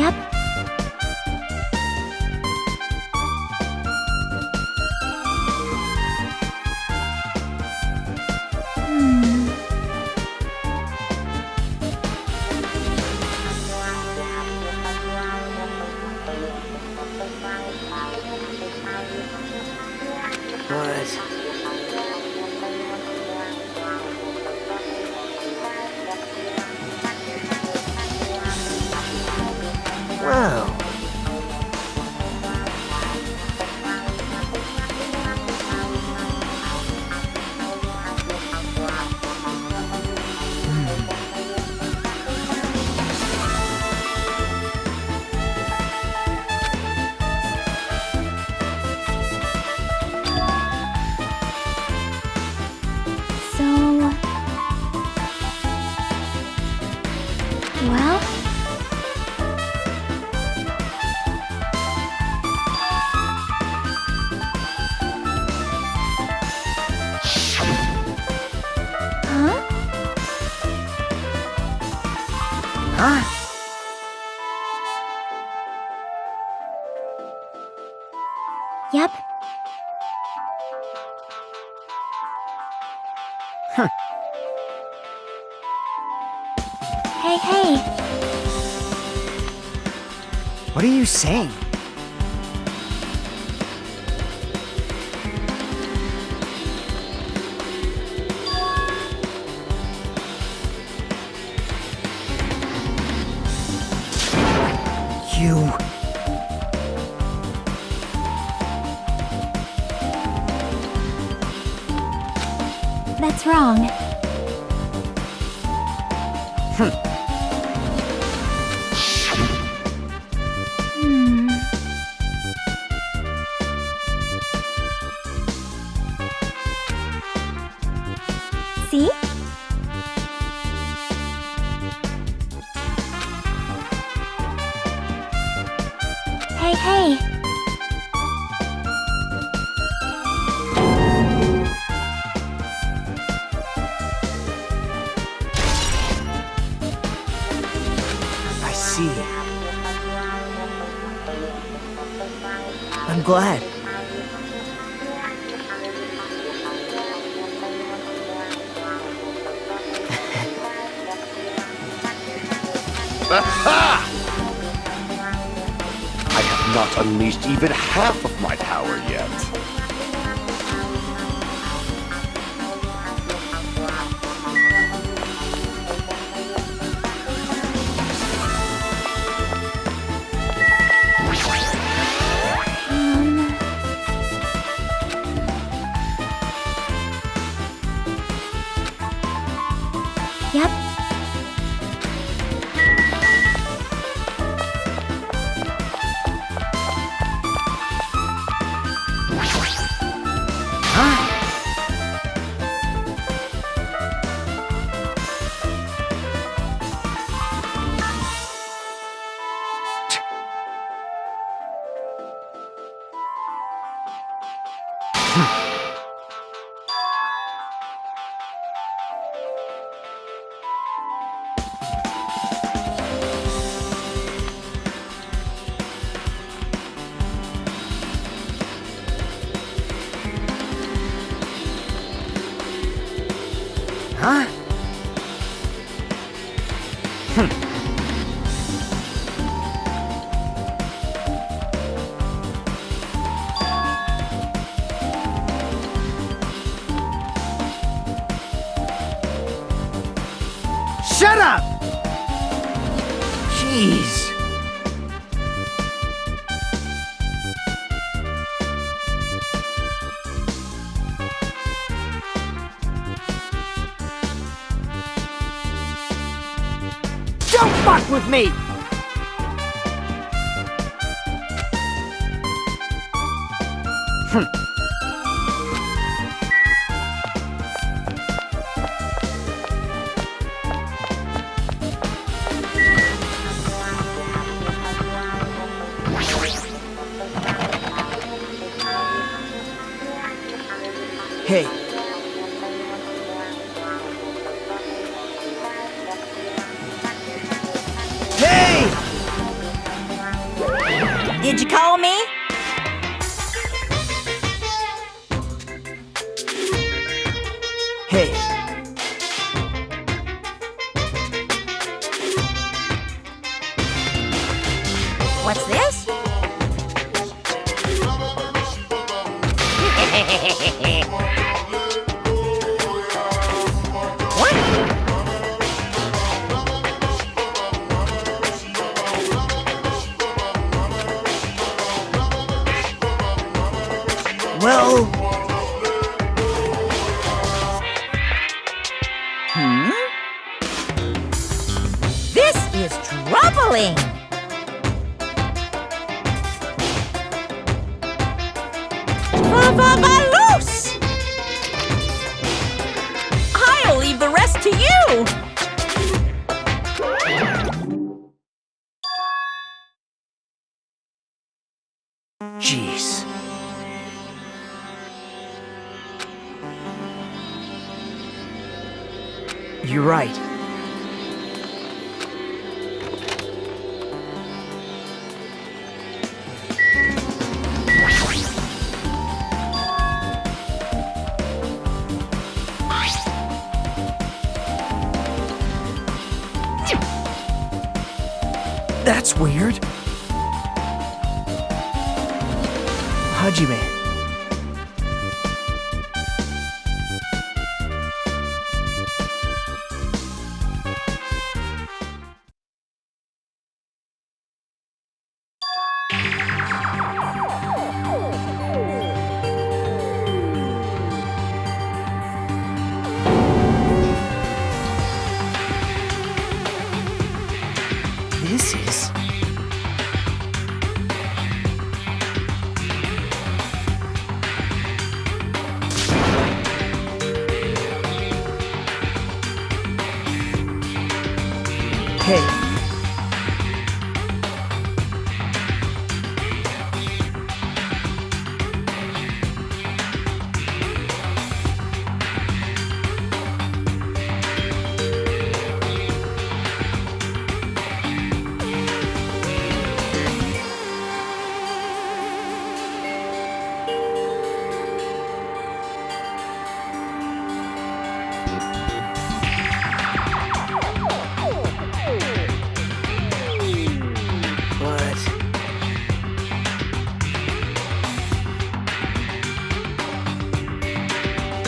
Yep. What? Wow. So... Well... Huh? Huh? Yep. Huh. Hey, hey. What are you saying? You... That's wrong. Hmm. See? Hey, hey. I see. I'm glad. Aha! I have not unleashed even half of my power yet. Yep. Huh? Huh? Shut up! Jeez. Don't fuck with me! Hey. Hey! What's this? What? Well, This is troubling. Loose! I'll leave the rest to you. jeez. You're right. That's weird. Hajime. This is... Hey. But...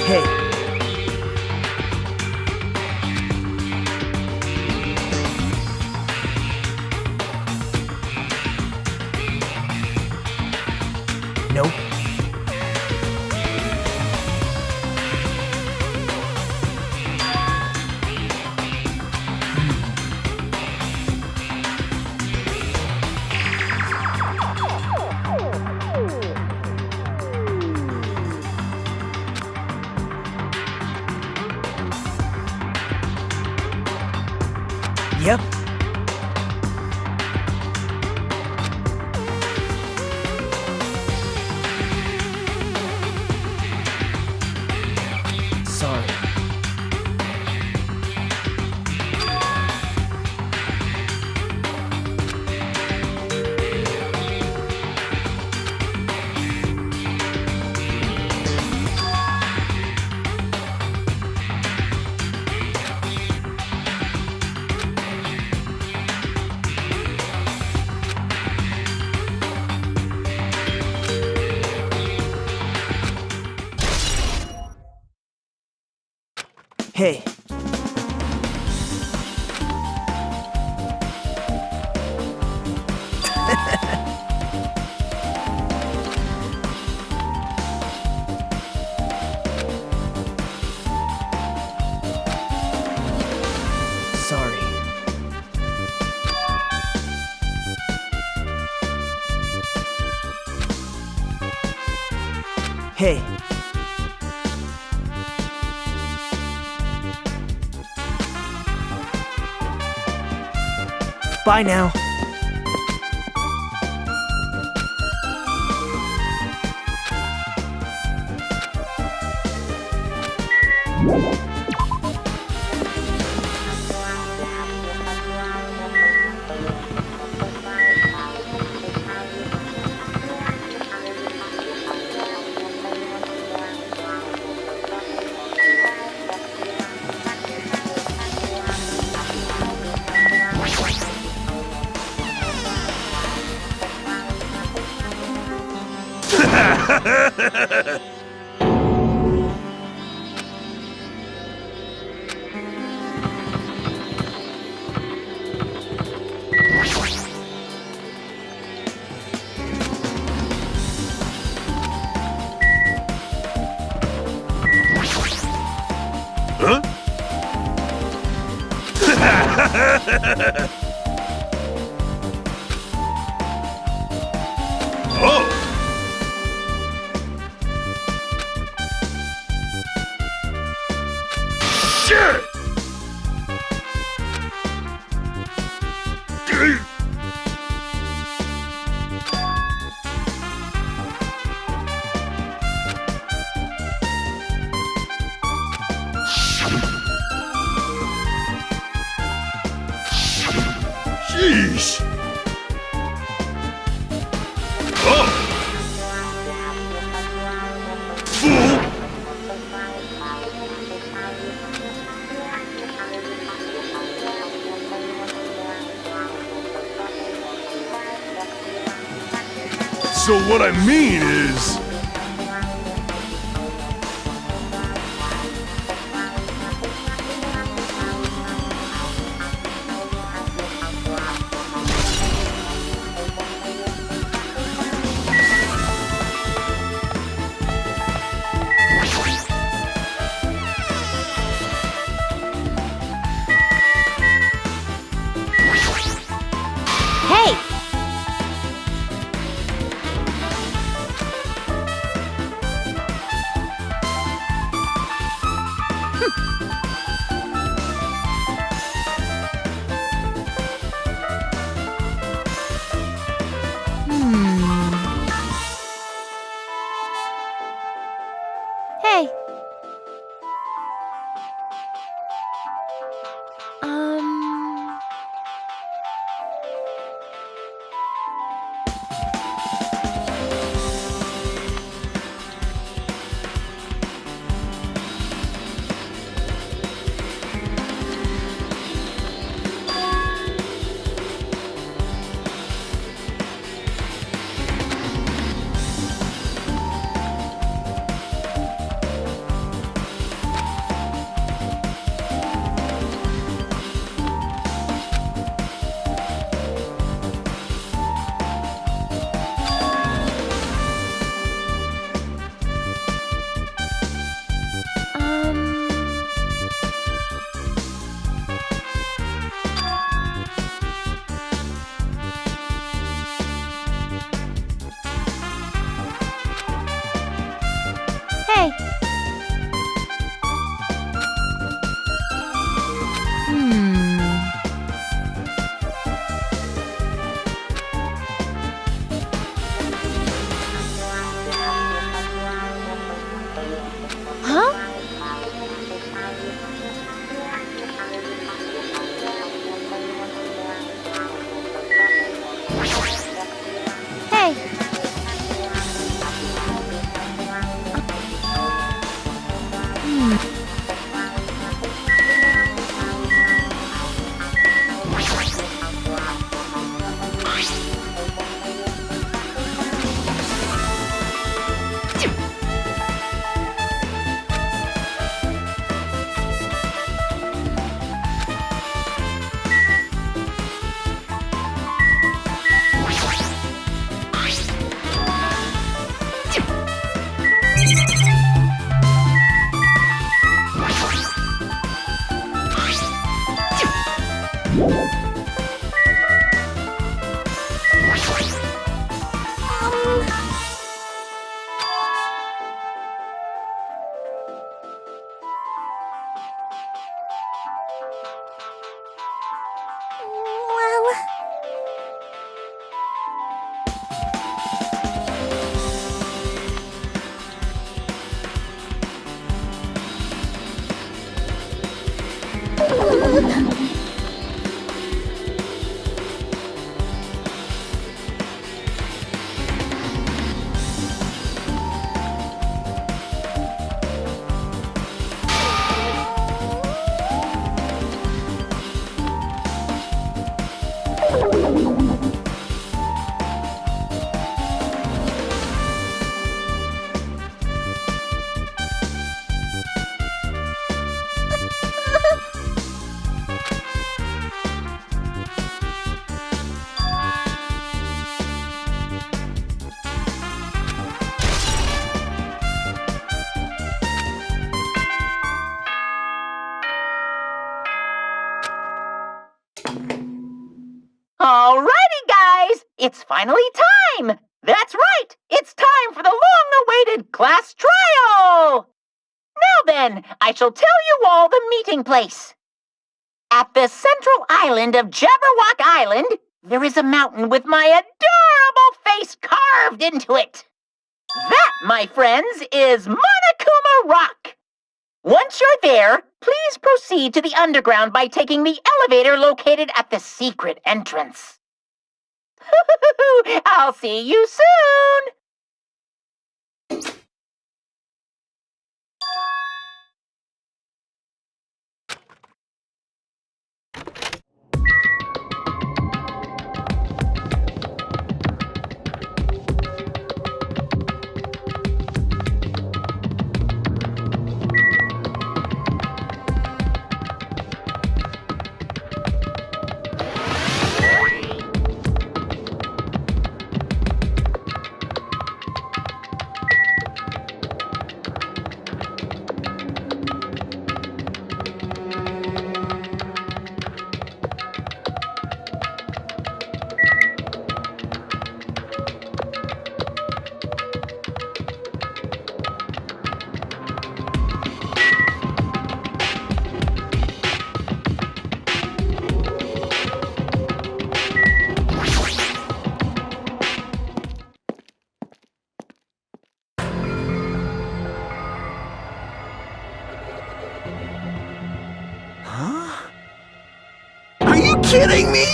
Hey. Nope. Yep. Sorry. Hey. Sorry. Hey. Bye now. Huh? Oh! Shit! Sheesh! Oh! Fool! So what I mean is... Hey! Hey! Hey! Huh? Hey! Alrighty, guys! It's finally time! That's right! It's time for the long-awaited class trial! Now then, I shall tell you all the meeting place. At the central island of Jabberwock Island, there is a mountain with my adorable face carved into it. That, my friends, is Monokuma Rock. Once you're there, please proceed to the underground by taking the elevator located at the secret entrance. I'll see you soon! Are you kidding me?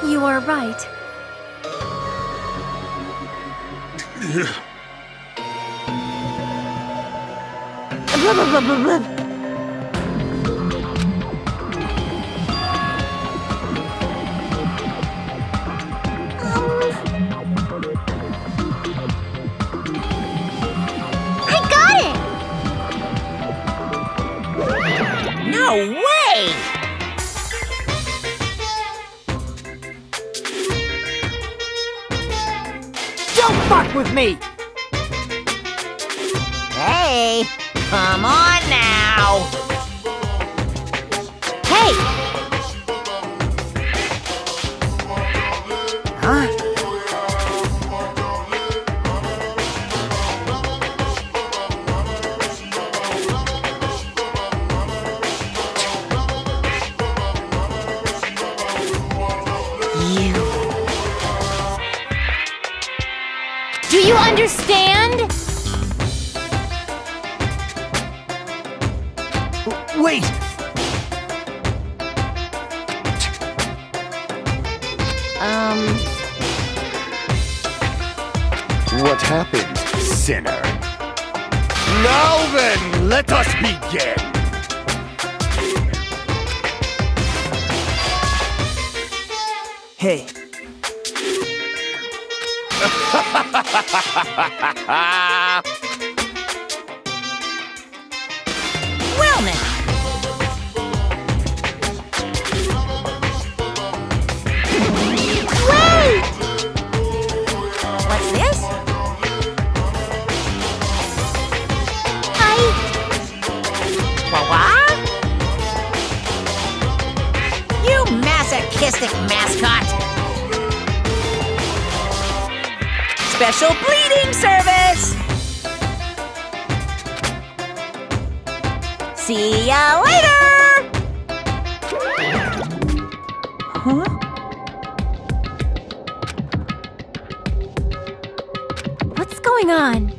You are right. I got it! No way! Don't fuck with me! Hey, come on now! Hey! Huh? Do you understand? Wait! What happened, sinner? Now then, let us begin! Hey, Well now. Wait! What's this? Wah-wah? You masochistic mascot! Special bleeding service! See ya later! Huh? What's going on?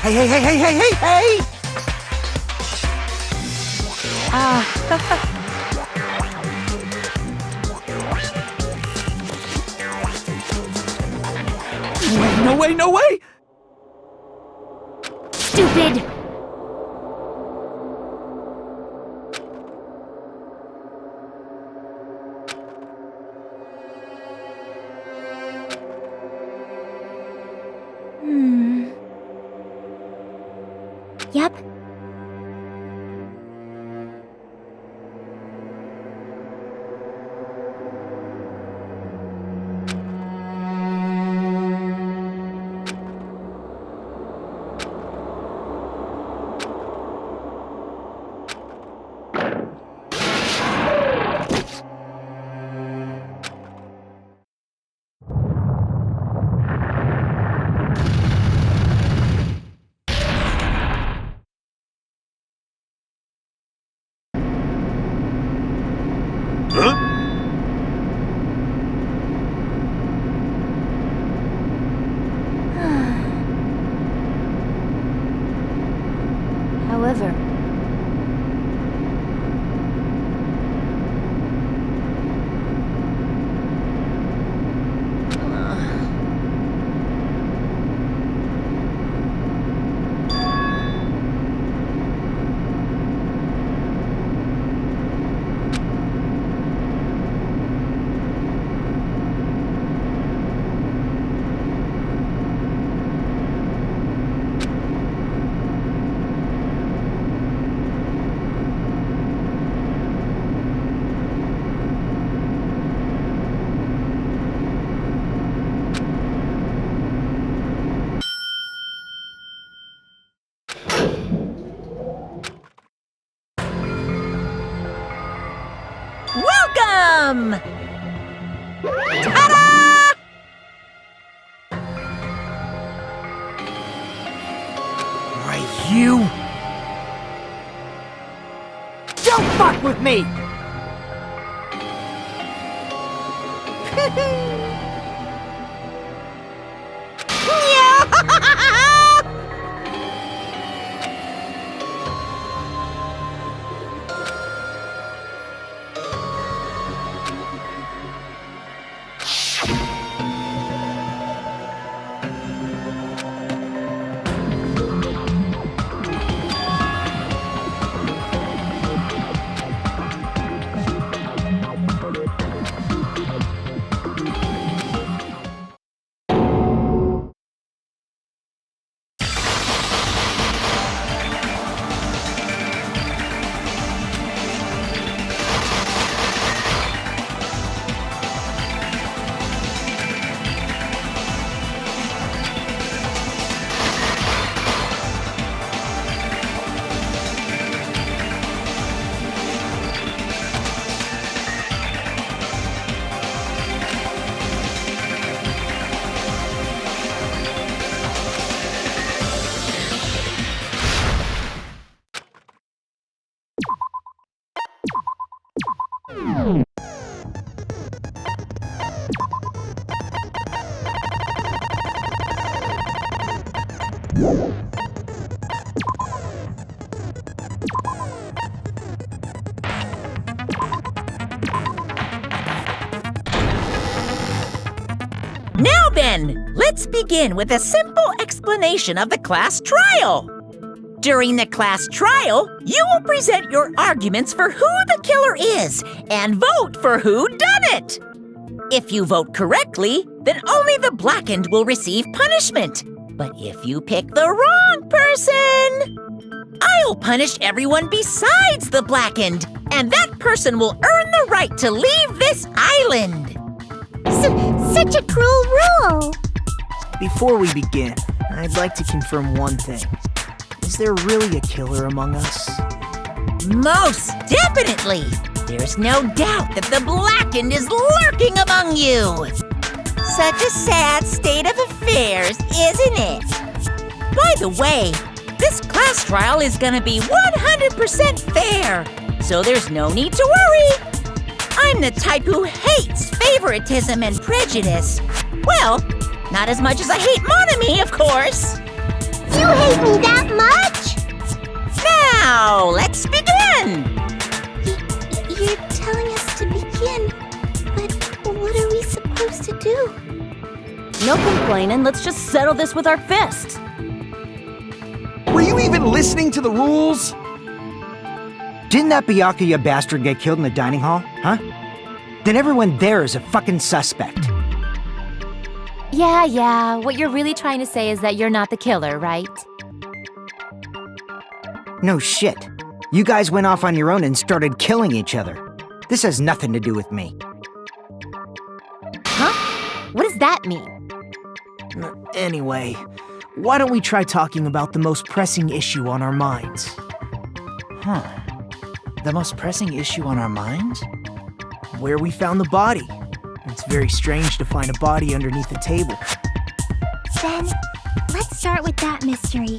Hey, hey, hey, hey, hey, hey, hey! Wait, no way, no way! Stupid! Yep. Huh? However, Welcome! Ta-da! Why, you... Don't fuck with me! Now then, let's begin with a simple explanation of the class trial. During the class trial, you will present your arguments for who the killer is and vote for who done it. If you vote correctly, then only the blackened will receive punishment. But if you pick the wrong person, I'll punish everyone besides the blackened, and that person will earn the right to leave this island. Such a cruel rule! Before we begin, I'd like to confirm one thing. Is there really a killer among us? Most definitely! There's no doubt that the blackened is lurking among you! Such a sad state of affairs, isn't it? By the way, this class trial is gonna be 100% fair, so there's no need to worry. I'm the type who hates favoritism and prejudice. Well, not as much as I hate monogamy, of course. You hate me that much? Now, let's begin! You're telling us to begin, but what are we supposed to do? No complaining, let's just settle this with our fists. Were you even listening to the rules? Didn't that Byakuya bastard get killed in the dining hall, huh? Then everyone there is a fucking suspect. Yeah, what you're really trying to say is that you're not the killer, right? No shit. You guys went off on your own and started killing each other. This has nothing to do with me. Huh? What does that mean? Anyway, why don't we try talking about the most pressing issue on our minds? The most pressing issue on our minds? Where we found the body. It's very strange to find a body underneath a table. Then, let's start with that mystery.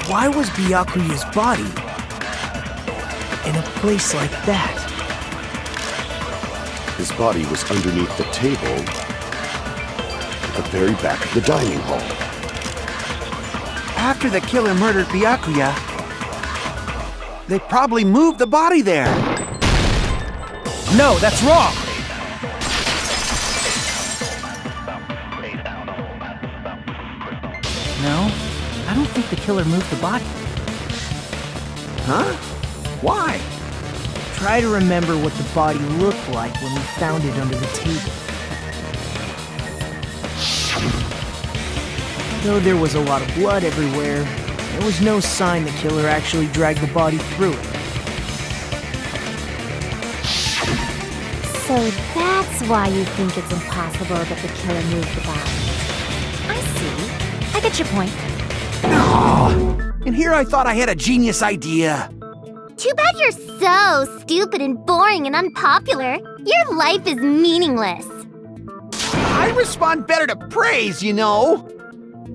Why was Byakuya's body in a place like that? His body was underneath the table at the very back of the dining hall. After the killer murdered Byakuya, they probably moved the body there. No, that's wrong. No, I don't think the killer moved the body. Huh? Why? Try to remember what the body looked like when we found it under the table. Though there was a lot of blood everywhere, there was no sign the killer actually dragged the body through it. So that's why you think it's impossible that the killer moved the body. I see. I get your point. And here I thought I had a genius idea. Too bad you're so stupid and boring and unpopular. Your life is meaningless. I respond better to praise, you know.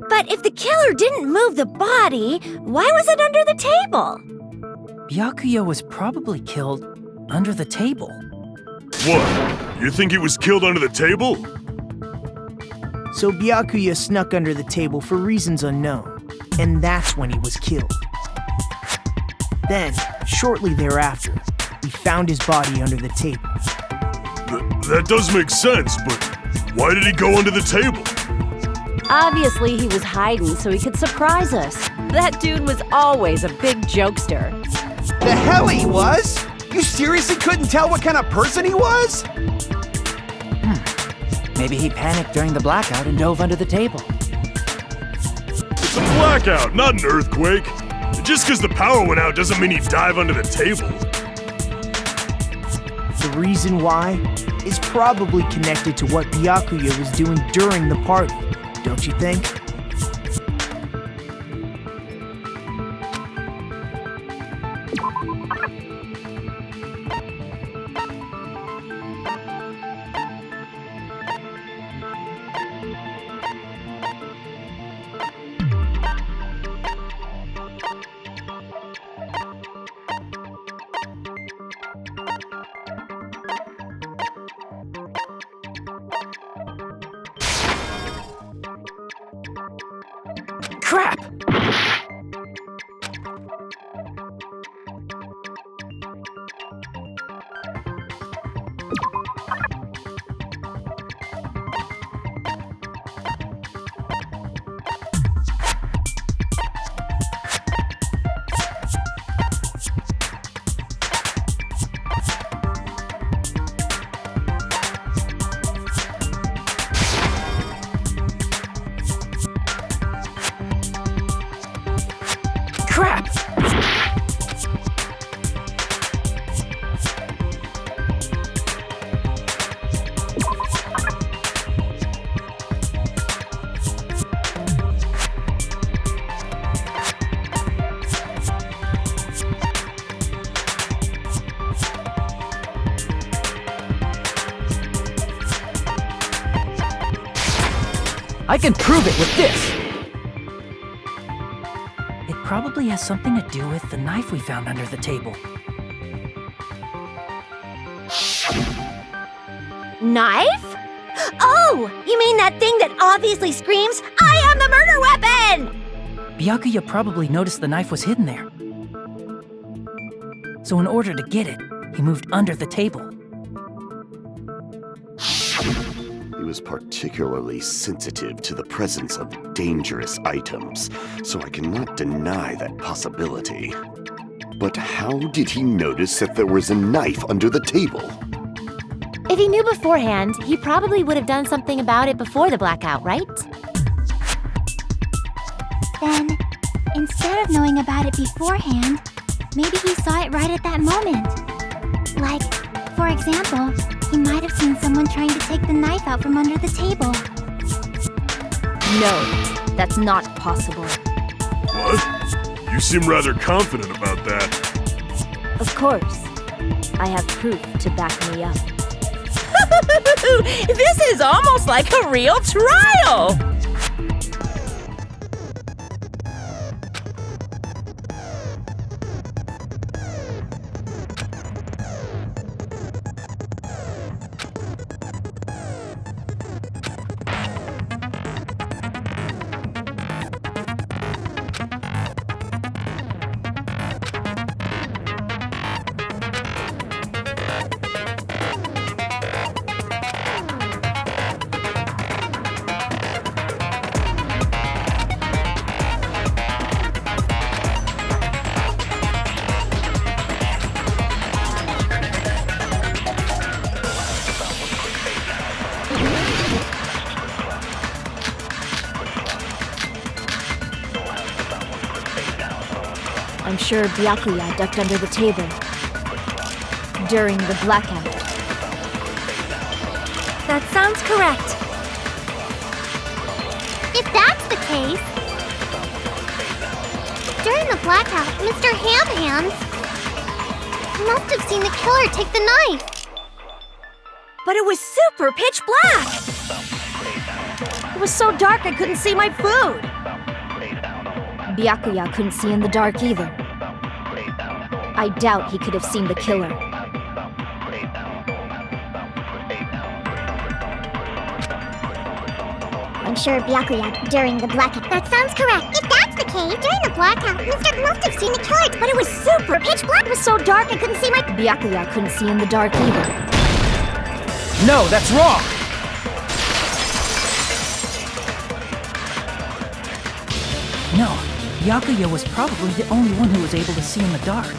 But if the killer didn't move the body, why was it under the table? Byakuya was probably killed under the table. What? You think he was killed under the table? So Byakuya snuck under the table for reasons unknown, and that's when he was killed. Then, shortly thereafter, we found his body under the table. That does make sense, but why did he go under the table? Obviously, he was hiding so he could surprise us. That dude was always a big jokester. The hell he was? You seriously couldn't tell what kind of person he was? Maybe he panicked during the blackout and dove under the table. It's a blackout, not an earthquake. Just because the power went out doesn't mean he'd dive under the table. The reason why is probably connected to what Byakuya was doing during the party, don't you think? Crap! Crap! I can prove it with this! It probably has something to do with the knife we found under the table. Knife? Oh, you mean that thing that obviously screams, "I am the murder weapon!" Byakuya probably noticed the knife was hidden there. So in order to get it, he moved under the table. He was particularly sensitive to the presence of dangerous items, so I cannot deny that possibility. But how did he notice that there was a knife under the table? If he knew beforehand, he probably would have done something about it before the blackout, right? Then, instead of knowing about it beforehand, maybe he saw it right at that moment. Like, for example, he might have seen someone trying to take the knife out from under the table. No, that's not possible. What? You seem rather confident about that. Of course. I have proof to back me up. This is almost like a real trial! I'm sure Byakuya ducked under the table during the blackout. That sounds correct. If that's the case, during the blackout, Mr. Ham Hands must have seen the killer take the knife. But it was super pitch black! It was so dark I couldn't see my food! Byakuya couldn't see in the dark either. I doubt he could have seen the killer. I'm sure Byakuya during the blackout. That sounds correct. If that's the case, during the blackout, Mr. must have seen the killer. But it was super pitch black. It was so dark I couldn't see my... Byakuya couldn't see in the dark either. No, that's wrong! No, Byakuya was probably the only one who was able to see in the dark.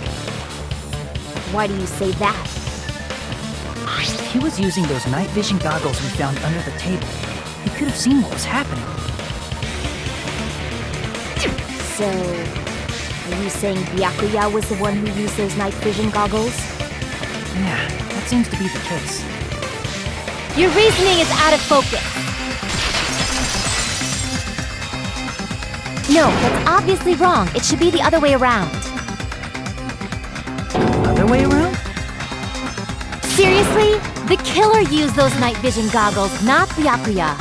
Why do you say that? If he was using those night vision goggles we found under the table, he could have seen what was happening. So, are you saying Byakuya was the one who used those night vision goggles? Yeah, that seems to be the case. Your reasoning is out of focus. No, that's obviously wrong. It should be the other way around. Other way around? Seriously? The killer used those night vision goggles, not Byakuya.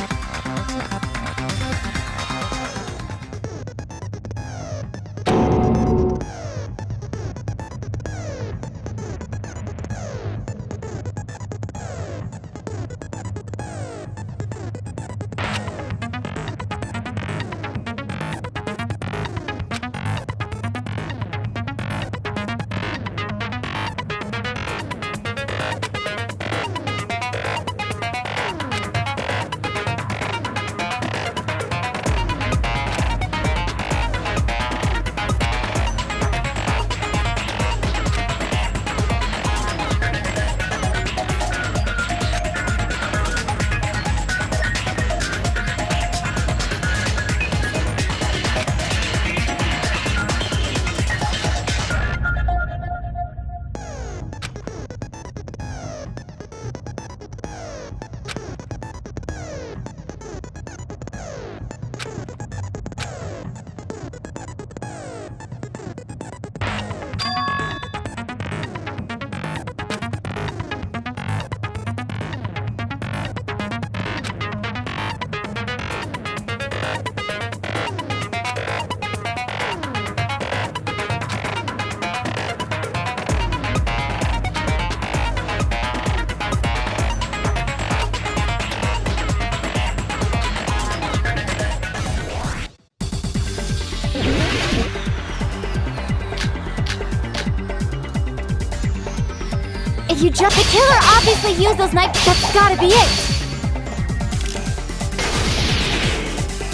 The killer obviously used those night... That's gotta be it!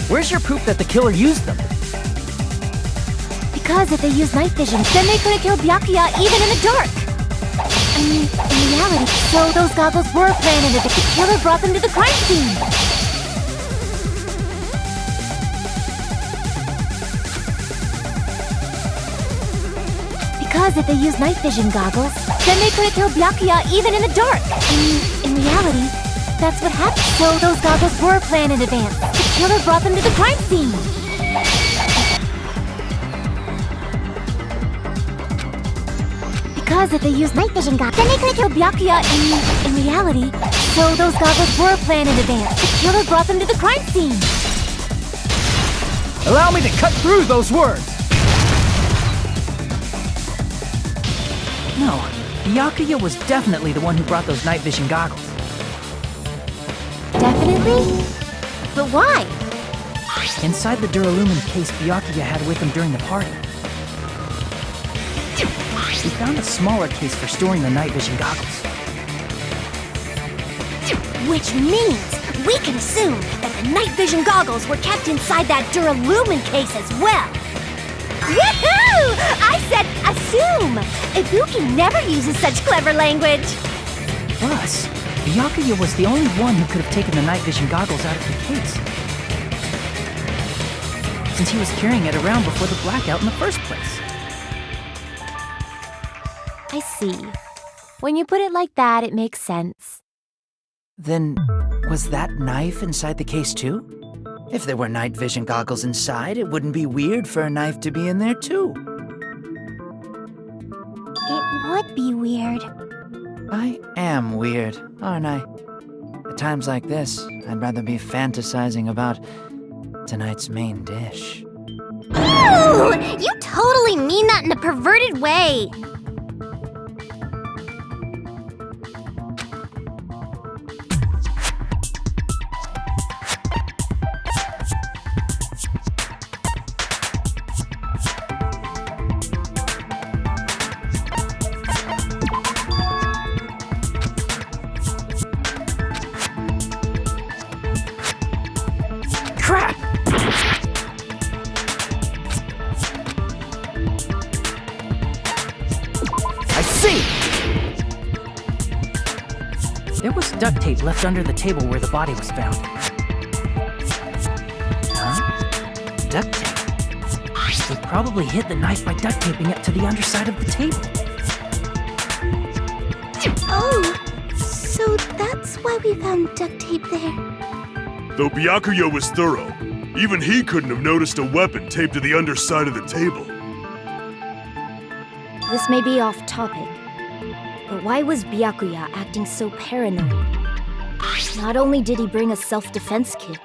Where's your proof that the killer used them? Because if they used night vision, then they couldn't kill Byakuya even in the dark! I mean, in reality, so those goggles were planted if the killer brought them to the crime scene! Because if they used night vision goggles, then they couldn't kill Byakuya even in the dark! I mean, in reality, that's what happened. So those goggles were planned in advance. The killer brought them to the crime scene! Because if they used night vision goggles, then they couldn't kill Byakuya in reality. So those goggles were planned in advance. The killer brought them to the crime scene! Allow me to cut through those words! No, Byakuya was definitely the one who brought those night vision goggles. Definitely? But why? Inside the Duralumin case Byakuya had with him during the party, we found a smaller case for storing the night vision goggles. Which means we can assume that the night vision goggles were kept inside that Duralumin case as well. Woohoo! I said assume! Ibuki never uses such clever language. Plus, Byakuya was the only one who could have taken the night vision goggles out of the case, since he was carrying it around before the blackout in the first place. I see. When you put it like that, it makes sense. Then, was that knife inside the case too? If there were night vision goggles inside, it wouldn't be weird for a knife to be in there too. It would be weird. I am weird, aren't I? At times like this, I'd rather be fantasizing about tonight's main dish. Ooh! You totally mean that in a perverted way! Crap! I see! There was duct tape left under the table where the body was found. Huh? Duct tape? They probably hid the knife by duct taping it to the underside of the table. Oh, so that's why we found duct tape there. Though Byakuya was thorough, even he couldn't have noticed a weapon taped to the underside of the table. This may be off topic, but why was Byakuya acting so paranoid? Not only did he bring a self-defense kit,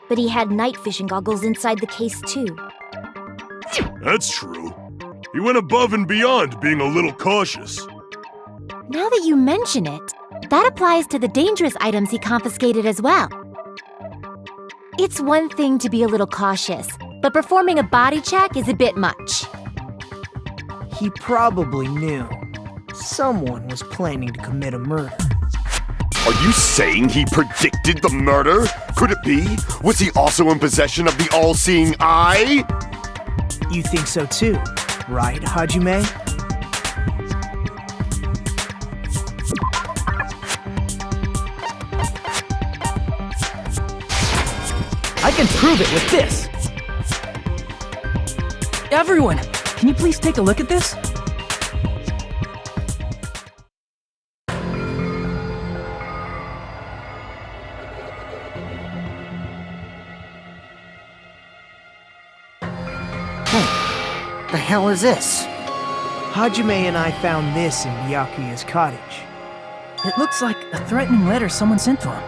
but he had night vision goggles inside the case too. That's true. He went above and beyond being a little cautious. Now that you mention it, that applies to the dangerous items he confiscated as well. It's one thing to be a little cautious, but performing a body check is a bit much. He probably knew someone was planning to commit a murder. Are you saying he predicted the murder? Could it be? Was he also in possession of the all-seeing eye? You think so too, right, Hajime? I can prove it with this! Everyone, can you please take a look at this? The hell is this? Hajime and I found this in Byakuya's cottage. It looks like a threatening letter someone sent to him.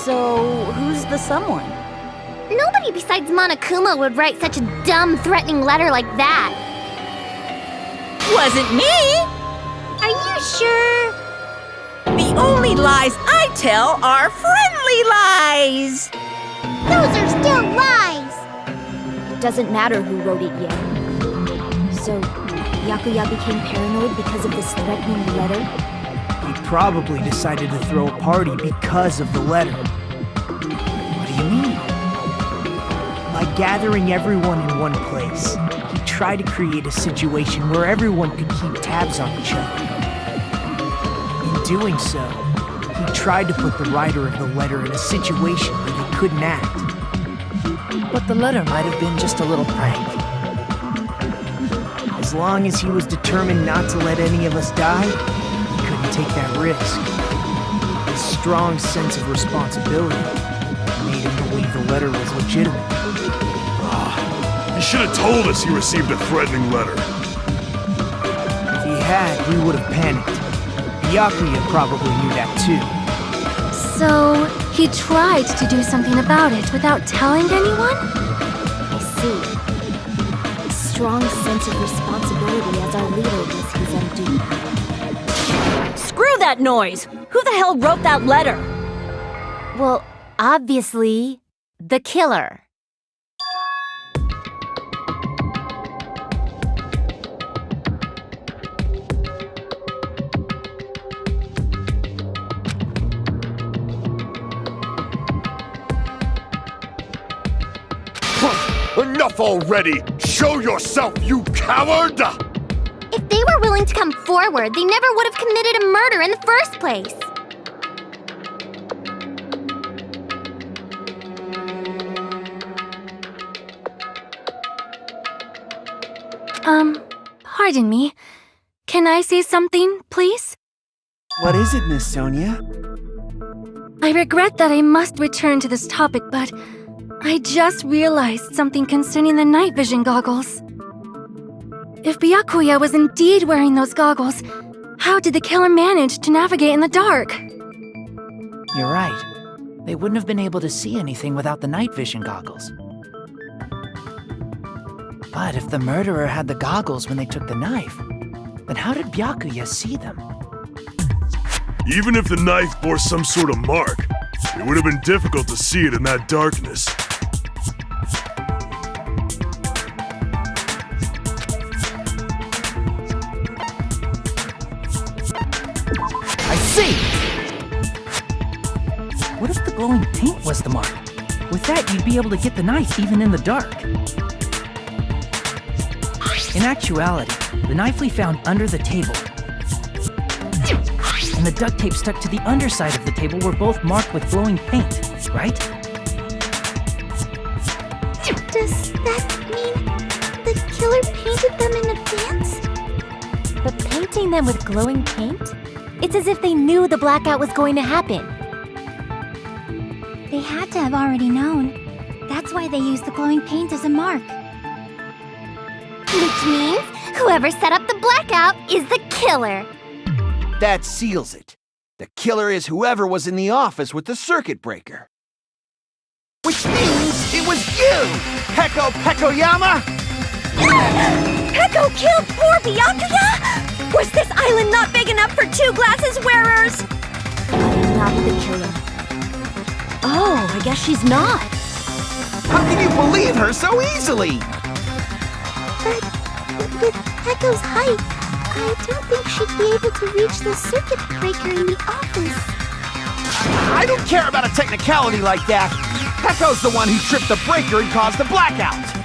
So, who's the someone? Nobody besides Monokuma would write such a dumb, threatening letter like that. Wasn't me! Are you sure? The only lies I tell are friendly lies! Those are still lies! It doesn't matter who wrote it yet. So, Byakuya became paranoid because of this threatening letter? He probably decided to throw a party because of the letter. What do you mean? By gathering everyone in one place, he tried to create a situation where everyone could keep tabs on each other. In doing so, he tried to put the writer of the letter in a situation where they couldn't act. But the letter might have been just a little prank. As long as he was determined not to let any of us die, he couldn't take that risk. His strong sense of responsibility made him believe the letter was legitimate. He should have told us he received a threatening letter. If he had, we would have panicked. Byakuya probably knew that too. So, he tried to do something about it without telling anyone? I see. A strong sense of responsibility as our leader was his undoing. Screw that noise! Who the hell wrote that letter? Well, obviously, the killer. Enough already! Show yourself, you coward! If they were willing to come forward, they never would have committed a murder in the first place. Pardon me. Can I say something, please? What is it, Miss Sonia? I regret that I must return to this topic, but I just realized something concerning the night vision goggles. If Byakuya was indeed wearing those goggles, how did the killer manage to navigate in the dark? You're right. They wouldn't have been able to see anything without the night vision goggles. But if the murderer had the goggles when they took the knife, then how did Byakuya see them? Even if the knife bore some sort of mark, it would have been difficult to see it in that darkness. I see! What if the glowing paint was the mark? With that, you'd be able to get the knife even in the dark. In actuality, the knife we found under the table and the duct tape stuck to the underside of the table were both marked with glowing paint, right? Does that mean the killer painted them in advance? But painting them with glowing paint? It's as if they knew the blackout was going to happen. They had to have already known. That's why they used the glowing paint as a mark. Which means whoever set up the blackout is the killer. That seals it. The killer is whoever was in the office with the circuit breaker. Which means it was you, Peko Pekoyama! Peko killed poor Byakuya? Was this island not big enough for 2 glasses wearers? I'm not the killer. Oh, I guess she's not. How can you believe her so easily? But with Peko's height, I don't think she'd be able to reach the circuit breaker in the office. I don't care about a technicality like that. Peko's the one who tripped the breaker and caused the blackout.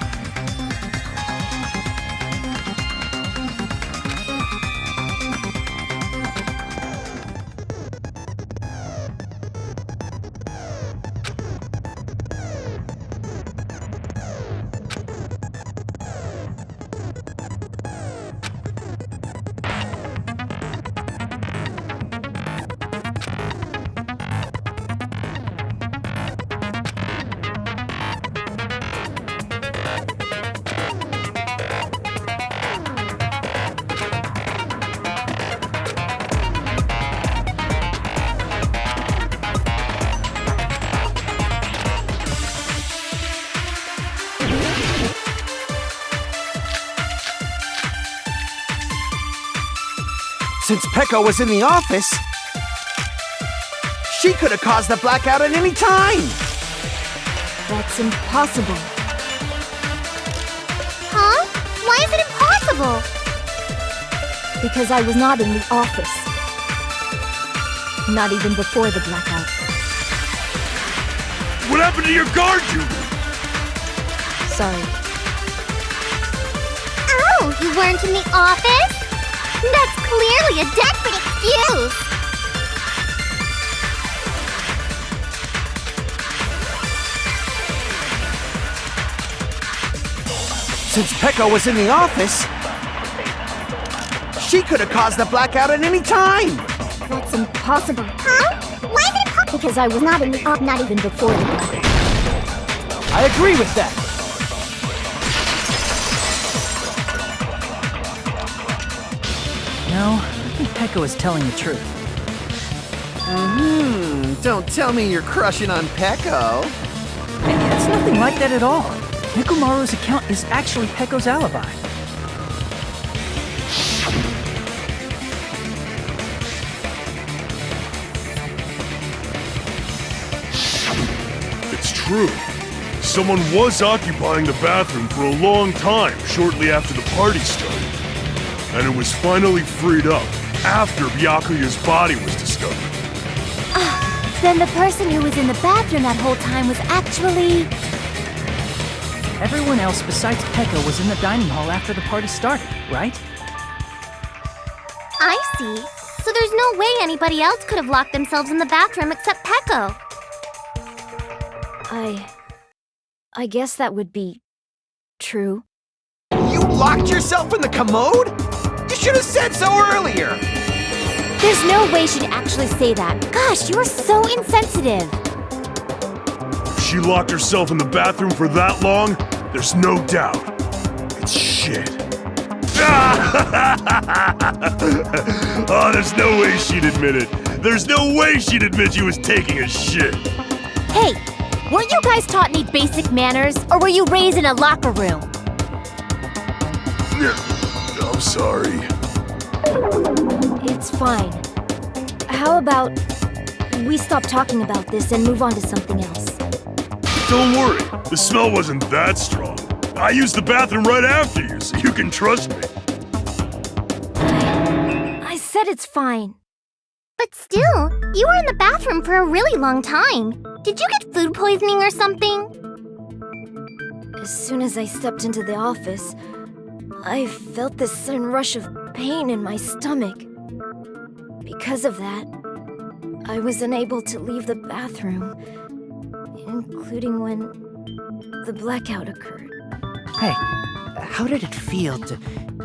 Since Peko was in the office, she could have caused the blackout at any time. That's impossible. Huh? Why is it impossible? Because I was not in the office. Not even before the blackout. What happened to your guard duty? Sorry. Oh, you weren't in the office? That's clearly a desperate excuse. Since Pecco was in the office, she could have caused the blackout at any time. That's impossible. Huh? Why is it impossible? Because I was not in the office, not even before the blackout. I agree with that. No, I think Pecco is telling the truth. Don't tell me you're crushing on Pecco. It's nothing like that at all. Nikumaru's account is actually Pecco's alibi. It's true. Someone was occupying the bathroom for a long time shortly after the party started. And it was finally freed up after Byakuya's body was discovered. Then the person who was in the bathroom that whole time was actually... Everyone else besides Pecco was in the dining hall after the party started, right? I see. So there's no way anybody else could have locked themselves in the bathroom except Pecco. I guess that would be... true. You locked yourself in the commode? You should have said so earlier. There's no way she'd actually say that. Gosh, you're so insensitive. If she locked herself in the bathroom for that long, there's no doubt. It's shit. Oh, there's no way she'd admit it. There's no way she'd admit she was taking a shit. Hey, weren't you guys taught any basic manners, or were you raised in a locker room? I'm sorry. It's fine. How about we stop talking about this and move on to something else? Don't worry, the smell wasn't that strong. I used the bathroom right after you, so you can trust me. I said it's fine. But still, you were in the bathroom for a really long time. Did you get food poisoning or something? As soon as I stepped into the office, I felt this sudden rush of pain in my stomach. Because of that, I was unable to leave the bathroom, including when the blackout occurred. Hey, how did it feel to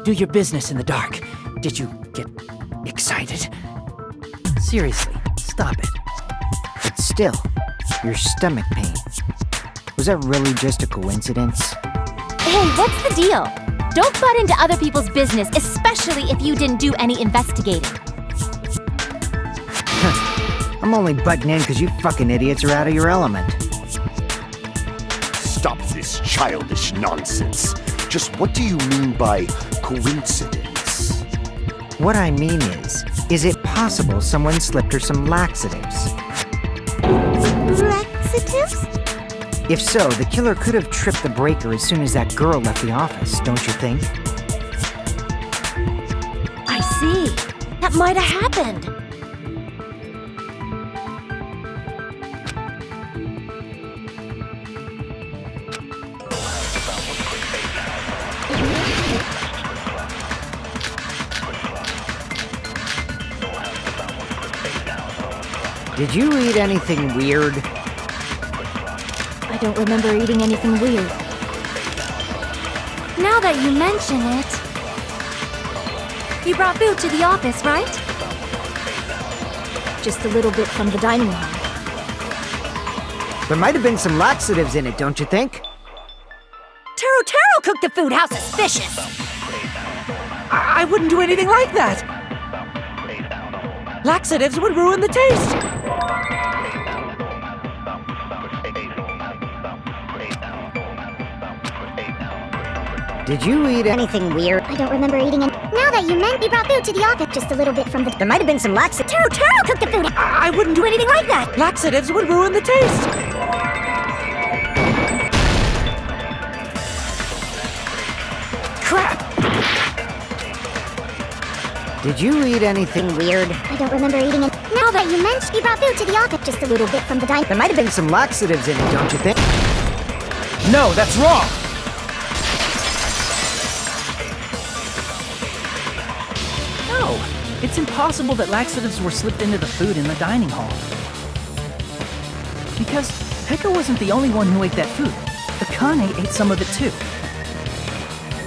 do your business in the dark? Did you get excited? Seriously, stop it. But still, your stomach pain. Was that really just a coincidence? Hey, what's the deal? Don't butt into other people's business, especially if you didn't do any investigating. I'm only butting in because you fucking idiots are out of your element. Stop this childish nonsense. Just what do you mean by coincidence? What I mean is it possible someone slipped her some laxatives? Laxatives? If so, the killer could have tripped the breaker as soon as that girl left the office, don't you think? I see. That might have happened. Did you eat anything weird? I don't remember eating anything weird. Now that you mention it... You brought food to the office, right? Just a little bit from the dining hall. There might have been some laxatives in it, don't you think? Taro cooked the food. How suspicious! I wouldn't do anything like that. Laxatives would ruin the taste. Did you eat anything weird? I don't remember eating it. Now that you you brought food to the office, just a little bit from the... There might have been some laxatives. Taro cooked the food. I wouldn't do anything like that. Laxatives would ruin the taste. Crap! Did you eat anything weird? I don't remember eating it. Now that you mentioned, you brought food to the office, just a little bit from the diner. There might have been some laxatives in it, don't you think? No, that's wrong! No, it's impossible that laxatives were slipped into the food in the dining hall. Because Pekka wasn't the only one who ate that food. Akane ate some of it too.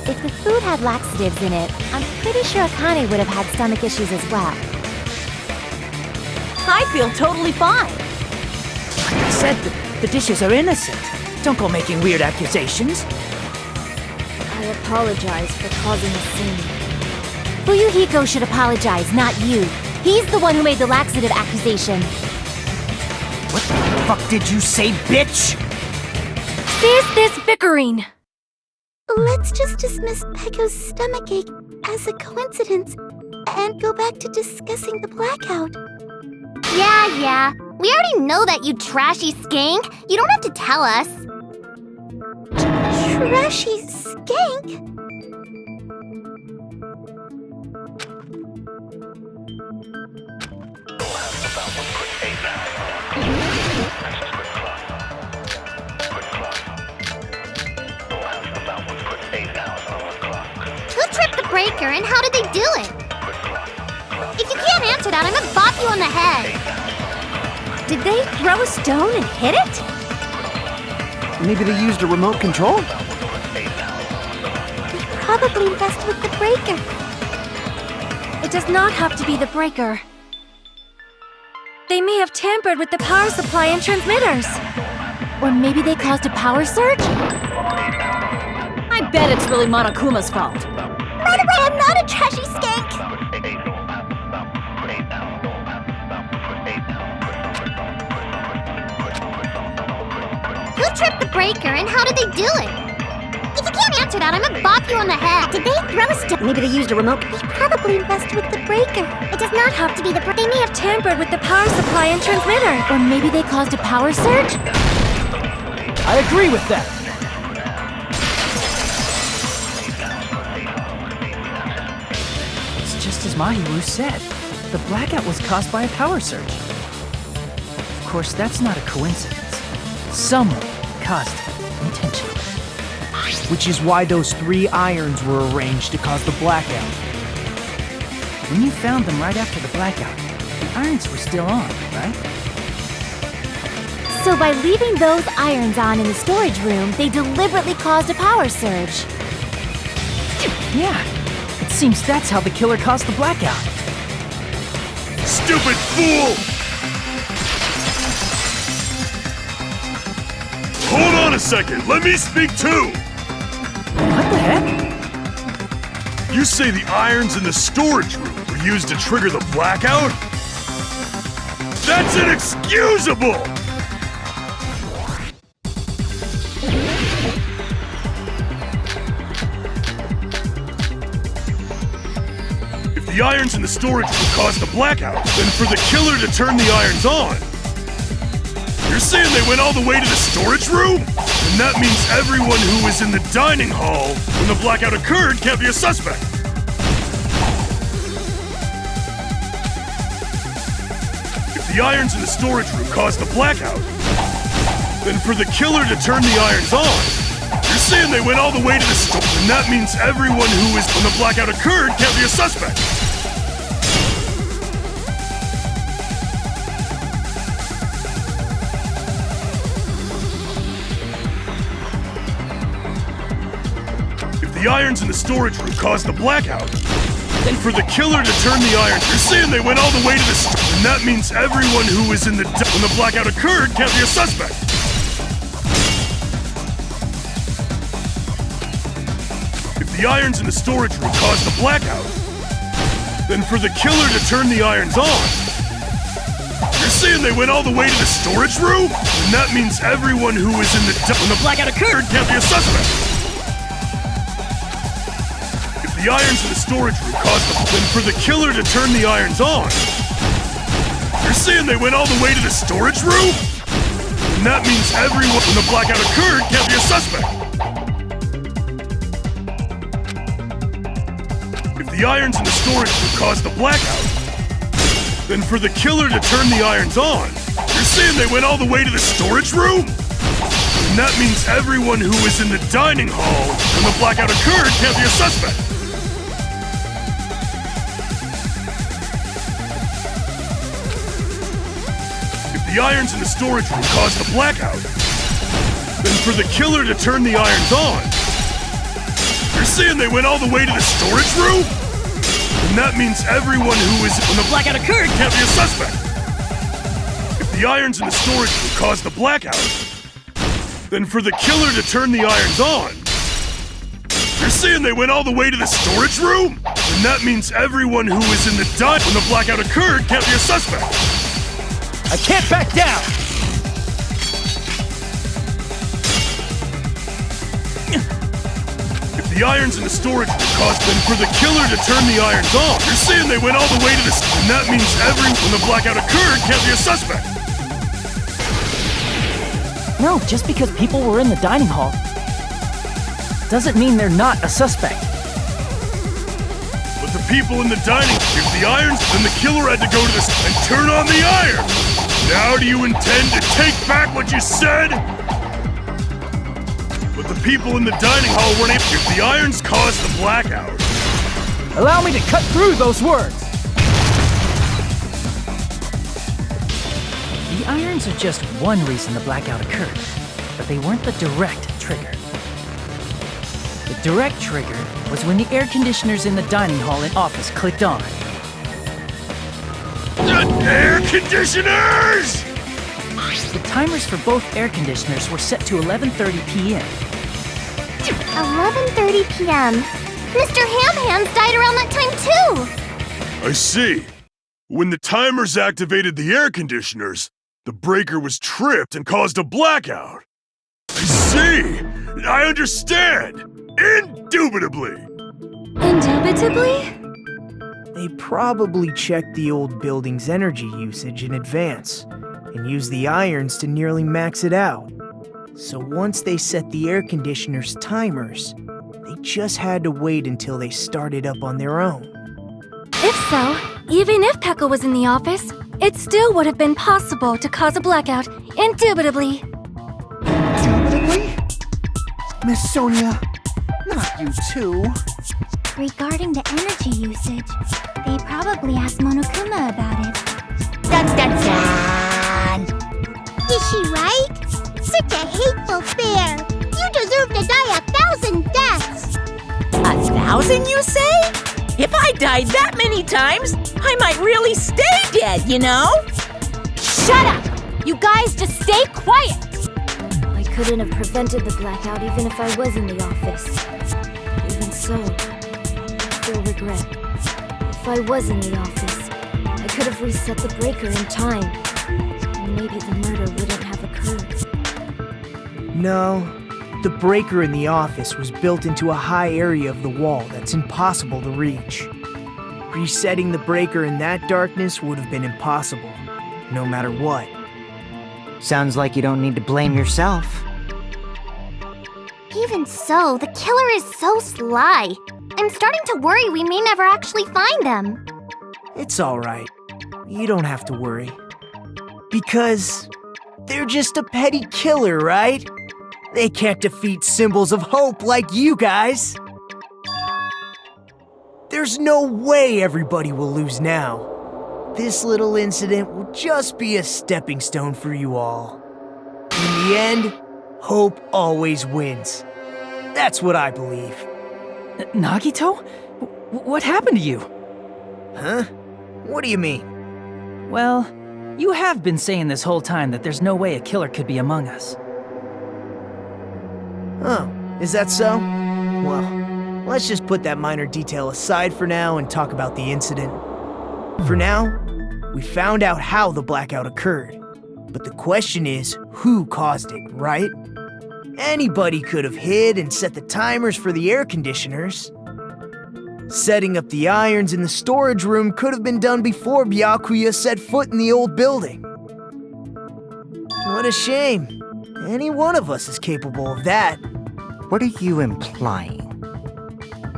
If the food had laxatives in it, I'm pretty sure Akane would have had stomach issues as well. I feel totally fine. I said the dishes are innocent. Don't go making weird accusations. I apologize for causing a scene. Fuyuhiko should apologize, not you. He's the one who made the laxative accusation. What the fuck did you say, bitch? Cease this bickering! Let's just dismiss Pekko's stomachache as a coincidence and go back to discussing the blackout. Yeah. We already know that, you trashy skank. You don't have to tell us. Trashy skank? Who tripped the breaker and how did they do it? If you can't answer that, I'm gonna bop you on the head. Did they throw a stone and hit it? Maybe they used a remote control? They probably messed with the breaker. It does not have to be the breaker. They may have tampered with the power supply and transmitters. Or maybe they caused a power surge? I bet it's really Monokuma's fault. By the way, I'm not a trashy skank! Who tripped the breaker and how did they do it? If you can't answer that, I'm gonna bop you on the head. Did they throw a stone? Maybe they used a remote. They probably messed with the breaker. It does not have to be the breaker. They may have tampered with the power supply and transmitter. Or maybe they caused a power surge? I agree with that. It's just as Mahiru said. The blackout was caused by a power surge. Of course, that's not a coincidence. Someone caused it intentionally. Which is why those 3 irons were arranged to cause the blackout. When you found them right after the blackout, the irons were still on, right? So by leaving those irons on in the storage room, they deliberately caused a power surge. Yeah, it seems that's how the killer caused the blackout. Stupid fool! Hold on a second, let me speak too! What the heck? You say the irons in the storage room were used to trigger the blackout? That's inexcusable! If the irons in the storage room caused the blackout, then for the killer to turn the irons on, you're saying they went all the way to the storage room? And that means everyone who was in the dining hall when the blackout occurred can't be a suspect. If the irons in the storage room caused the blackout, then for the killer to turn the irons on, you're saying they went all the way to the store. And that means everyone who was when the blackout occurred can't be a suspect. The irons in the storage room caused the blackout. Then for the killer to turn the irons, you're saying they went all the way to the store. And that means everyone who was in the when the blackout occurred can't be a suspect. If the irons in the storage room caused the blackout, then for the killer to turn the irons on, you're saying they went all the way to the storage room? And that means everyone who was in the when the blackout occurred can't be a suspect. The irons in the storage room caused the then for the killer to turn the irons on. You're saying they went all the way to the storage room? And that means everyone when the blackout occurred can't be a suspect. If the the irons in the storage room caused the blackout, then for the killer to turn the irons on, you're saying they went all the way to the storage room? And that means everyone who was in the dining hall when the blackout occurred can't be a suspect. If the irons in the storage room caused the blackout, then for the killer to turn the irons on, you're saying they went all the way to the storage room? And that means everyone who was when the blackout occurred can't be a suspect. If the irons in the storage room caused the blackout, then for the killer to turn the irons on, you're saying they went all the way to the storage room? And that means everyone who was in the dining when the blackout occurred can't be a suspect. I can't back down! If the irons in the storage room caused them for the killer to turn the irons on, you're saying they went all the way to the and that means everyone when the blackout occurred can't be a suspect. No, just because people were in the dining hall doesn't mean they're not a suspect. But the people in the dining, if the irons, then the killer had to go to this and turn on the iron. Now do you intend to take back what you said? But the people in the dining hall weren't able. If the irons caused the blackout. Allow me to cut through those words. The irons are just one reason the blackout occurred, but they weren't the direct trigger. The direct trigger was when the air conditioners in the dining hall and office clicked on. Air conditioners! The timers for both air conditioners were set to 11:30 p.m. 11:30 p.m. Mr. Ham Hands died around that time too! I see. When the timers activated the air conditioners, the breaker was tripped and caused a blackout. I see! I understand! Indubitably! Indubitably? They probably checked the old building's energy usage in advance and used the irons to nearly max it out. So once they set the air conditioner's timers, they just had to wait until they started up on their own. If so, even if Pekka was in the office, it still would have been possible to cause a blackout, indubitably. Indubitably? Miss Sonia, not you too. Regarding the energy usage, they probably asked Monokuma about it. Dun dun dun! Is she right? Such a hateful bear! You deserve to die 1,000 deaths! 1,000, you say? If I died that many times, I might really stay dead, you know? Shut up! You guys just stay quiet! I couldn't have prevented the blackout even if I was in the office. Even so, I still regret. If I was in the office, I could have reset the breaker in time. And maybe the murder wouldn't have occurred. No, the breaker in the office was built into a high area of the wall that's impossible to reach. Resetting the breaker in that darkness would have been impossible, no matter what. Sounds like you don't need to blame yourself. Even so, the killer is so sly. I'm starting to worry we may never actually find them. It's alright. You don't have to worry. Because they're just a petty killer, right? They can't defeat symbols of hope like you guys. There's no way everybody will lose now. This little incident will just be a stepping stone for you all. In the end, hope always wins. That's what I believe. Nagito? What happened to you? Huh? What do you mean? Well, you have been saying this whole time that there's no way a killer could be among us. Oh, is that so? Well, let's just put that minor detail aside for now and talk about the incident. For now, we found out how the blackout occurred. But the question is, who caused it, right? Anybody could have hid and set the timers for the air conditioners. Setting up the irons in the storage room could have been done before Byakuya set foot in the old building. What a shame. Any one of us is capable of that. What are you implying?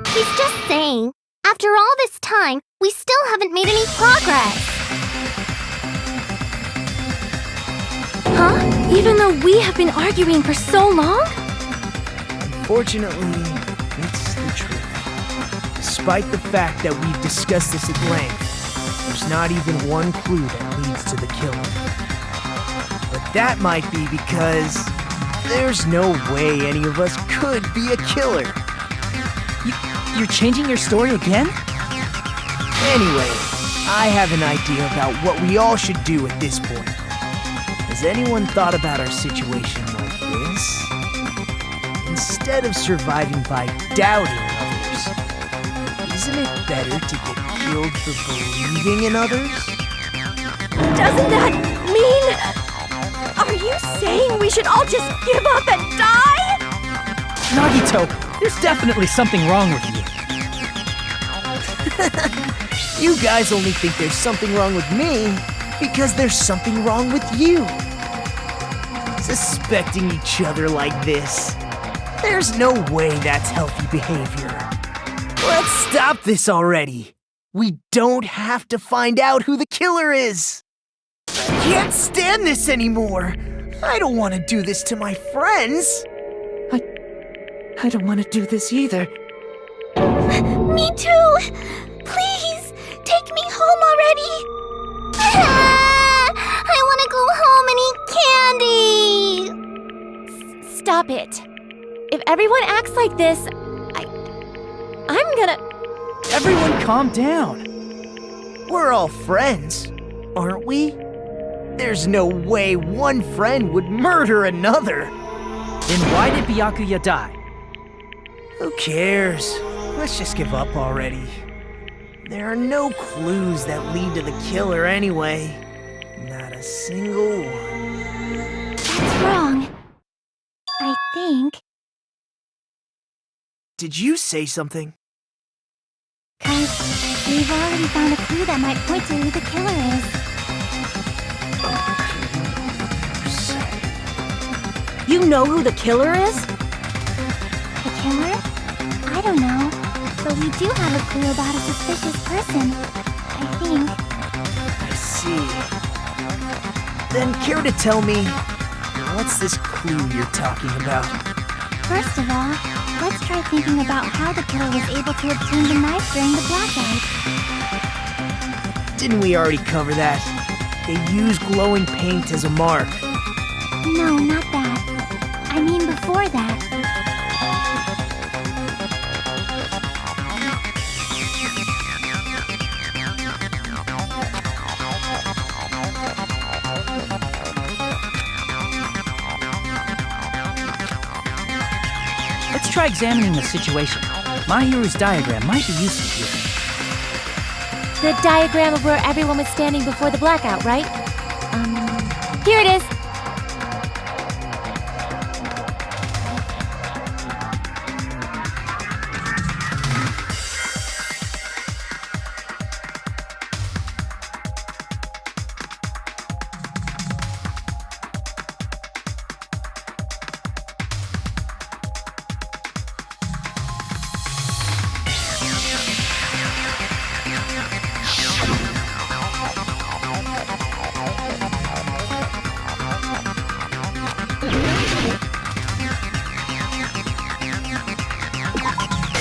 He's just saying, After all this time, we still haven't made any progress. Huh? Even though we have been arguing for so long? Unfortunately, it's the truth. Despite the fact that we've discussed this at length, there's not even one clue that leads to the killer. But that might be because there's no way any of us could be a killer. You're changing your story again? Anyway, I have an idea about what we all should do at this point. Has anyone thought about our situation like this? Instead of surviving by doubting others, isn't it better to get killed for believing in others? Doesn't that mean... Are you saying we should all just give up and die? Nagito, there's definitely something wrong with you. You guys only think there's something wrong with me because there's something wrong with you. Suspecting each other like this. There's no way that's healthy behavior. Let's stop this already. We don't have to find out who the killer is. I can't stand this anymore. I don't want to do this to my friends. I don't want to do this either. Me too! Please, take me home already! I want to go home and eat candy! Stop it. If everyone acts like this, I'm gonna... Everyone calm down. We're all friends, aren't we? There's no way one friend would murder another. Then why did Byakuya die? Who cares? Let's just give up already. There are no clues that lead to the killer anyway. Not a single one. That's wrong. I think. Did you say something? 'Cause we've already found a clue that might point to who the killer is. You know who the killer is? The killer? I don't know. But we do have a clue about a suspicious person. I think. I see. Then care to tell me, what's this clue you're talking about? First of all, let's try thinking about how the killer was able to obtain the knife during the blackout. Didn't we already cover that? They use glowing paint as a mark. No, not that. I mean before that. Let's try examining the situation. Mahiru's diagram might be useful here. The diagram of where everyone was standing before the blackout, right? Here it is.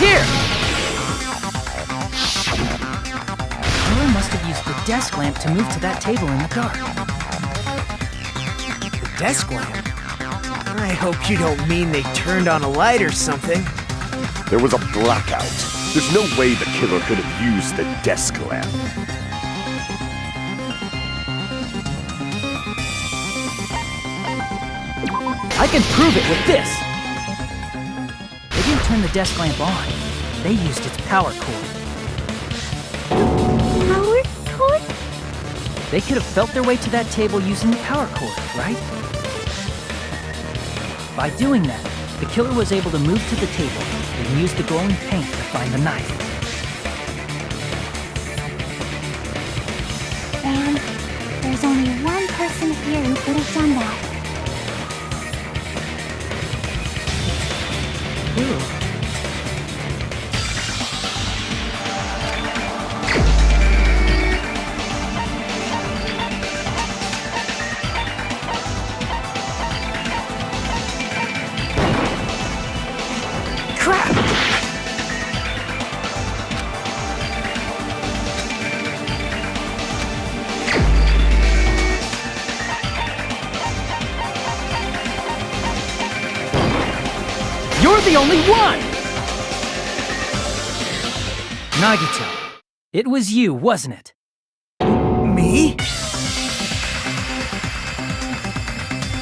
Here! Killer must have used the desk lamp to move to that table in the dark. The desk lamp? I hope you don't mean they turned on a light or something. There was a blackout. There's no way the killer could have used the desk lamp. I can prove it with this! They didn't turn the desk lamp on. They used its power cord. Power cord? They could have felt their way to that table using the power cord, right? By doing that, the killer was able to move to the table and use the glowing paint to find the knife. And there's only one person here who could have done that. the only one! Nagito, it was you, wasn't it? Me?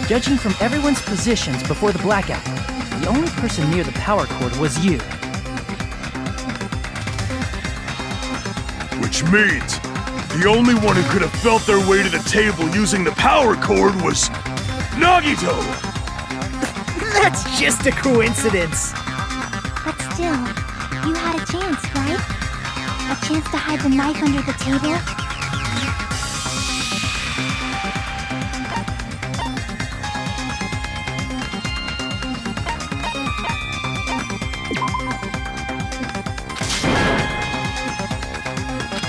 Judging from everyone's positions before the blackout, the only person near the power cord was you. Which means the only one who could have felt their way to the table using the power cord was Nagito! That's just a coincidence. But still, you had a chance, right? A chance to hide the knife under the table?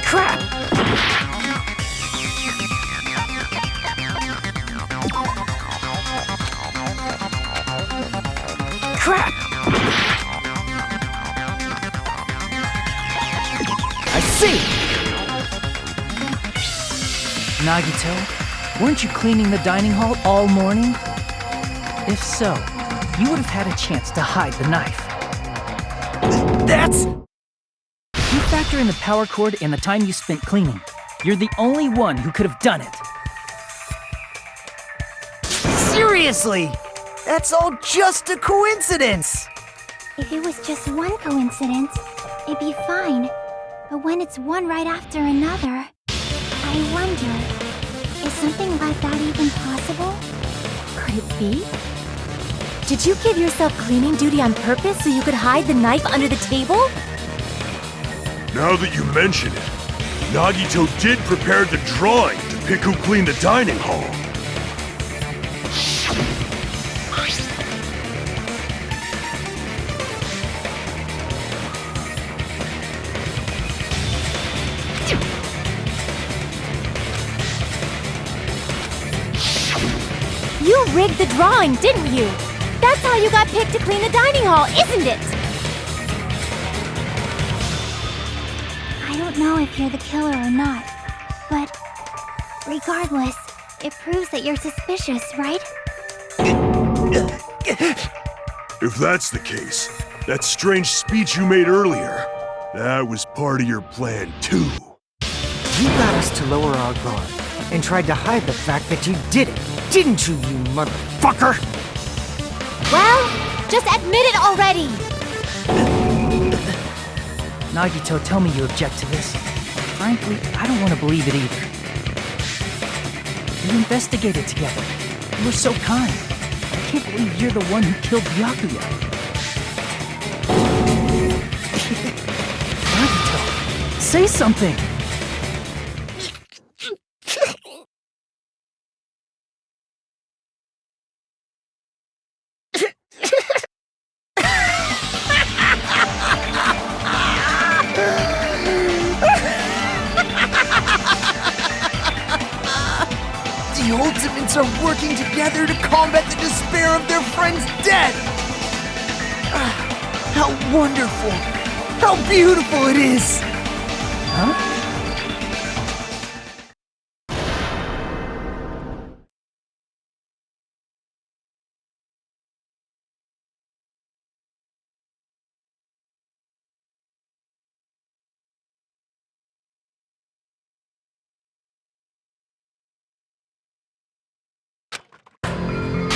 Crap! Crap! I see! Nagito, weren't you cleaning the dining hall all morning? If so, you would have had a chance to hide the knife. That's... If you factor in the power cord and the time you spent cleaning, you're the only one who could have done it. Seriously! That's all just a coincidence! If it was just one coincidence, it'd be fine. But when it's one right after another, I wonder, is something like that even possible? Could it be? Did you give yourself cleaning duty on purpose so you could hide the knife under the table? Now that you mention it, Nagito did prepare the drawing to pick who cleaned the dining hall. You rigged the drawing, didn't you? That's how you got picked to clean the dining hall, isn't it? I don't know if you're the killer or not, but regardless, it proves that you're suspicious, right? If that's the case, that strange speech you made earlier, that was part of your plan too. You got us to lower our guard and tried to hide the fact that you did it, didn't you, you motherfucker? Well, just admit it already! Nagito, tell me you object to this. Frankly, I don't want to believe it either. We investigated together. You were so kind. I can't believe you're the one who killed Byakuya. Nagito, say something! The Ultimates are working together to combat the despair of their friend's death! How wonderful! How beautiful it is! Huh?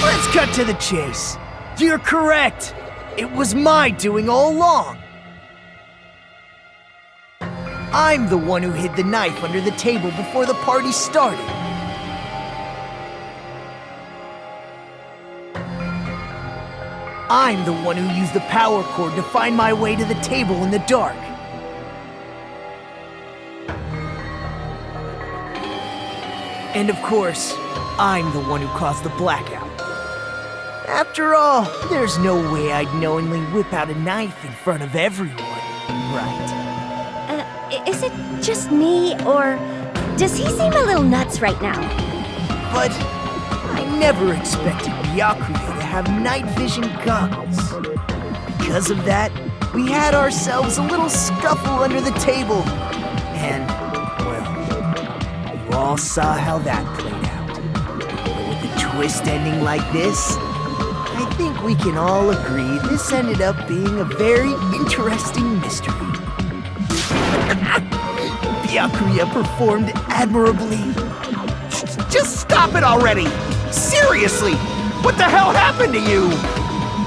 Let's cut to the chase. You're correct. It was my doing all along. I'm the one who hid the knife under the table before the party started. I'm the one who used the power cord to find my way to the table in the dark. And of course, I'm the one who caused the blackout. After all, there's no way I'd knowingly whip out a knife in front of everyone, right? Is it just me, or does he seem a little nuts right now? But I never expected Byakuya to have night vision goggles. Because of that, we had ourselves a little scuffle under the table. And, well, you all saw how that played out. But with a twist ending like this, I think we can all agree this ended up being a very interesting mystery. Byakuya performed admirably. Just stop it already! Seriously! What the hell happened to you?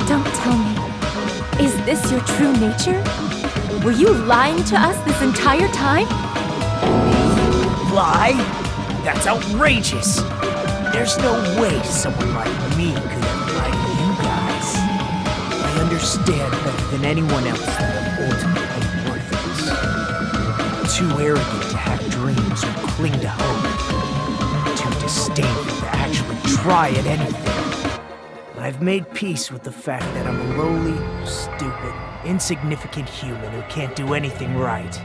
Don't tell me. Is this your true nature? Were you lying to us this entire time? Lie? That's outrageous. There's no way someone like me could ever lie to you guys. I understand better than anyone else that I'm ultimately worthless. Too arrogant to have dreams or cling to hope. Too disdainful to actually try at anything. I've made peace with the fact that I'm a lowly, stupid, insignificant human who can't do anything right.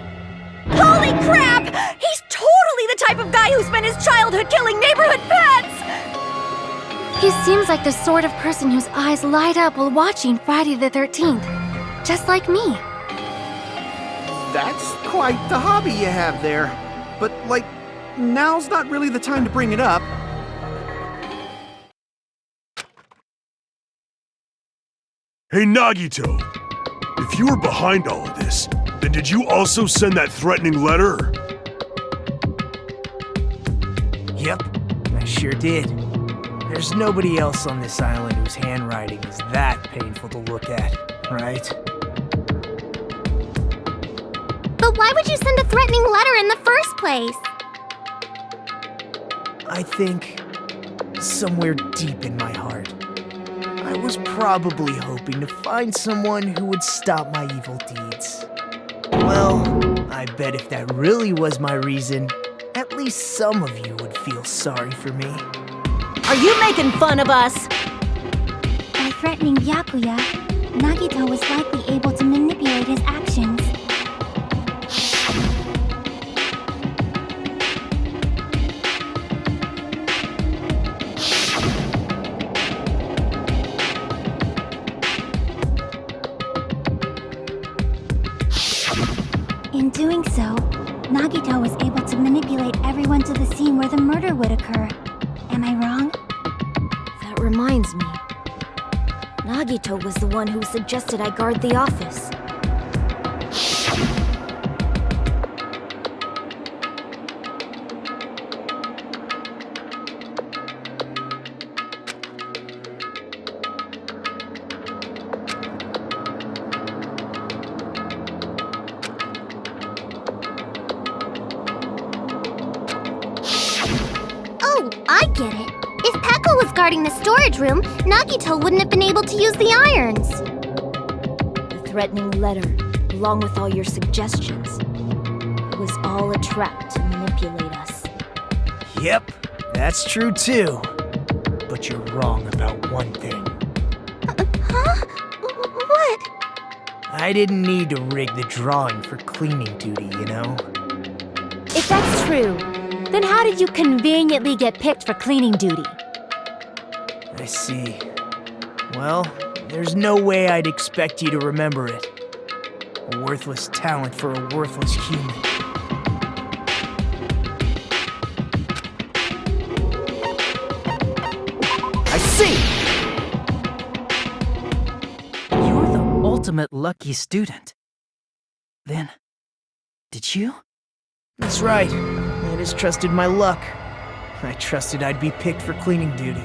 Holy crap! He's totally the type of guy who spent his childhood killing neighborhood pets! He seems like the sort of person whose eyes light up while watching Friday the 13th. Just like me. That's quite the hobby you have there. But, like, now's not really the time to bring it up. Hey, Nagito! If you were behind all of this, then did you also send that threatening letter? Yep, I sure did. There's nobody else on this island whose handwriting is that painful to look at, right? But why would you send a threatening letter in the first place? I think somewhere deep in my heart, I was probably hoping to find someone who would stop my evil deeds. Well, I bet if that really was my reason, at least some of you would feel sorry for me. Are you making fun of us? By threatening Byakuya, Nagito was likely able to manipulate his actions. In doing so, Nagito was able to manipulate everyone to the scene where the murder would occur. Am I wrong? That reminds me. Nagito was the one who suggested I guard the office. Oh, I get it. If Pekka was guarding the storage room, Nagito wouldn't have been able to use the irons. The threatening letter, along with all your suggestions, it was all a trap to manipulate us. Yep, that's true too. But you're wrong about one thing. Huh? What? I didn't need to rig the drawing for cleaning duty, you know? If that's true, then how did you conveniently get picked for cleaning duty? I see. Well, there's no way I'd expect you to remember it. A worthless talent for a worthless human. I see! You're the ultimate lucky student. Then, did you? That's right. I just trusted my luck. I trusted I'd be picked for cleaning duty.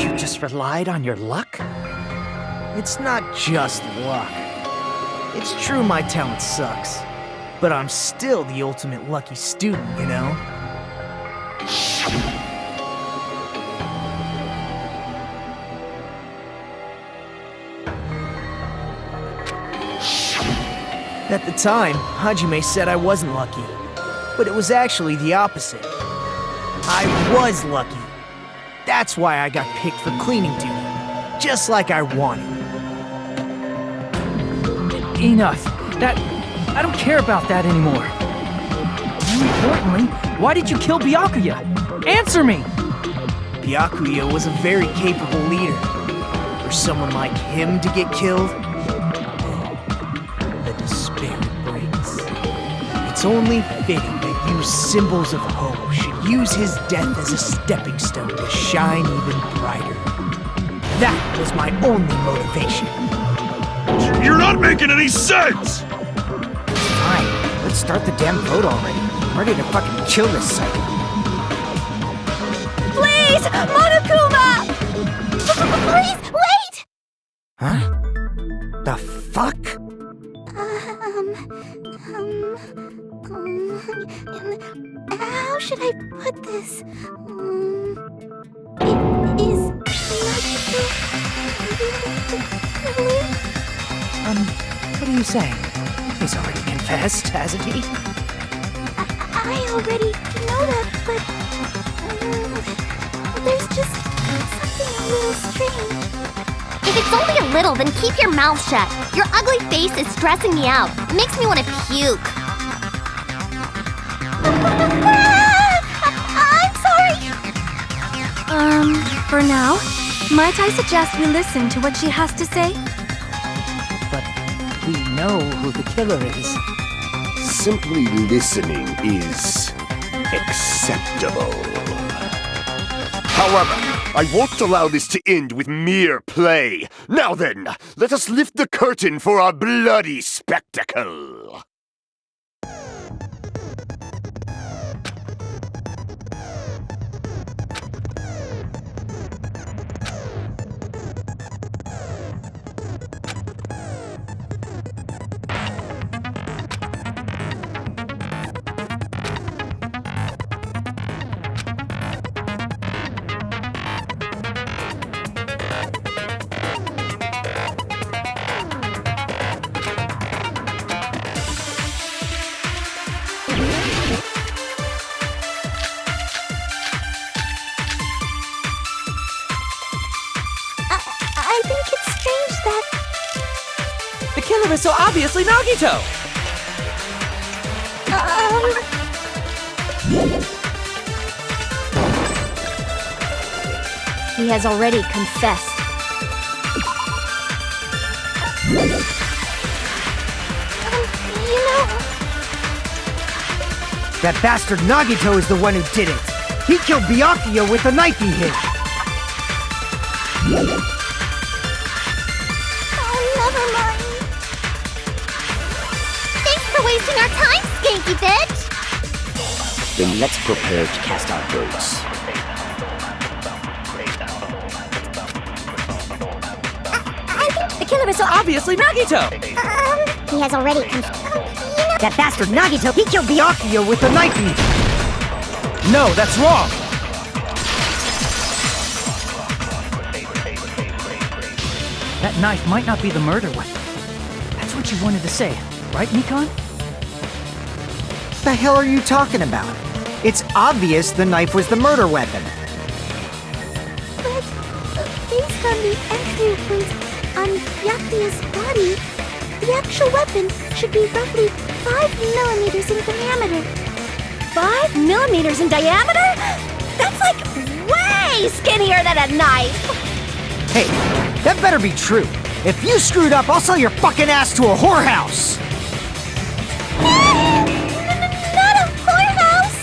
You just relied on your luck? It's not just luck. It's true my talent sucks, but I'm still the ultimate lucky student, you know? At the time, Hajime said I wasn't lucky, but it was actually the opposite. I was lucky. That's why I got picked for cleaning duty, just like I wanted. Enough. I don't care about that anymore. More importantly, why did you kill Byakuya? Answer me! Byakuya was a very capable leader. For someone like him to get killed, the despair it brings. It's only fitting that you symbols of hope should use his death as a stepping stone to shine even brighter. That was my only motivation. You're not making any sense! Fine, let's start the damn vote already. I'm ready to fucking kill this cycle. Please, Monokuma! Please, wait! Huh? The fuck? How should I put this? It is What are you saying? He's already confessed, hasn't he? I already know that, but there's just something a little strange. If it's only a little, then keep your mouth shut. Your ugly face is stressing me out. It makes me want to puke. I'm sorry. For now, might I suggest we listen to what she has to say? But we know who the killer is. Simply listening is acceptable. However, I won't allow this to end with mere play. Now then, let us lift the curtain for our bloody spectacle. I think it's strange that The killer is so obviously Nagito! He has already confessed. That bastard Nagito is the one who did it. He killed Byakuya with the knife he hid. never mind. Thanks for wasting our time, skanky bitch! Then let's prepare to cast our votes. The killer is so Obviously Nagito! He has already That bastard Nagito, he killed Byakuya with the knife he hid. No, that's wrong! That knife might not be the murder weapon. That's what you wanted to say, right, Nikon? The hell are you talking about? It's obvious the knife was the murder weapon. But based on the entry point on Byakuya's body, the actual weapon should be roughly 5 millimeters in diameter. 5 millimeters in diameter? That's like way skinnier than a knife! Hey, that better be true. If you screwed up, I'll sell your fucking ass to a whorehouse! Not a whorehouse!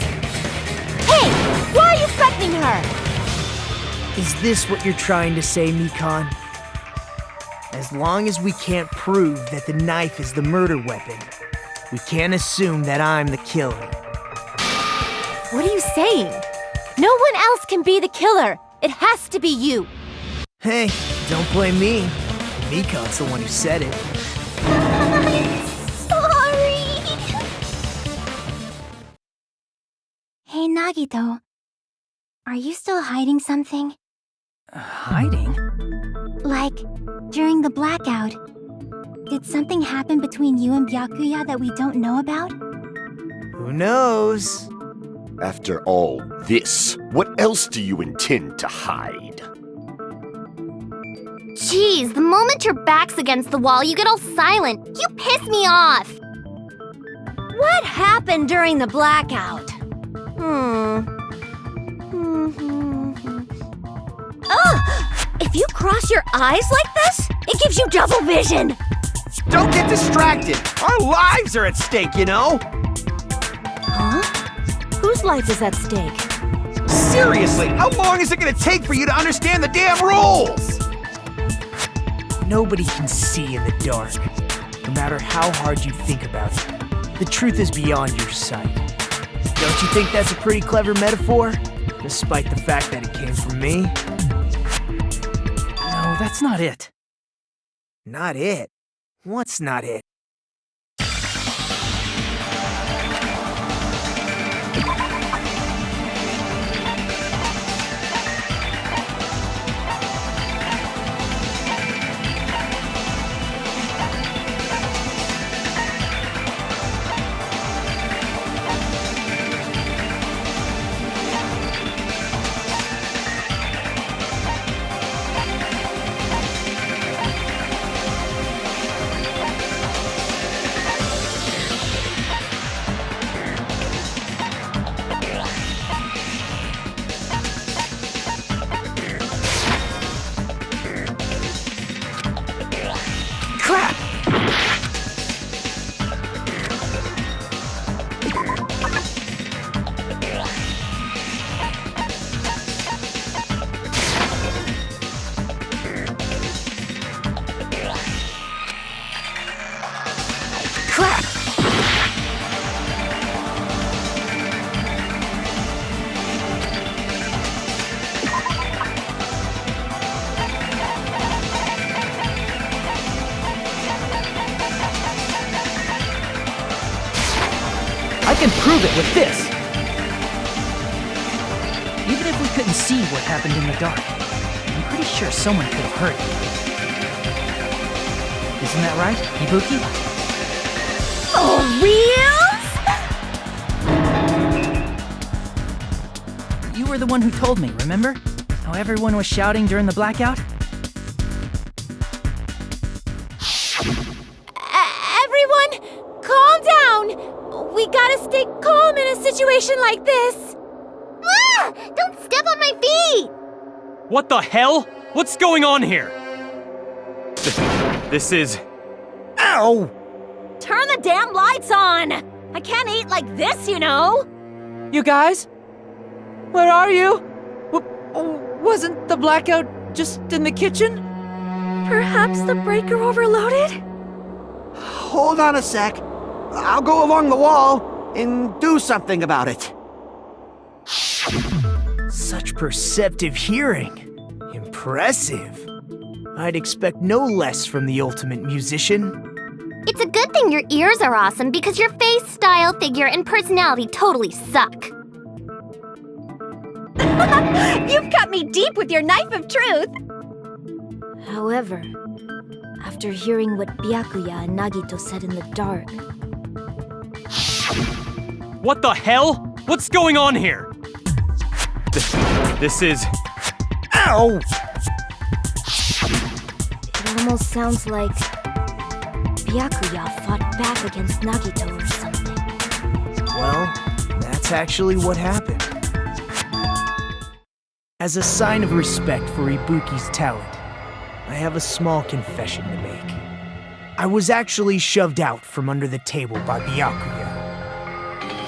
Hey, why are you threatening her? Is this what you're trying to say, Mikan? As long as we can't prove that the knife is the murder weapon, we can't assume that I'm the killer. What are you saying? No one else can be the killer. It has to be you. Hey, don't blame me. Mikan's the one who said it. Sorry. Hey, Nagito. Are you still hiding something? Hiding? Like, during the blackout, did something happen between you and Byakuya that we don't know about? Who knows? After all this, what else do you intend to hide? Jeez, the moment your back's against the wall, you get all silent. You piss me off. What happened during the blackout? If you cross your eyes like this, it gives you double vision. Don't get distracted! Our lives are at stake, you know? Huh? Whose life is at stake? Seriously, how long is it gonna take for you to understand the damn rules? Nobody can see in the dark, no matter how hard you think about it. The truth is beyond your sight. Don't you think that's a pretty clever metaphor? Despite the fact that it came from me? No, that's not it. Not it? What's not it? I can prove it with this! Even if we couldn't see what happened in the dark, I'm pretty sure someone could have heard it. Isn't that right, Ibuki? For reals? You were the one who told me, remember? How everyone was shouting during the blackout? Everyone, calm down! We gotta stay calm in a situation like this! Ah! Don't step on my feet! What the hell? What's going on here? This is... Ow! Turn the damn lights on! I can't eat like this, you know! You guys? Where are you? Wasn't the blackout just in the kitchen? Perhaps the breaker overloaded? Hold on a sec. I'll go along the wall and do something about it. Such perceptive hearing. Impressive. I'd expect no less from the ultimate musician. It's a good thing your ears are awesome because your face, style, figure, and personality totally suck. You've cut me deep with your knife of truth! However, after hearing what Byakuya and Nagito said in the dark... What the hell? What's going on here? This is... Ow! It almost sounds like Byakuya fought back against Nagito or something. Well, that's actually what happened. As a sign of respect for Ibuki's talent, I have a small confession to make. I was actually shoved out from under the table by Byakuya.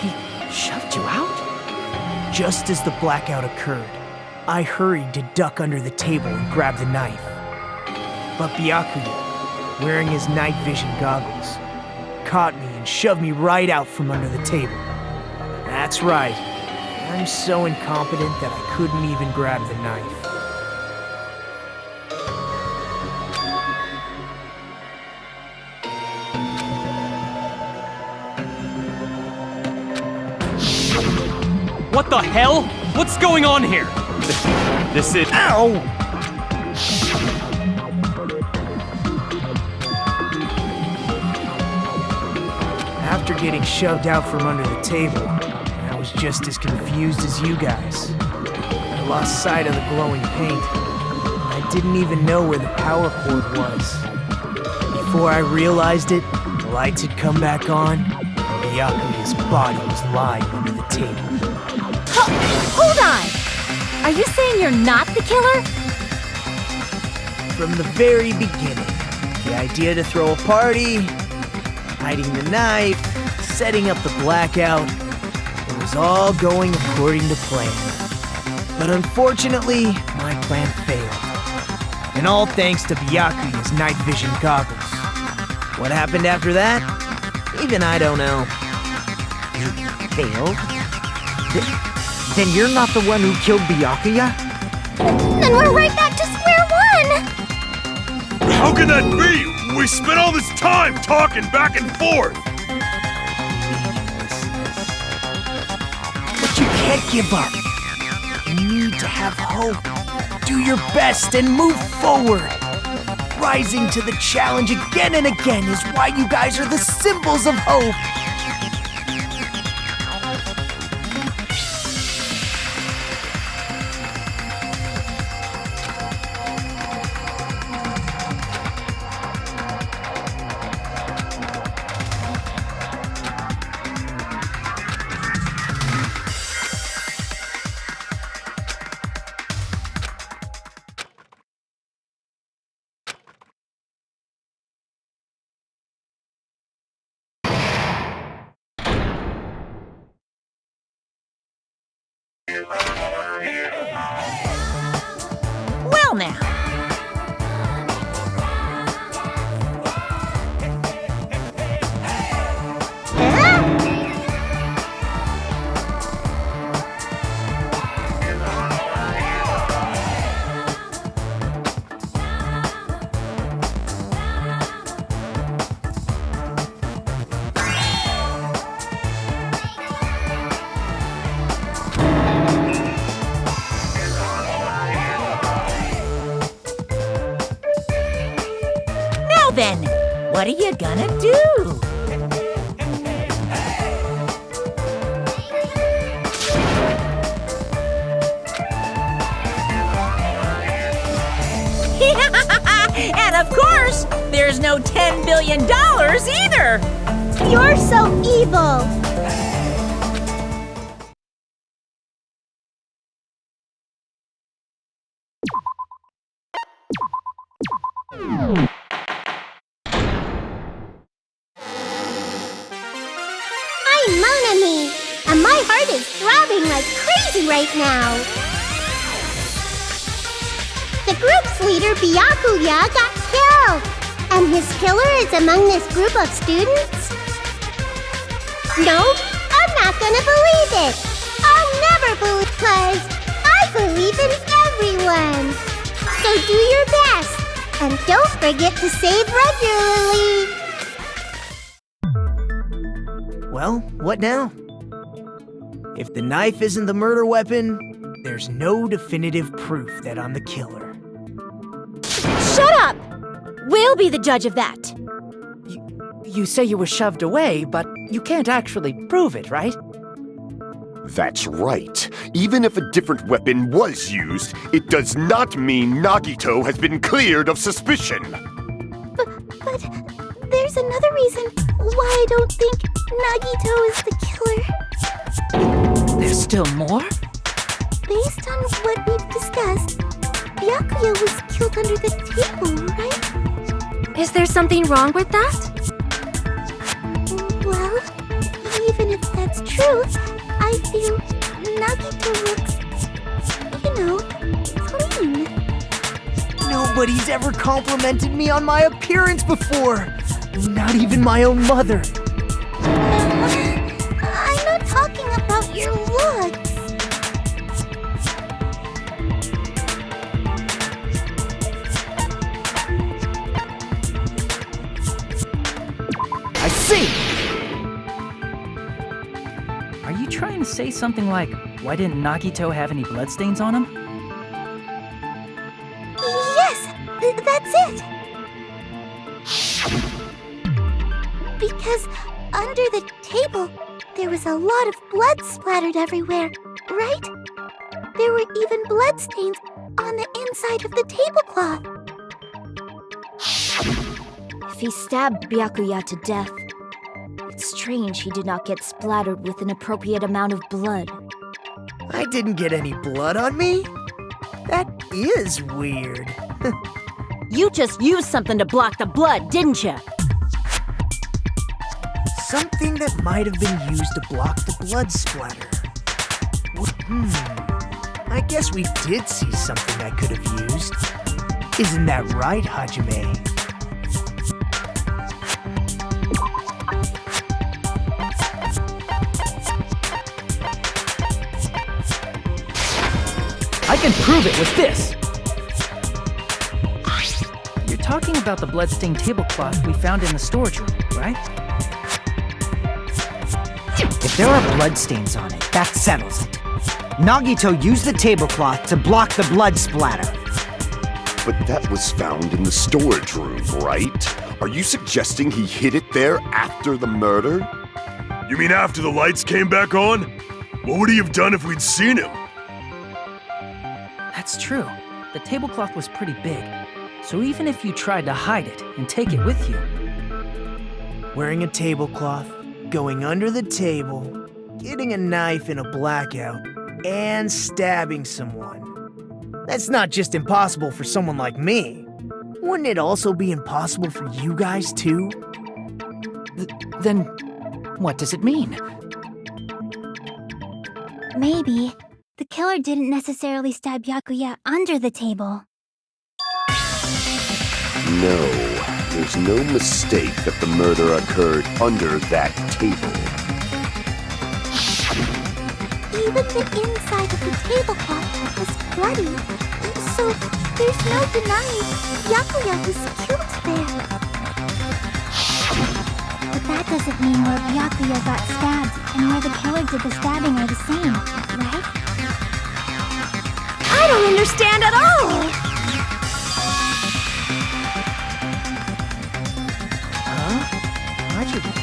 He shoved you out? Just as the blackout occurred, I hurried to duck under the table and grab the knife. But Byakuya, wearing his night vision goggles, caught me and shoved me right out from under the table. That's right. I'm so incompetent that I couldn't even grab the knife. What the hell? What's going on here? This is... Ow! After getting shoved out from under the table, I was just as confused as you guys. I lost sight of the glowing paint. I didn't even know where the power cord was. Before I realized it, the lights had come back on, and Byakuya's body was lying under the table. Hold on! Are you saying you're not the killer? From the very beginning, the idea to throw a party, hiding the knife, setting up the blackout, it was all going according to plan. But unfortunately, my plan failed. And all thanks to Byakuya's night vision goggles. What happened after that? Even I don't know. You failed? Then you're not the one who killed Byakuya? Then we're right back to square one! How can that be? We spent all this time talking back and forth! But you can't give up. You need to have hope. Do your best and move forward. Rising to the challenge again and again is why you guys are the symbols of hope. Well now. Now then, what are you gonna do? And of course, there's no $10 billion either! You're so evil! I'm Monami, and my heart is throbbing like crazy right now. The group's leader, Byakuya, got killed, and his killer is among this group of students? No, I'm not gonna believe it. I'll never believe, because I believe in everyone. So do your best, and don't forget to save regularly. Well, what now? If the knife isn't the murder weapon, there's no definitive proof that I'm the killer. Shut up! We'll be the judge of that. You say you were shoved away, but you can't actually prove it, right? That's right. Even if a different weapon was used, it does not mean Nagito has been cleared of suspicion. But there's another reason why I don't think Nagito is the killer. There's still more? Based on what we've discussed, Byakuya was killed under the table, right? Is there something wrong with that? Well, even if that's true, I feel Nagito looks, clean. Nobody's ever complimented me on my appearance before. Not even my own mother. I'm not talking about your looks. I see! Are you trying to say something like, why didn't Nagito have any bloodstains on him? Yes, that's it. Because under the table, there was a lot of blood splattered everywhere, right? There were even bloodstains on the inside of the tablecloth. If he stabbed Byakuya to death, it's strange he did not get splattered with an appropriate amount of blood. I didn't get any blood on me? That is weird. You just used something to block the blood, didn't you? Something that might have been used to block the blood splatter. I guess we did see something I could have used. Isn't that right, Hajime? I can prove it with this! You're talking about the bloodstained tablecloth we found in the storage room, right? If there are bloodstains on it, that settles it. Nagito used the tablecloth to block the blood splatter. But that was found in the storage room, right? Are you suggesting he hid it there after the murder? You mean after the lights came back on? What would he have done if we'd seen him? That's true. The tablecloth was pretty big, so even if you tried to hide it and take it with you... Wearing a tablecloth, going under the table, getting a knife in a blackout, and stabbing someone. That's not just impossible for someone like me. Wouldn't it also be impossible for you guys too? Then, what does it mean? Maybe the killer didn't necessarily stab Byakuya under the table. No, there's no mistake that the murder occurred under that table. Even the inside of the tablecloth was bloody, so there's no denying Byakuya was killed there. But that doesn't mean where Byakuya got stabbed and where the killer did the stabbing are the same, right? I don't understand at all! Huh? Hajime,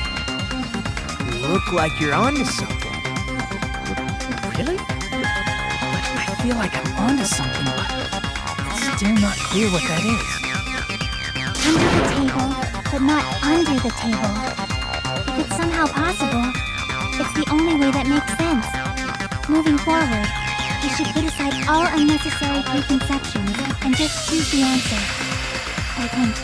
you look like you're onto something. Really? I feel like I'm onto something, but it's still not clear what that is. Under the table, but not under the table. If it's somehow possible, it's the only way that makes sense. Moving forward, we should put aside all unnecessary preconceptions and just choose the answer. I think.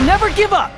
Never give up!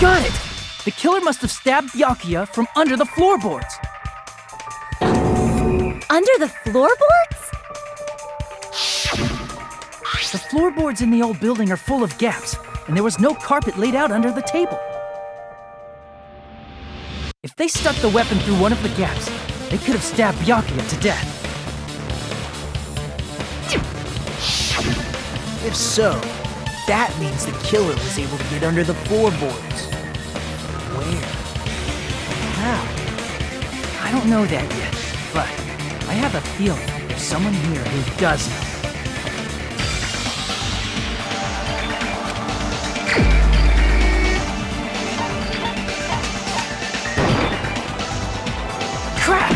Got it! The killer must have stabbed Byakuya from under the floorboards. Under the floorboards? The floorboards in the old building are full of gaps, and there was no carpet laid out under the table. If they stuck the weapon through one of the gaps, they could have stabbed Byakuya to death. If so, that means the killer was able to get under the floorboards. Where? How? I don't know that yet, but I have a feeling there's someone here who does know. Crap!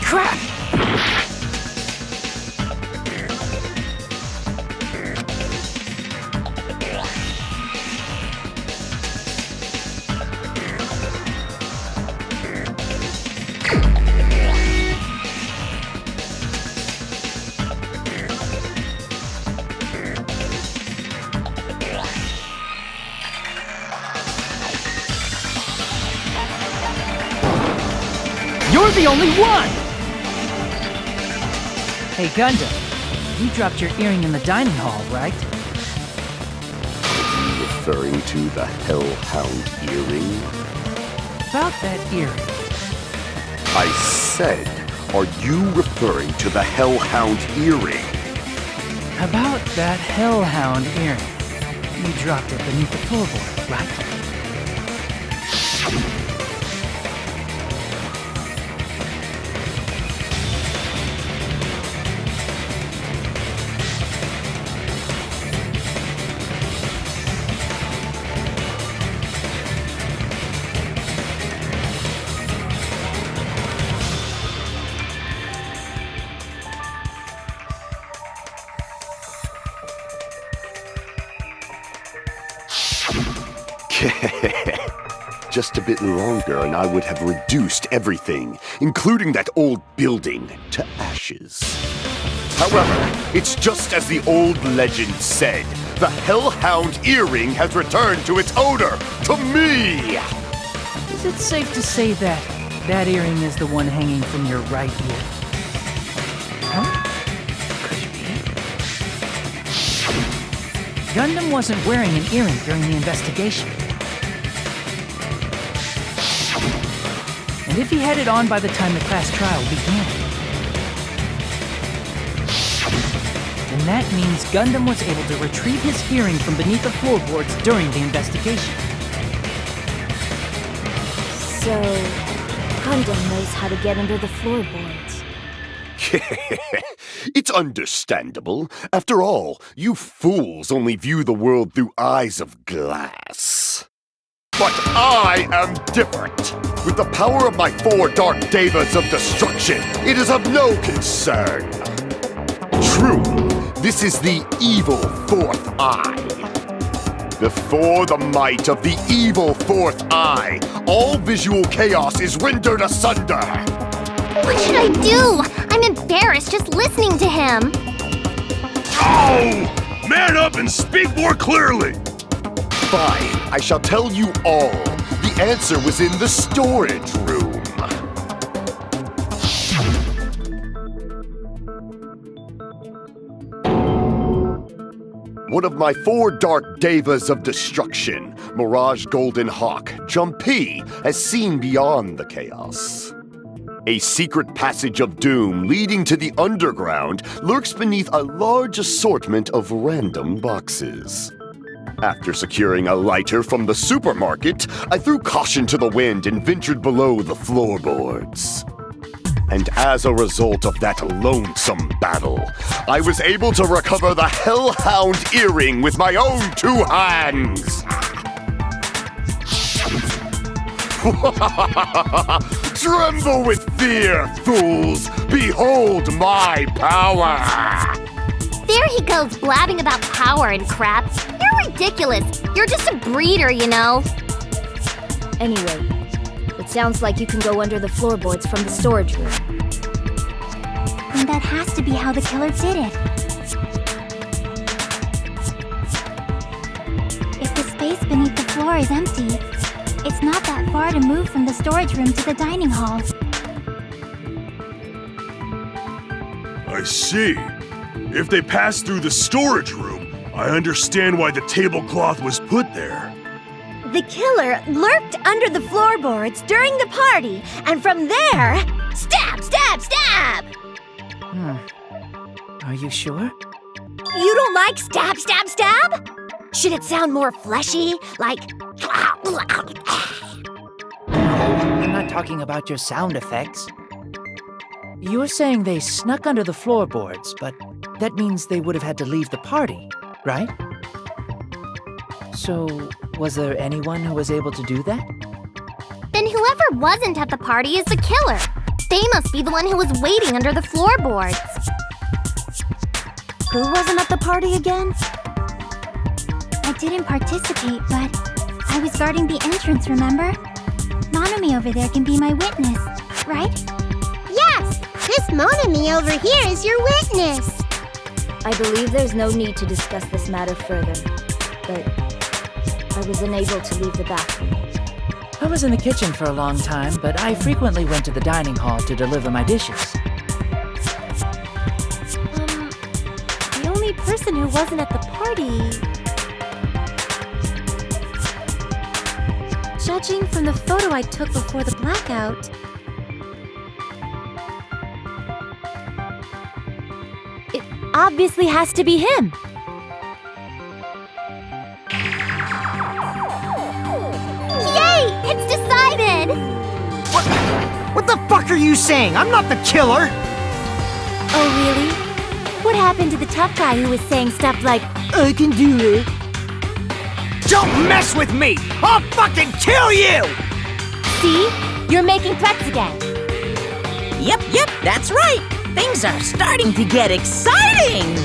Crap! You're the only one! Hey, Gundam, you dropped your earring in the dining hall, right? Referring to the Hellhound earring? About that earring. I said, are you referring to the Hellhound earring? About that Hellhound earring. You dropped it beneath the floorboard, right? Just a bit longer and I would have reduced everything, including that old building, to ashes. However, it's just as the old legend said. The Hellhound earring has returned to its owner, to me! Is it safe to say that that earring is the one hanging from your right ear? Huh? Could it be? Gundam wasn't wearing an earring during the investigation. And if he had it on by the time the class trial began, then that means Gundam was able to retrieve his earring from beneath the floorboards during the investigation. So, Gundam knows how to get under the floorboards. It's understandable. After all, you fools only view the world through eyes of glass. But I am different. With the power of my 4 dark devas of destruction, it is of no concern. True, this is the evil 4th eye. Before the might of the evil 4th eye, all visual chaos is rendered asunder. What should I do? I'm embarrassed just listening to him. Oh! Man up and speak more clearly! Fine, I shall tell you all. The answer was in the storage room. One of my 4 dark devas of destruction, Mirage Golden Hawk, Jumpy, has seen beyond the chaos. A secret passage of doom leading to the underground lurks beneath a large assortment of random boxes. After securing a lighter from the supermarket, I threw caution to the wind and ventured below the floorboards. And as a result of that lonesome battle, I was able to recover the Hellhound earring with my own 2 hands! Tremble with fear, fools! Behold my power! There he goes blabbing about power and crap. You're ridiculous. You're just a breeder, you know. Anyway, it sounds like you can go under the floorboards from the storage room. And that has to be how the killer did it. If the space beneath the floor is empty, it's not that far to move from the storage room to the dining hall. I see. If they passed through the storage room, I understand why the tablecloth was put there. The killer lurked under the floorboards during the party, and from there, stab, stab, stab! Are you sure? You don't like stab, stab, stab? Should it sound more fleshy, like... I'm not talking about your sound effects. You were saying they snuck under the floorboards, but that means they would have had to leave the party, right? So, was there anyone who was able to do that? Then whoever wasn't at the party is the killer. They must be the one who was waiting under the floorboards. Who wasn't at the party again? I didn't participate, but I was guarding the entrance, remember? Monami over there can be my witness, right? Yes! This Monami over here is your witness! I believe there's no need to discuss this matter further, but I was unable to leave the bathroom. I was in the kitchen for a long time, but I frequently went to the dining hall to deliver my dishes. The only person who wasn't at the party... Judging from the photo I took before the blackout... it obviously has to be him. Yay! It's decided! What the fuck are you saying? I'm not the killer! Oh, really? What happened to the tough guy who was saying stuff like, I can do it. Don't mess with me! I'll fucking kill you! see? You're making threats again. Yep, that's right. Things are starting to get exciting.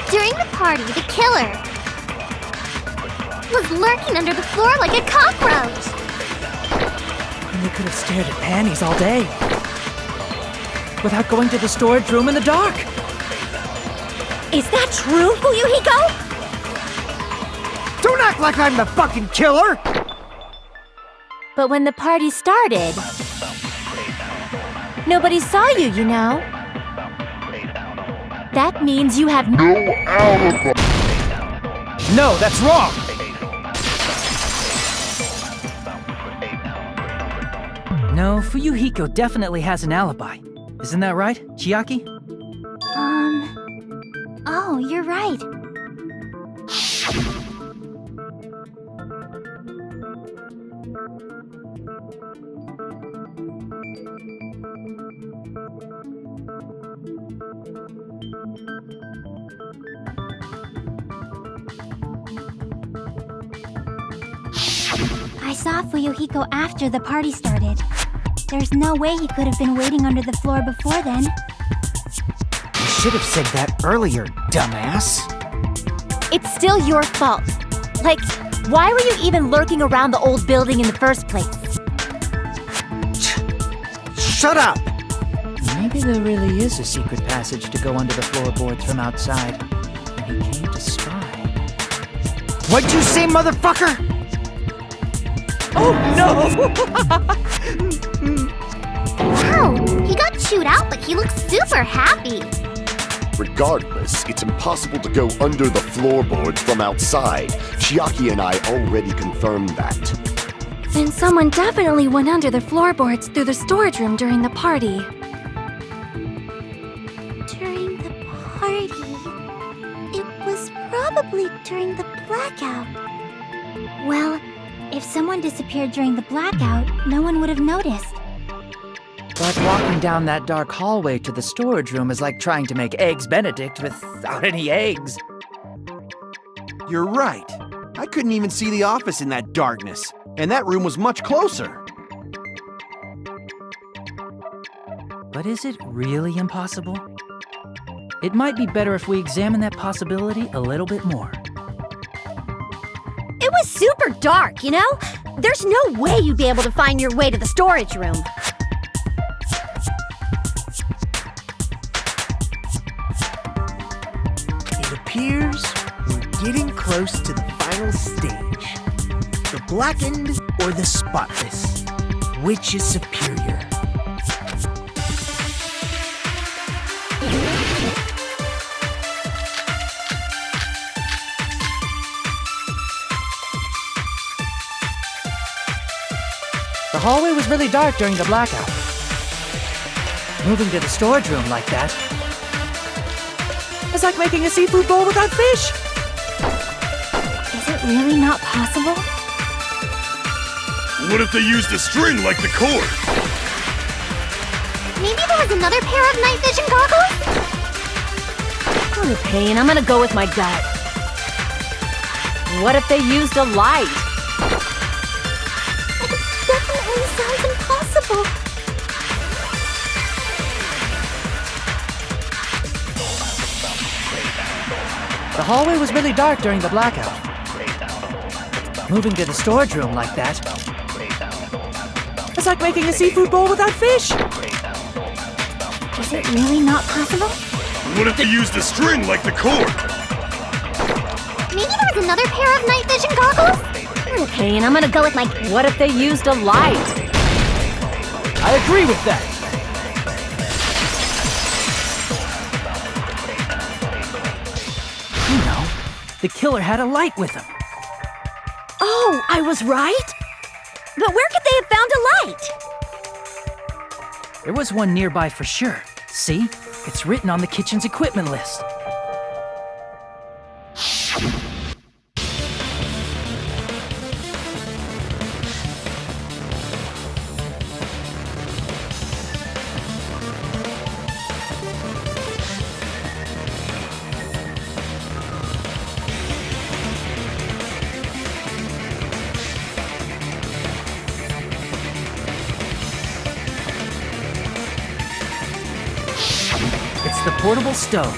During the party, the killer was lurking under the floor like a cockroach. And they could have stared at panties all day. Without going to the storage room in the dark. Is that true, Fuyuhiko? Don't act like I'm the fucking killer! But when the party started, nobody saw you, you know? That means you have no alibi. No, that's wrong! No, Fuyuhiko definitely has an alibi. Isn't that right, Chiaki? Oh, you're right. I saw Fuyuhiko after the party started. There's no way he could have been waiting under the floor before then. You should have said that earlier, dumbass. It's still your fault. Like, why were you even lurking around the old building in the first place? Shut up! Maybe there really is a secret passage to go under the floorboards from outside, and he came to spy. What'd you say, motherfucker? Oh no! Wow, he got chewed out, but he looks super happy. Regardless, it's impossible to go under the floorboards from outside. Chiaki and I already confirmed that. Then someone definitely went under the floorboards through the storage room during the party. During the party? It was probably during the blackout. Well, if someone disappeared during the blackout, no one would have noticed. But walking down that dark hallway to the storage room is like trying to make Eggs Benedict without any eggs. You're right. I couldn't even see the office in that darkness, and that room was much closer. But is it really impossible? It might be better if we examine that possibility a little bit more. It was super dark, you know? There's no way you'd be able to find your way to the storage room. It appears we're getting close to the final stage. The blackened or the spotless? Which is superior? The hallway was really dark during the blackout. Moving to the storage room like that is like making a seafood bowl without fish. Is it really not possible? What if they used a string like the cord? Maybe there was another pair of night vision goggles? What a pain. I'm gonna go with my gut. What if they used a light? Definitely sounds impossible. The hallway was really dark during the blackout. Moving to the storage room like that is like making a seafood bowl without fish. Is it really not possible? What if they used a string like the cord? Maybe there was another pair of night vision goggles? What a pain. I'm gonna go with my... What if they used a light? I agree with that. You know, the killer had a light with him. Oh, I was right? But where could they have found a light? There was one nearby for sure. See? It's written on the kitchen's equipment list. It's the portable stove.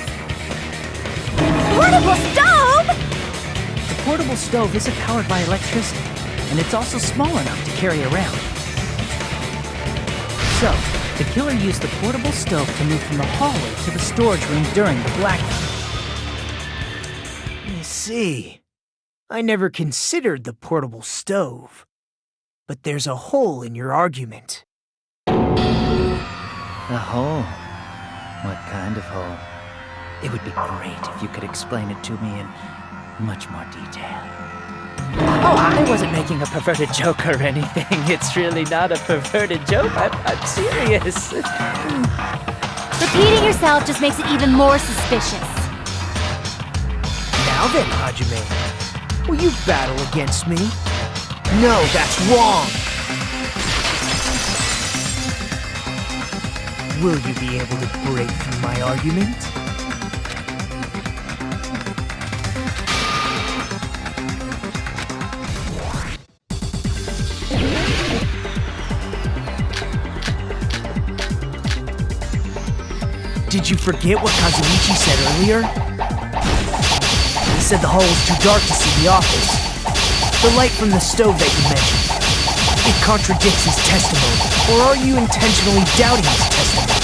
Portable stove? The portable stove isn't powered by electricity, and it's also small enough to carry around. So, the killer used the portable stove to move from the hallway to the storage room during the blackout. I see. I never considered the portable stove. But there's a hole in your argument. A hole? What kind of hole? It would be great if you could explain it to me in much more detail. Oh, I wasn't making a perverted joke or anything. It's really not a perverted joke. I'm serious. Repeating yourself just makes it even more suspicious. Now then, Hajime, will you battle against me? No, that's wrong! Will you be able to break through my argument? Did you forget what Kazuichi said earlier? He said the hall was too dark to see the office. The light from the stove that you mentioned. It contradicts his testimony. Or are you intentionally doubting his testimony?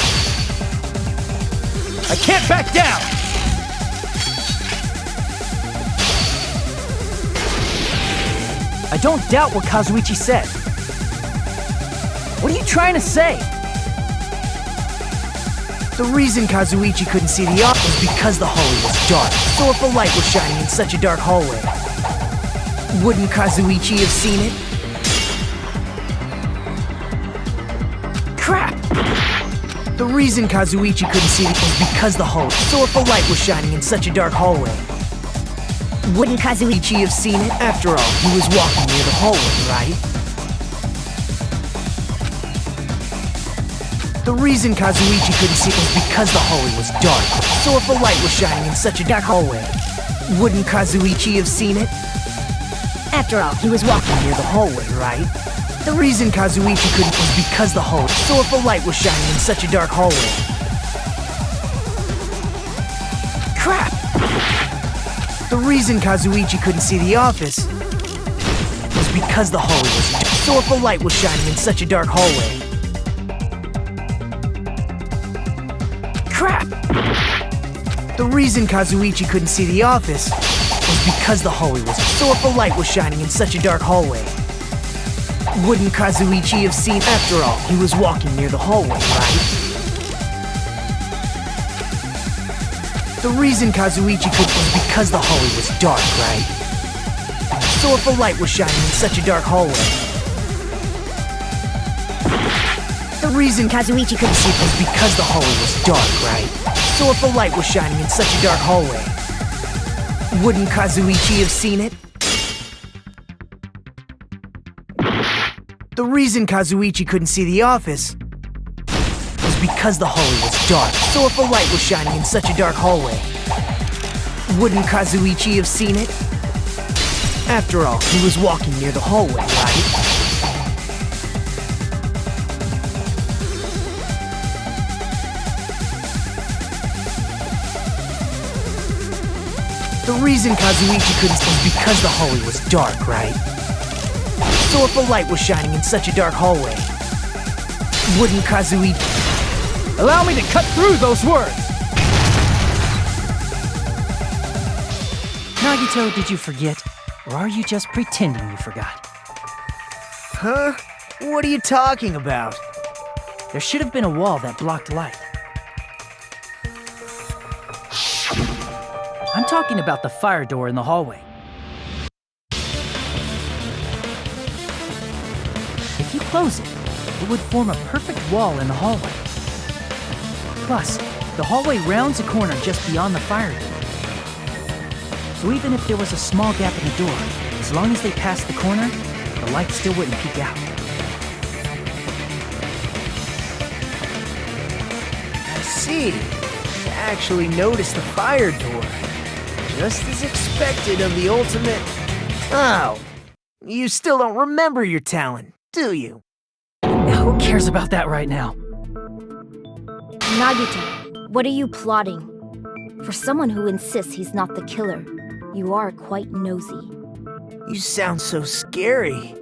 I can't back down! I don't doubt what Kazuichi said. What are you trying to say? The reason Kazuichi couldn't see the office was because the hallway was dark. So if a light was shining in such a dark hallway, wouldn't Kazuichi have seen it? The reason Kazuichi couldn't see it was because the hole, so if a light was shining in such a dark hallway. Wouldn't Kazuichi have seen it? After all, he was walking near the hallway, right? The reason Kazuichi couldn't see it was because the hallway was dark, so if a light was shining in such a dark hallway, wouldn't Kazuichi have seen it? After all, he was walking near the hallway, right? The reason Kazuichi couldn't was because the hallway, so if a light was shining in such a dark hallway. Crap! The reason Kazuichi couldn't see the office was because the hallway was dark, so if a light was shining in such a dark hallway. Crap! The reason Kazuichi couldn't see the office was because the hallway was dark, so if a light was shining in such a dark hallway. Wouldn't Kazuichi have seen? After all, he was walking near the hallway, right? The reason Kazuichi couldn't was because the hallway was dark, right? So if a light was shining in such a dark hallway. The reason Kazuichi couldn't see it was because the hallway was dark, right? So if a light was shining in such a dark hallway. Wouldn't Kazuichi have seen it? The reason Kazuichi couldn't see the office was because the hallway was dark, so if a light was shining in such a dark hallway, wouldn't Kazuichi have seen it? After all, he was walking near the hallway, right? The reason Kazuichi couldn't see was because the hallway was dark, right? So if a light was shining in such a dark hallway, wouldn't Kazuichi... Allow me to cut through those words! Nagito, did you forget? Or are you just pretending you forgot? Huh? What are you talking about? There should have been a wall that blocked light. I'm talking about the fire door in the hallway. If you close it, it would form a perfect wall in the hallway. Plus, the hallway rounds a corner just beyond the fire door. So even if there was a small gap in the door, as long as they passed the corner, the light still wouldn't peek out. I see. You actually noticed the fire door. Just as expected of the ultimate... Oh, you still don't remember your talent, do you? Who cares about that right now? Nagito, what are you plotting? For someone who insists he's not the killer, you are quite nosy. You sound so scary.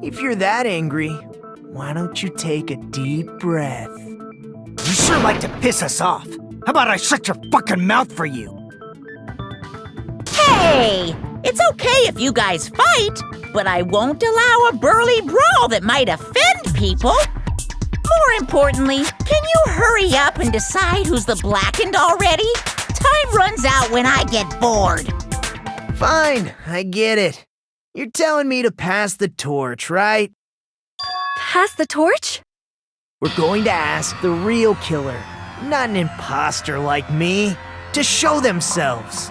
If you're that angry, why don't you take a deep breath? You sure like to piss us off. How about I shut your fucking mouth for you? Hey! It's okay if you guys fight, but I won't allow a burly brawl that might offend people. More importantly, can you hurry up and decide who's the blackened already? Time runs out when I get bored. Fine, I get it. You're telling me to pass the torch, right? Pass the torch? We're going to ask the real killer, not an imposter like me, to show themselves.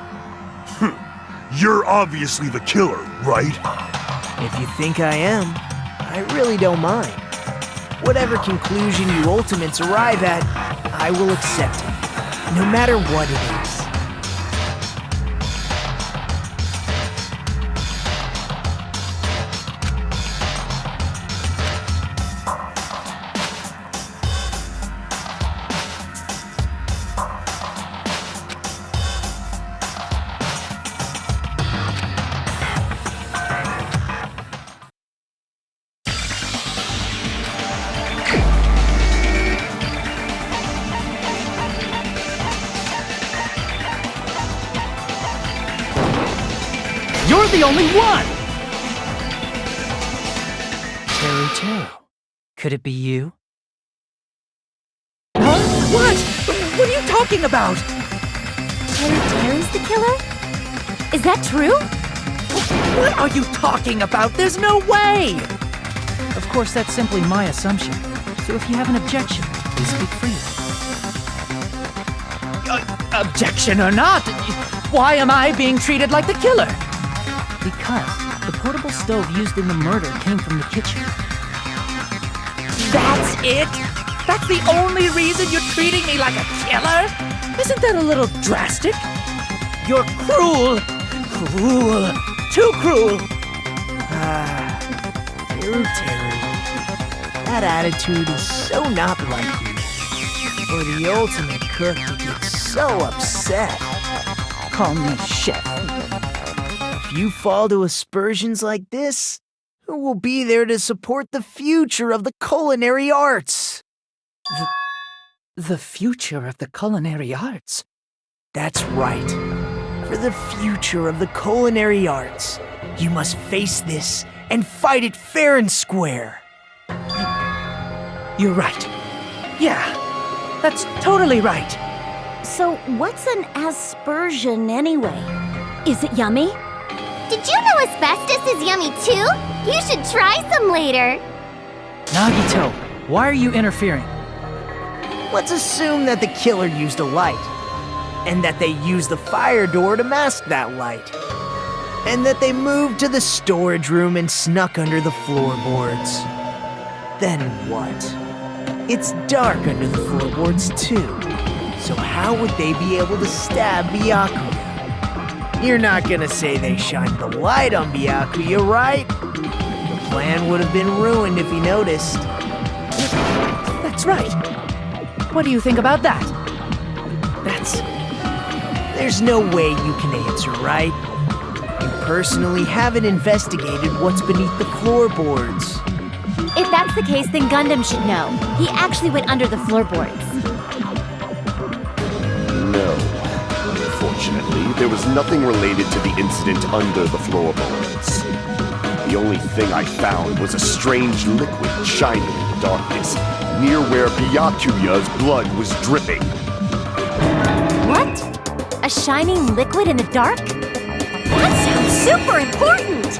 You're obviously the killer, right? If you think I am, I really don't mind. Whatever conclusion you ultimates arrive at, I will accept it, no matter what it is. You're the only one! Teru. Could it be you? Huh? What? What are you talking about? Teru's the killer? Is that true? What are you talking about? There's no way! Of course, that's simply my assumption. So if you have an objection, please speak freely. Objection or not, why am I being treated like the killer? Because the portable stove used in the murder came from the kitchen. That's it? That's the only reason you're treating me like a killer? Isn't that a little drastic? You're cruel. Cruel. Too cruel. Teru Teru. That attitude is so not like you. For the ultimate cook to get so upset. Call me chef. If you fall to aspersions like this, who will be there to support the future of the culinary arts? The future of the culinary arts? That's right. For the future of the culinary arts, you must face this and fight it fair and square. You're right. Yeah, that's totally right. So, what's an aspersion anyway? Is it yummy? Did you know asbestos is yummy too? You should try some later. Nagito, why are you interfering? Let's assume that the killer used a light, and that they used the fire door to mask that light, and that they moved to the storage room and snuck under the floorboards. Then what? It's dark under the floorboards too, so how would they be able to stab Byakuya? You're not gonna say they shined the light on Byakuya, right? The plan would have been ruined if he noticed. That's right. What do you think about that? There's no way you can answer, right? You personally haven't investigated what's beneath the floorboards. If that's the case, then Gundam should know. He actually went under the floorboards. No. Unfortunately, there was nothing related to the incident under the floorboards. The only thing I found was a strange liquid shining in the darkness, near where Byakuya's blood was dripping. What? A shining liquid in the dark? That sounds super important!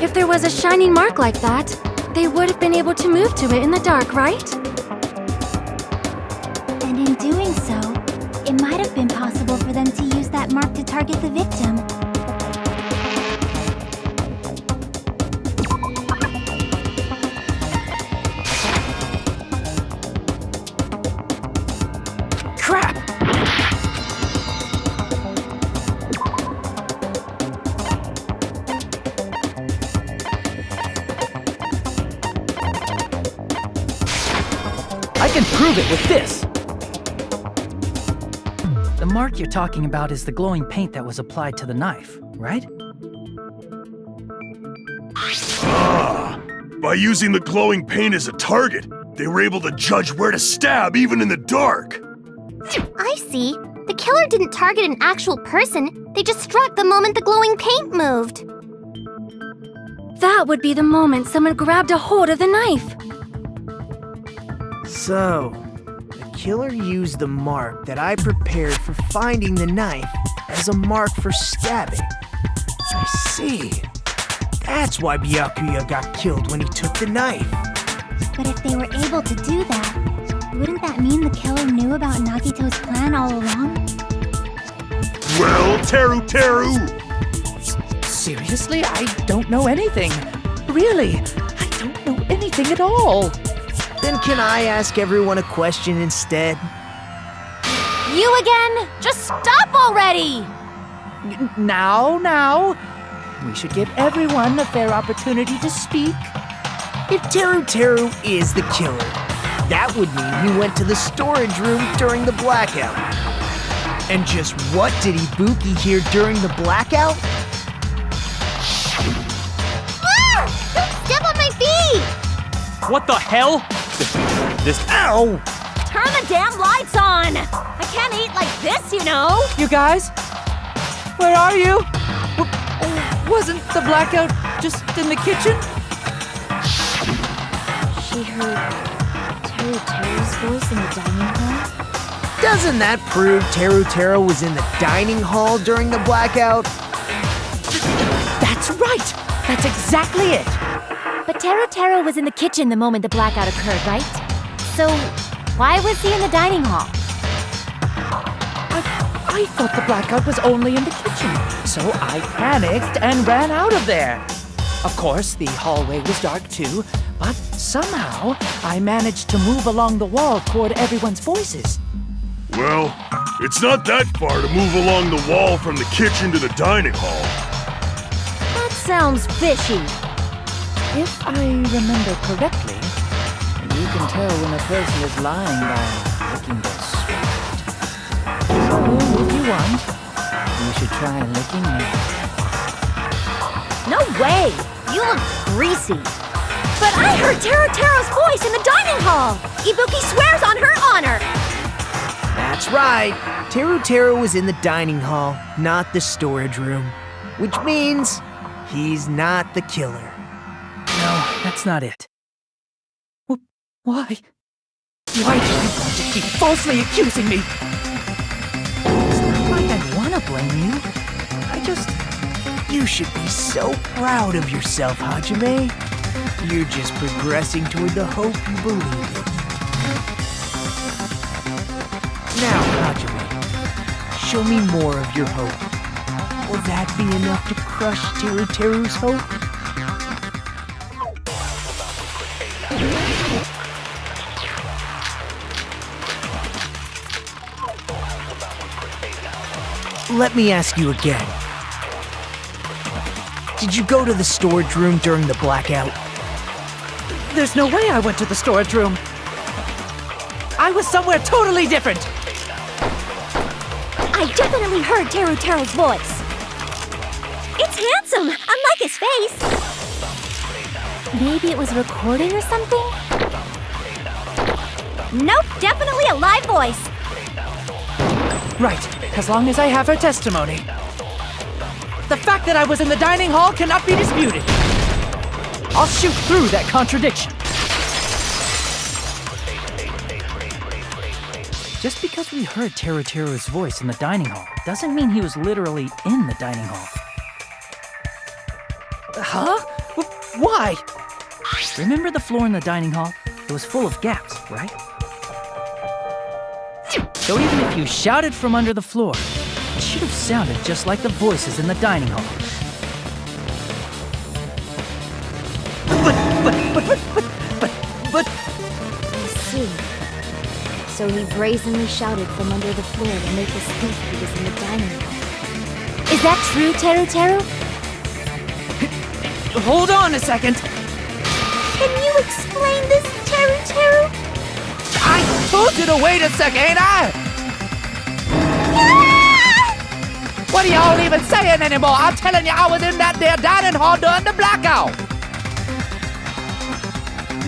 If there was a shining mark like that, they would have been able to move to it in the dark, right? And in doing so, it might have been possible for them to use that mark to target the victim. Crap! I can prove it with this! The mark you're talking about is the glowing paint that was applied to the knife, right? By using the glowing paint as a target, they were able to judge where to stab even in the dark. I see. The killer didn't target an actual person. They just struck the moment the glowing paint moved. That would be the moment someone grabbed a hold of the knife. So, the killer used the mark that I prepared for finding the knife as a mark for stabbing. I see. That's why Byakuya got killed when he took the knife. But if they were able to do that, wouldn't that mean the killer knew about Nagito's plan all along? Well, Teru Teru! Seriously, I don't know anything. Really, I don't know anything at all. Then can I ask everyone a question instead? You again? Just stop already! Now. We should give everyone a fair opportunity to speak. If Teru Teru is the killer, that would mean he went to the storage room during the blackout. And just what did Ibuki hear during the blackout? Ah! Don't step on my feet! What the hell? This. Ow! Turn the damn lights on! I can't eat like this, you know! You guys? Where are you? Wasn't the blackout just in the kitchen? She heard Teru Teru's voice in the dining hall. Doesn't that prove Teru Teru was in the dining hall during the blackout? That's right! That's exactly it! But Teru Teru was in the kitchen the moment the blackout occurred, right? So, why was he in the dining hall? I thought the blackout was only in the kitchen, so I panicked and ran out of there. Of course, the hallway was dark too, but somehow I managed to move along the wall toward everyone's voices. Well, it's not that far to move along the wall from the kitchen to the dining hall. That sounds fishy. If I remember correctly, you can tell when a person is lying by licking their sweat. So, if you want, you should try licking me. No way! You look greasy. But I heard Teruteru's voice in the dining hall! Ibuki swears on her honor! That's right. Teruteru was in the dining hall, not the storage room. Which means he's not the killer. No, that's not it. Why? Why do you want to keep falsely accusing me? It's not like I want to blame you. I just... You should be so proud of yourself, Hajime. You're just progressing toward the hope you believe in. Now, Hajime, show me more of your hope. Will that be enough to crush Teruteru's hope? Let me ask you again. Did you go to the storage room during the blackout? There's no way I went to the storage room. I was somewhere totally different. I definitely heard Teruteru's voice. It's handsome, unlike his face. Maybe it was recording or something? Nope, definitely a live voice. Right, as long as I have her testimony. The fact that I was in the dining hall cannot be disputed. I'll shoot through that contradiction. Just because we heard Teruteru's voice in the dining hall doesn't mean he was literally in the dining hall. Huh? Why? Remember the floor in the dining hall? It was full of gaps, right? So even if you shouted from under the floor, it should have sounded just like the voices in the dining hall. But... I see. So he brazenly shouted from under the floor to make us think he was in the dining hall. Is that true, Teruteru? Hold on a second. Can you explain this, Teruteru? I told you to wait a second, ain't I? What are y'all even saying anymore? I'm telling you, I was in that there dining hall during the blackout.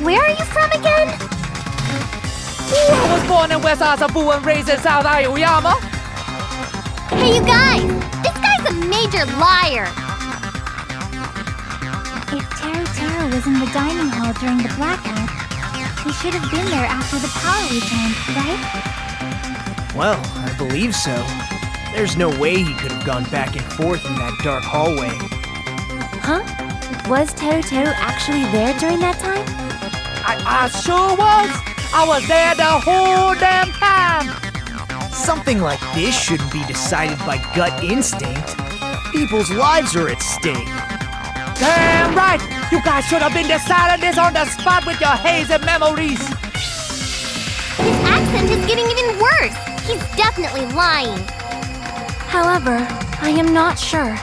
Where are you from again? I was born in West Asabu and raised in South Aoyama. Hey, you guys! This guy's a major liar! If Teruteru was in the dining hall during the blackout, he should have been there after the power returned, right? Well, I believe so. There's no way he could have gone back and forth in that dark hallway. Huh? Was Teruteru actually there during that time? I sure was. I was there the whole damn time. Something like this shouldn't be decided by gut instinct. People's lives are at stake. Damn right. You guys should have been deciding this on the spot with your hazy memories. His accent is getting even worse! He's definitely lying! However, I am not sure.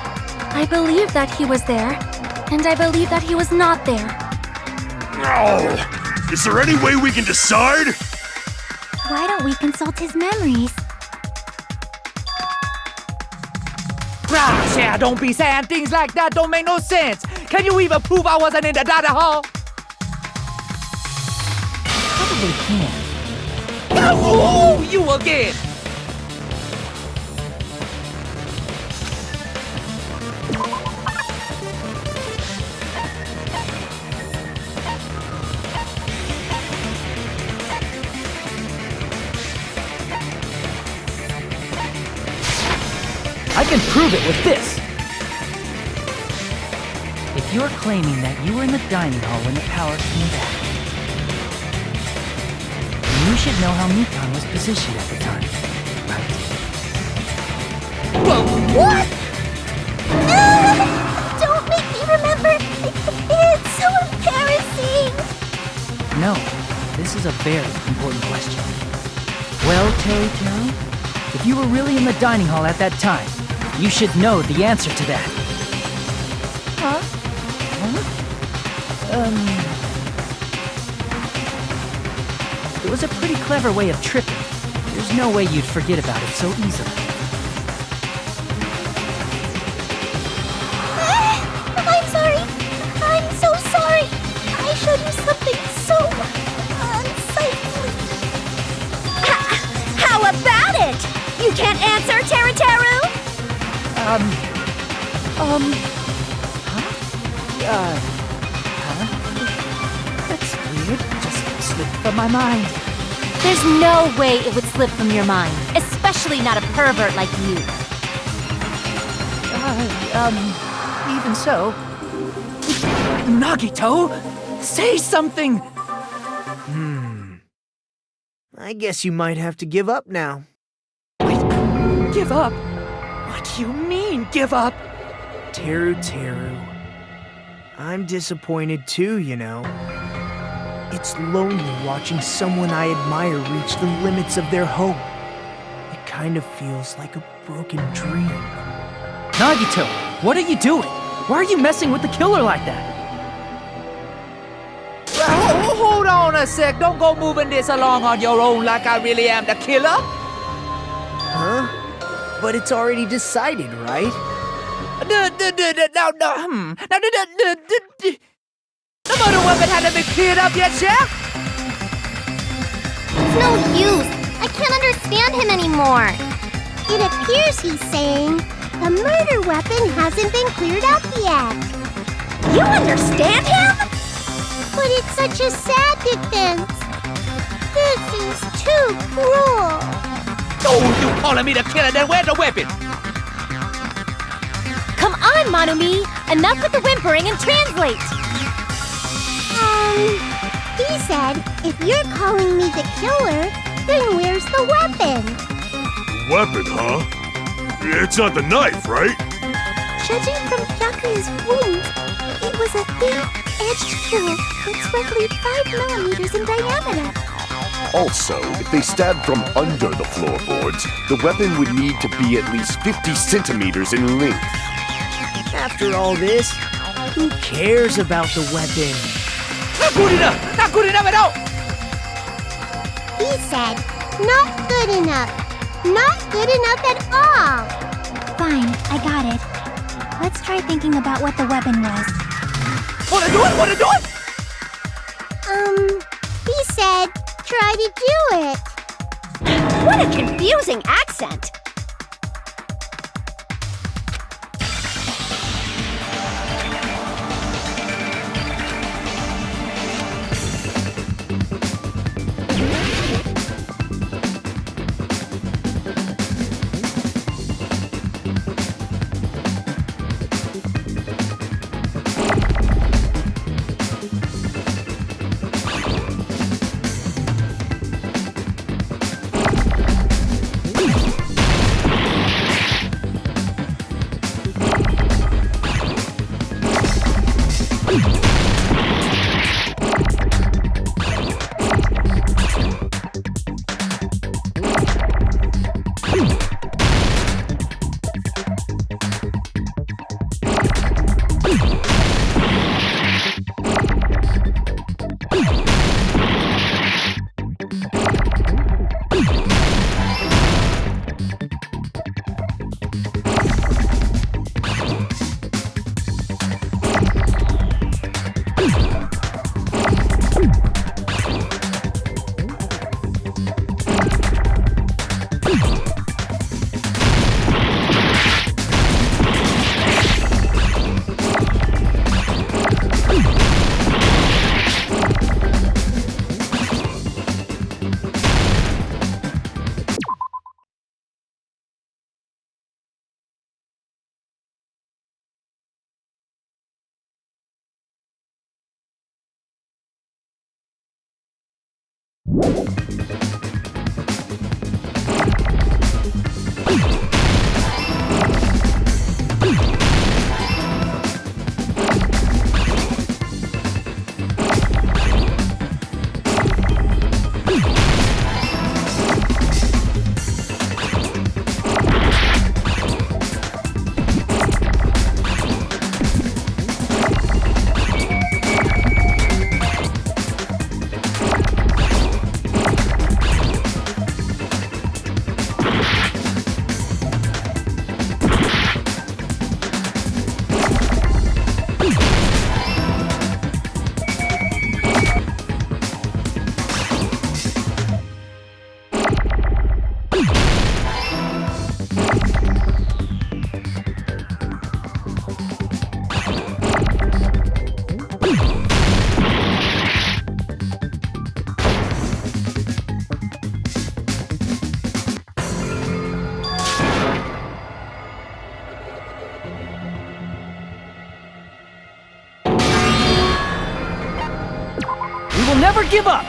I believe that he was there, and I believe that he was not there. Oh, is there any way we can decide? Why don't we consult his memories? Gosh, yeah, don't be saying things like that. Don't make no sense. Can you even prove I wasn't in the dining hall? Probably can. Oh, you again! I can prove it with this. If you're claiming that you were in the dining hall when the power came back, then you should know how Mikan was positioned at the time, right? What? Don't make me remember. It's so embarrassing. No, this is a very important question. Well, Terry, if you were really in the dining hall at that time, you should know the answer to that. Huh? It was a pretty clever way of tripping. There's no way you'd forget about it so easily. I'm sorry. I'm so sorry. I showed you something so unsightly. How about it? You can't answer, Teru? That's weird. Just slipped from my mind. There's no way it would slip from your mind, especially not a pervert like you. Even so. Nagito, say something! I guess you might have to give up now. Wait, give up? What do you mean, give up? Teru. I'm disappointed too, you know. It's lonely watching someone I admire reach the limits of their hope. It kind of feels like a broken dream. Nagito, what are you doing? Why are you messing with the killer like that? Hold on a sec. Don't go moving this along on your own like I really am the killer. Huh? But it's already decided, right? The murder weapon hasn't been cleared up yet, Chef? It's no use. I can't understand him anymore. It appears he's saying the murder weapon hasn't been cleared up yet. You understand him? But it's such a sad defense. This is too cruel. Oh, you calling me the killer, then where's the weapon? Come on, Monumi! Enough with the whimpering and translate! He said, if you're calling me the killer, then where's the weapon? Weapon, huh? It's not the knife, right? Judging from Byakuya's wound, it was a thin, edged tool that's roughly 5 millimeters in diameter. Also, if they stabbed from under the floorboards, the weapon would need to be at least 50 centimeters in length. After all this, who cares about the weapon? Not good enough! Not good enough at all! He said, not good enough. Not good enough at all. Fine, I got it. Let's try thinking about what the weapon was. Wanna do it? Wanna do it? He said, try to do it. What a confusing accent! give up!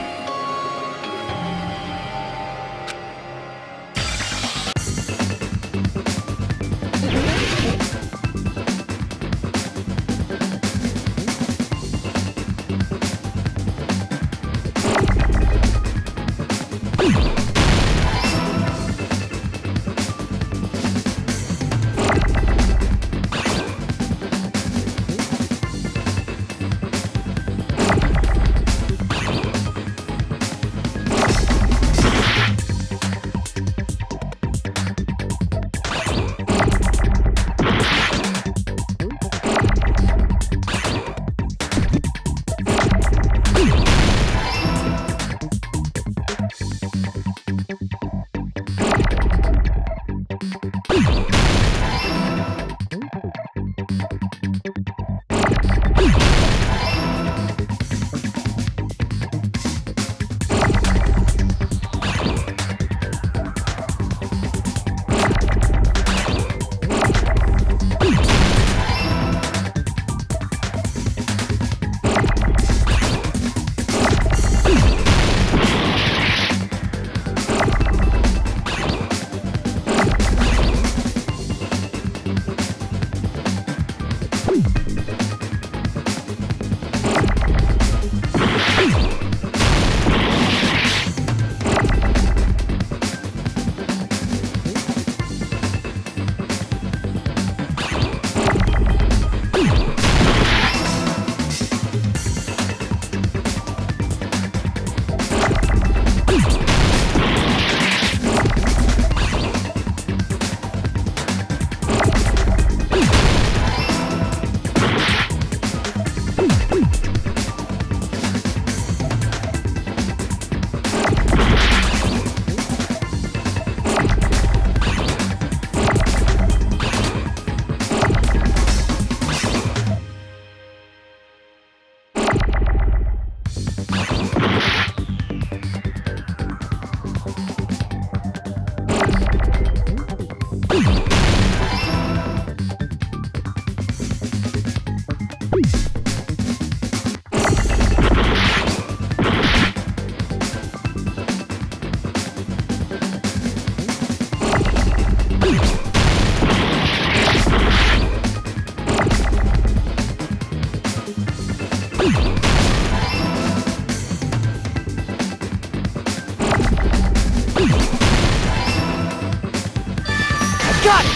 Got it!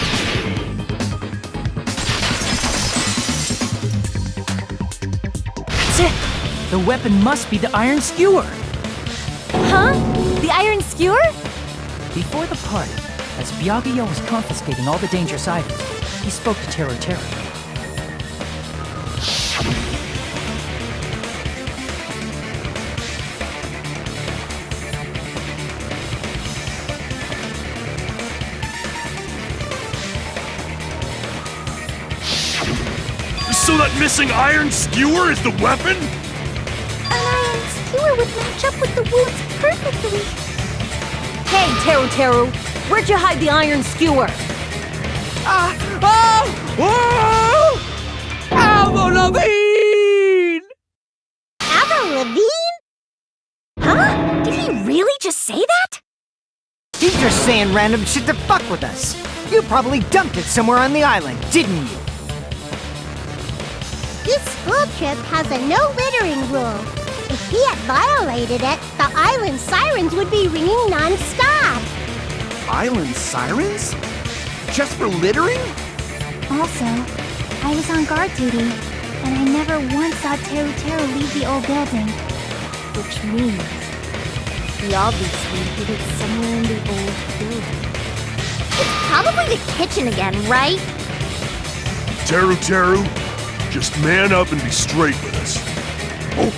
That's it! The weapon must be the iron skewer! Huh? The iron skewer? Before the party, as Byakuya was confiscating all the dangerous items, he spoke to Teru Teru. So that missing iron skewer is the weapon? An iron skewer would match up with the wounds perfectly. Hey, Teru Teru, where'd you hide the iron skewer? Avril Lavigne! Avril Lavigne? Huh? Did he really just say that? He's just saying random shit to fuck with us. You probably dumped it somewhere on the island, didn't you? This school trip has a no littering rule. If he had violated it, the island sirens would be ringing non-stop. Island sirens? Just for littering? Also, I was on guard duty, and I never once saw Teru Teru leave the old building. Which means he obviously hid it somewhere in the old building. It's probably the kitchen again, right? Teru Teru, just man up and be straight with us. Whoa!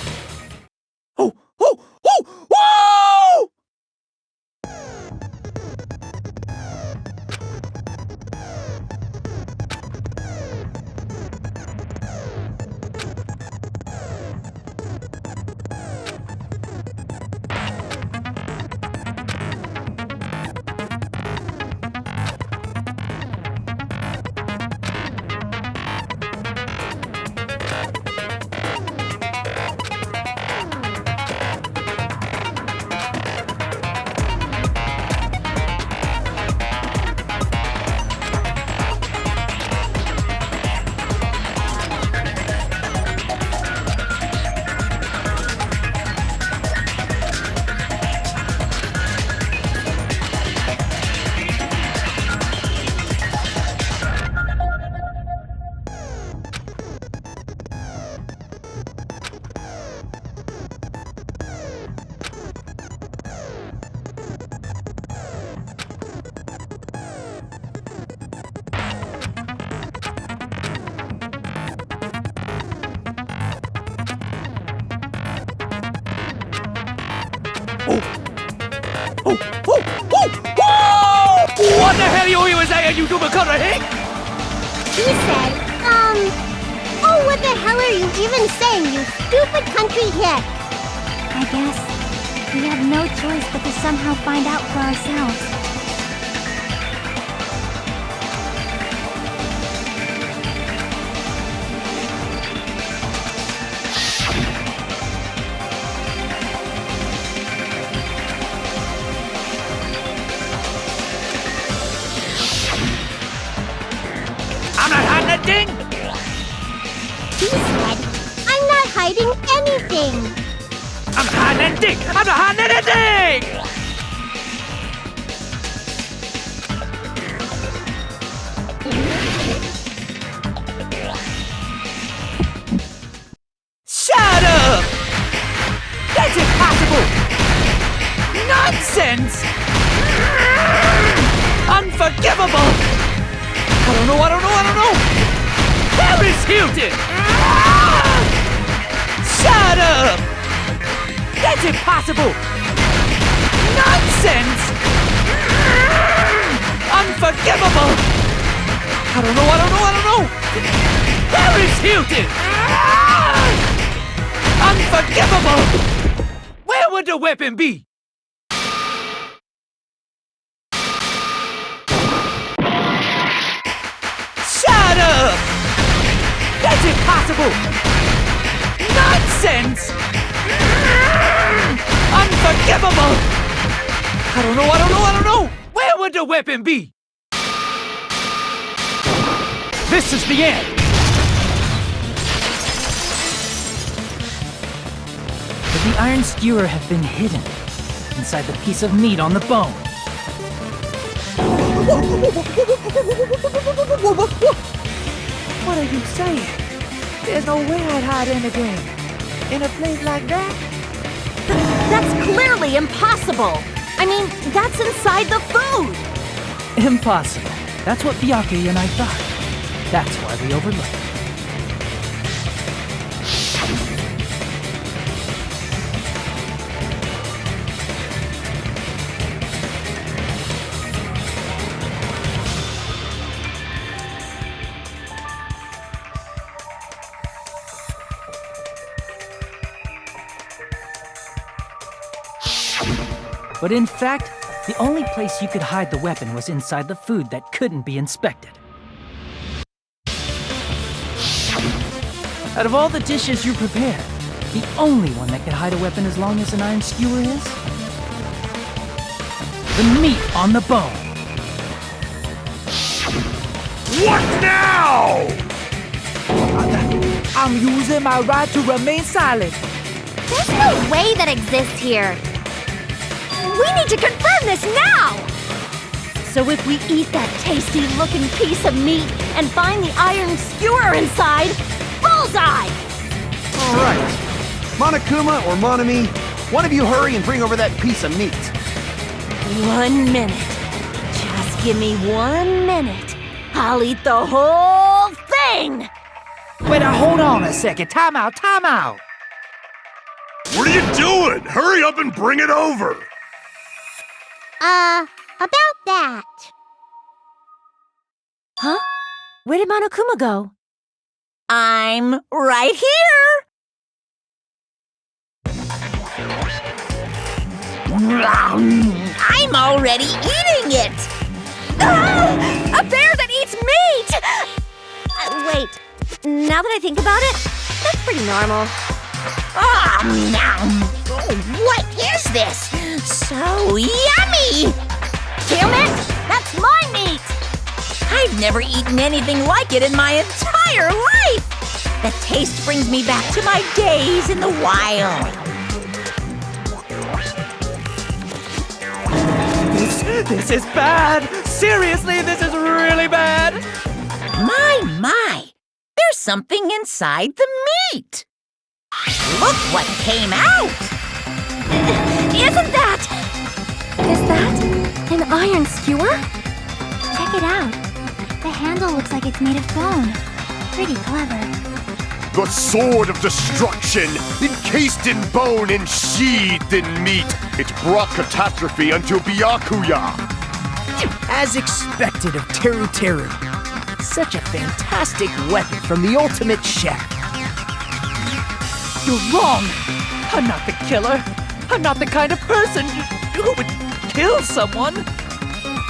What the hell you even saying, you double-cutter hick? He said, oh, what the hell are you even saying, you stupid country hick? I guess we have no choice but to somehow find out for ourselves. I'm not hiding that thing! He said, I'm not hiding anything. I'm not hiding that thing! I'm not hiding anything! Shut up! That's impossible! Nonsense! Unforgivable! I don't know! Paris Hilton! Shut up! That's impossible! Nonsense! Unforgivable! I don't know! Paris Hilton! Unforgivable! Where would the weapon be? Shut up! That's impossible! Nonsense! Unforgivable! I don't know! Where would the weapon be? This is the end! Could the iron skewer have been hidden inside the piece of meat on the bone? What are you saying? There's no way I'd hide anything. In a place like that? That's clearly impossible. I mean, that's inside the food. Impossible. That's what Byakuya and I thought. That's why we overlooked it. But in fact, the only place you could hide the weapon was inside the food that couldn't be inspected. Out of all the dishes you prepared, the only one that could hide a weapon as long as an iron skewer is? The meat on the bone. What now? I'm using my right to remain silent. There's no way that exists here. We need to confirm this now! So if we eat that tasty-looking piece of meat and find the iron skewer inside, bullseye! All right. Monokuma or Monami, one of you hurry and bring over that piece of meat. 1 minute. Just give me 1 minute. I'll eat the whole thing! Wait, now hold on a second. Time out. What are you doing? Hurry up and bring it over! About that. Huh? Where did Monokuma go? I'm right here! I'm already eating it! Ah! A bear that eats meat! Wait, now that I think about it, that's pretty normal. What is this? So yummy! Damn it! That's my meat! I've never eaten anything like it in my entire life! The taste brings me back to my days in the wild. This is bad! Seriously, this is really bad! My! There's something inside the meat! Look what came out! Isn't that... Is that an iron skewer? Check it out. The handle looks like it's made of bone. Pretty clever. The sword of destruction, encased in bone and sheathed in meat, it brought catastrophe unto Byakuya. As expected of Teru Teru. Such a fantastic weapon from the ultimate chef. You're wrong. I'm not the killer. I'm not the kind of person who would kill someone.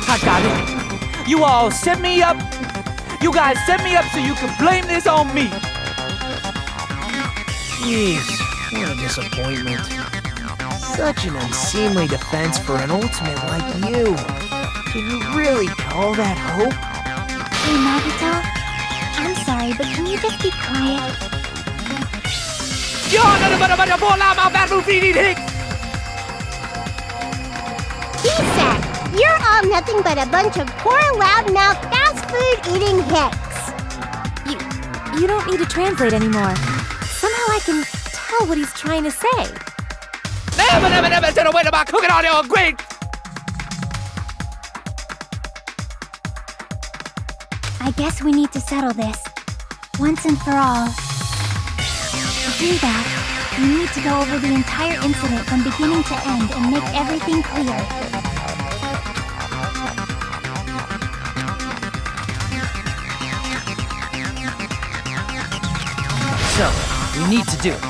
I got it. You all set me up. You guys set me up so you can blame this on me. Jeez, what a disappointment. Such an unseemly defense for an ultimate like you. Can you really call that hope? Hey, Nagito. I'm sorry, but can you just be quiet? He said, you're all nothing but a bunch of poor, loudmouth, fast food eating hicks. You don't need to translate anymore. Somehow I can tell what he's trying to say. Never said a word about cooking on your grate. I guess we need to settle this. Once and for all. To do that, we need to go over the entire incident from beginning to end and make everything clear. So, we need to do it.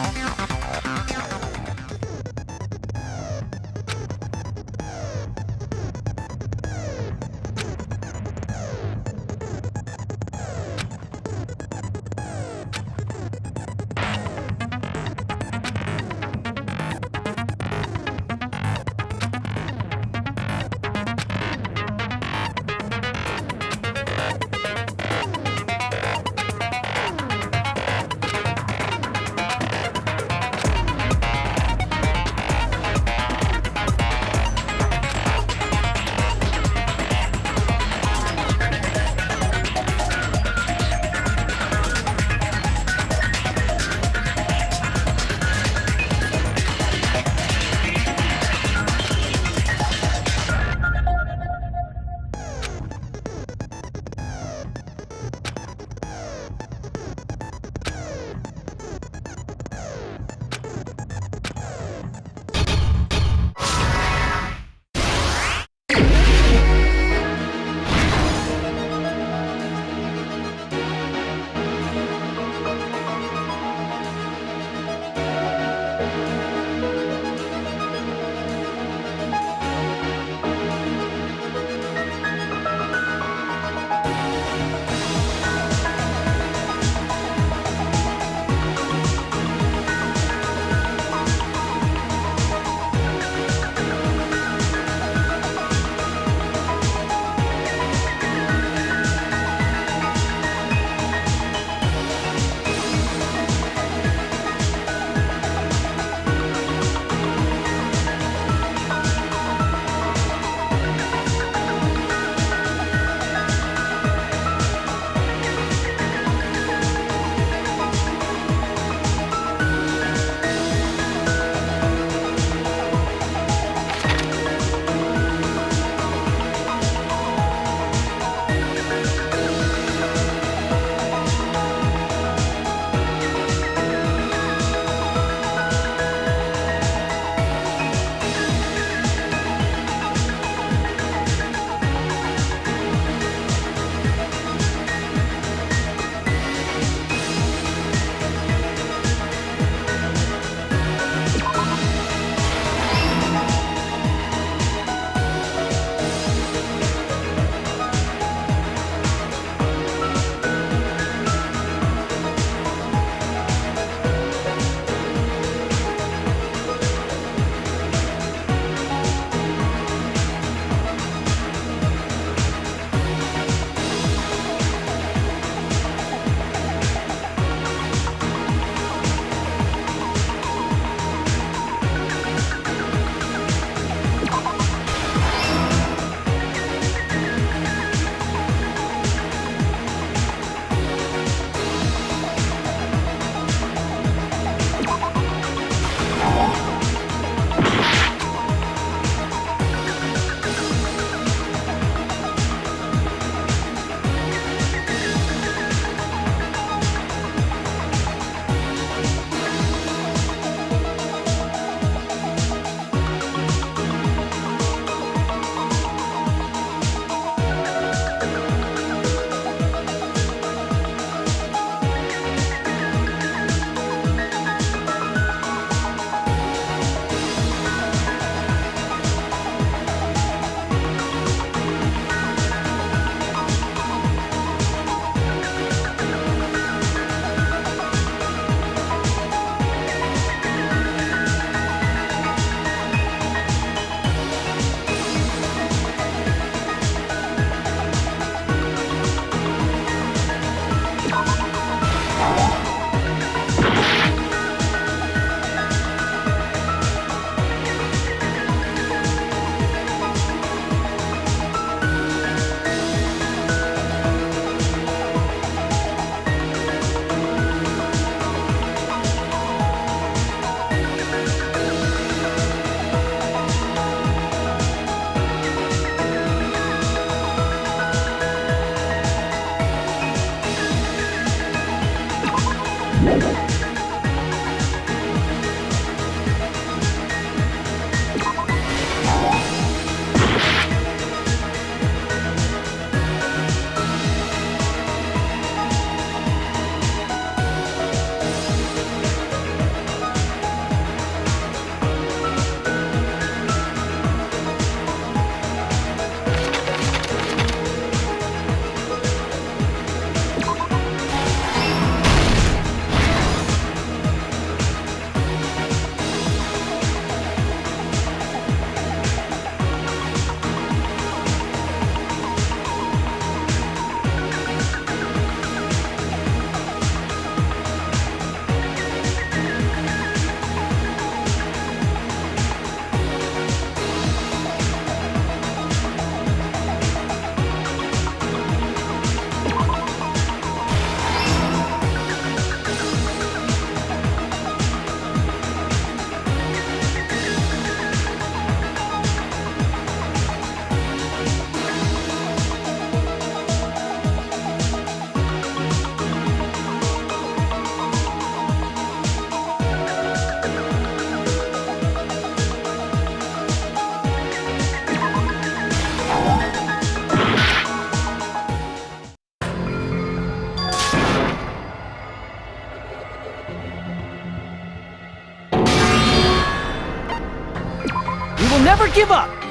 We will never give up!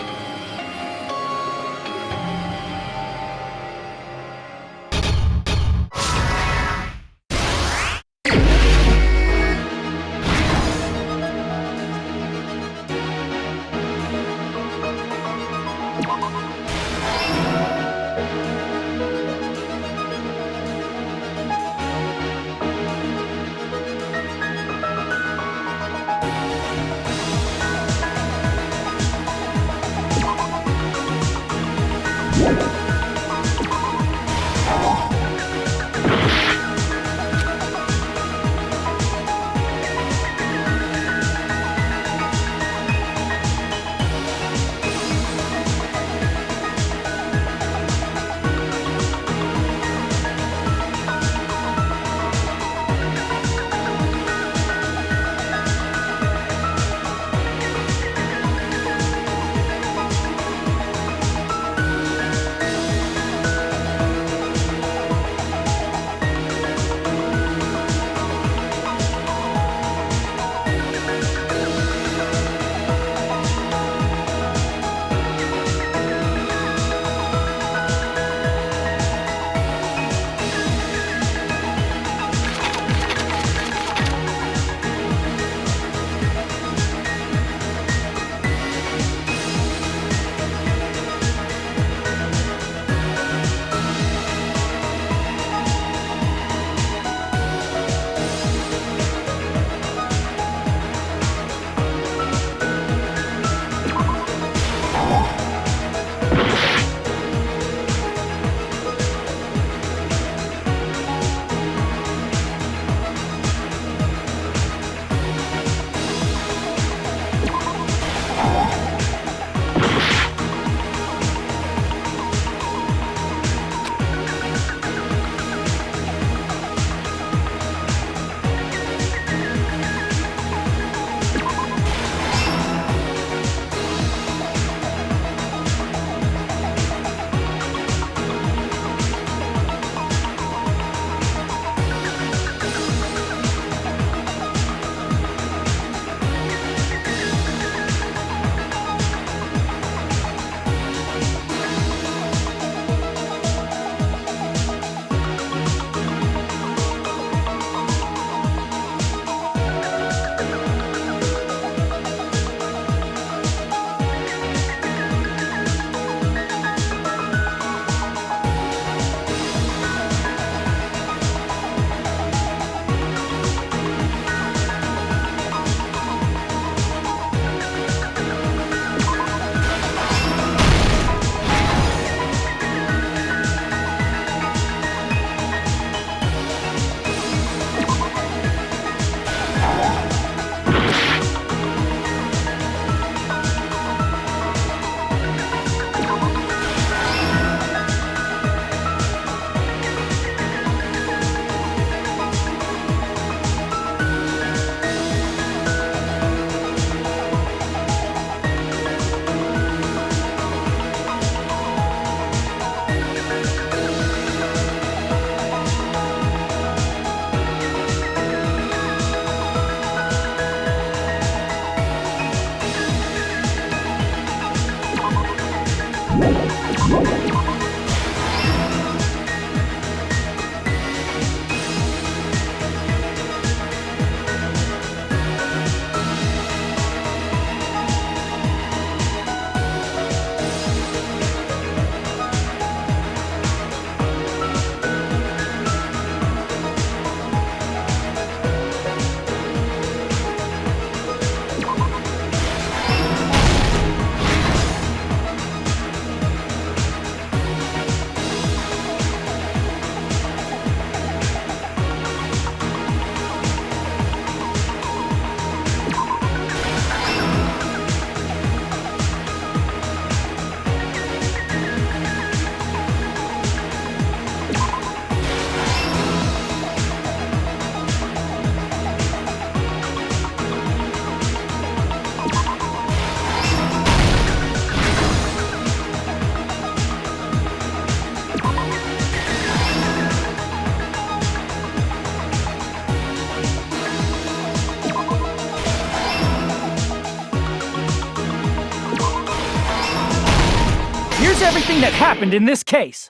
here's everything that happened in this case.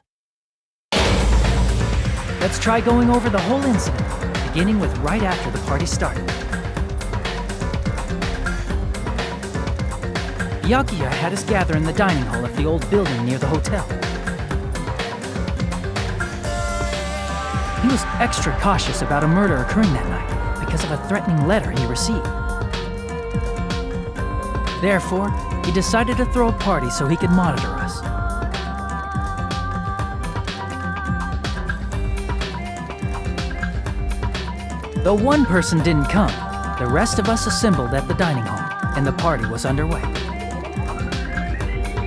Let's try going over the whole incident, beginning with right after the party started. Byakuya had us gather in the dining hall of the old building near the hotel. He was extra cautious about a murder occurring that night because of a threatening letter he received. Therefore, he decided to throw a party so he could monitor us. Though one person didn't come, the rest of us assembled at the dining hall, and the party was underway.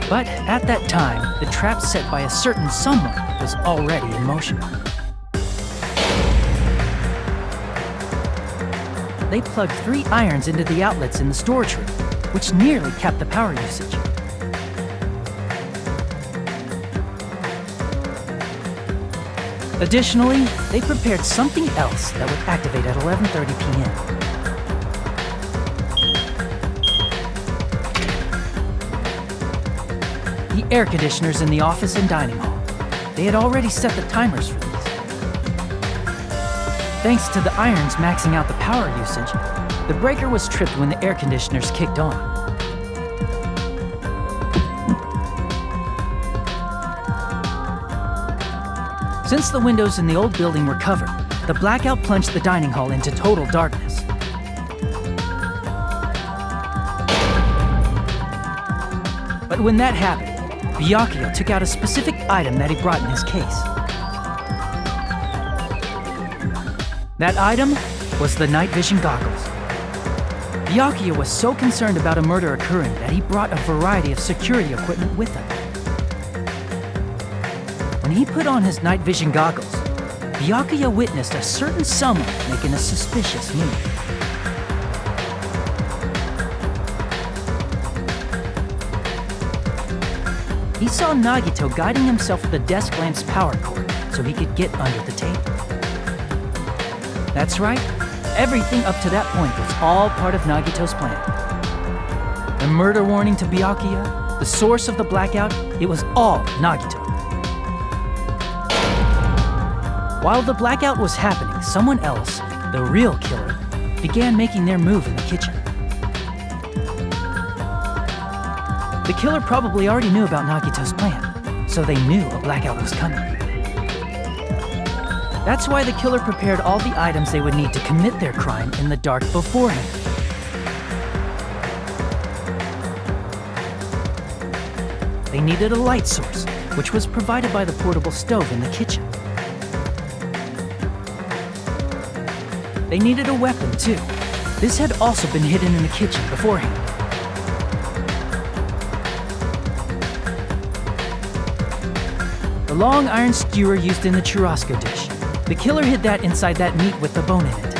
But at that time, the trap set by a certain someone was already in motion. They plugged 3 irons into the outlets in the storage room, which nearly capped the power usage. Additionally, they prepared something else that would activate at 11:30 p.m. The air conditioners in the office and dining hall. They had already set the timers for these. Thanks to the irons maxing out the power usage, the breaker was tripped when the air conditioners kicked on. Since the windows in the old building were covered, the blackout plunged the dining hall into total darkness. But when that happened, Byakuya took out a specific item that he brought in his case. That item was the night vision goggles. Byakuya was so concerned about a murder occurring that he brought a variety of security equipment with him. When he put on his night vision goggles, Byakuya witnessed a certain someone making a suspicious move. He saw Nagito guiding himself with the desk lamp's power cord so he could get under the table. That's right, everything up to that point was all part of Nagito's plan. The murder warning to Byakuya, the source of the blackout, it was all Nagito. While the blackout was happening, someone else, the real killer, began making their move in the kitchen. The killer probably already knew about Nagito's plan, so they knew a blackout was coming. That's why the killer prepared all the items they would need to commit their crime in the dark beforehand. They needed a light source, which was provided by the portable stove in the kitchen. They needed a weapon, too. This had also been hidden in the kitchen beforehand. The long iron skewer used in the churrasco dish. The killer hid that inside that meat with the bone in it.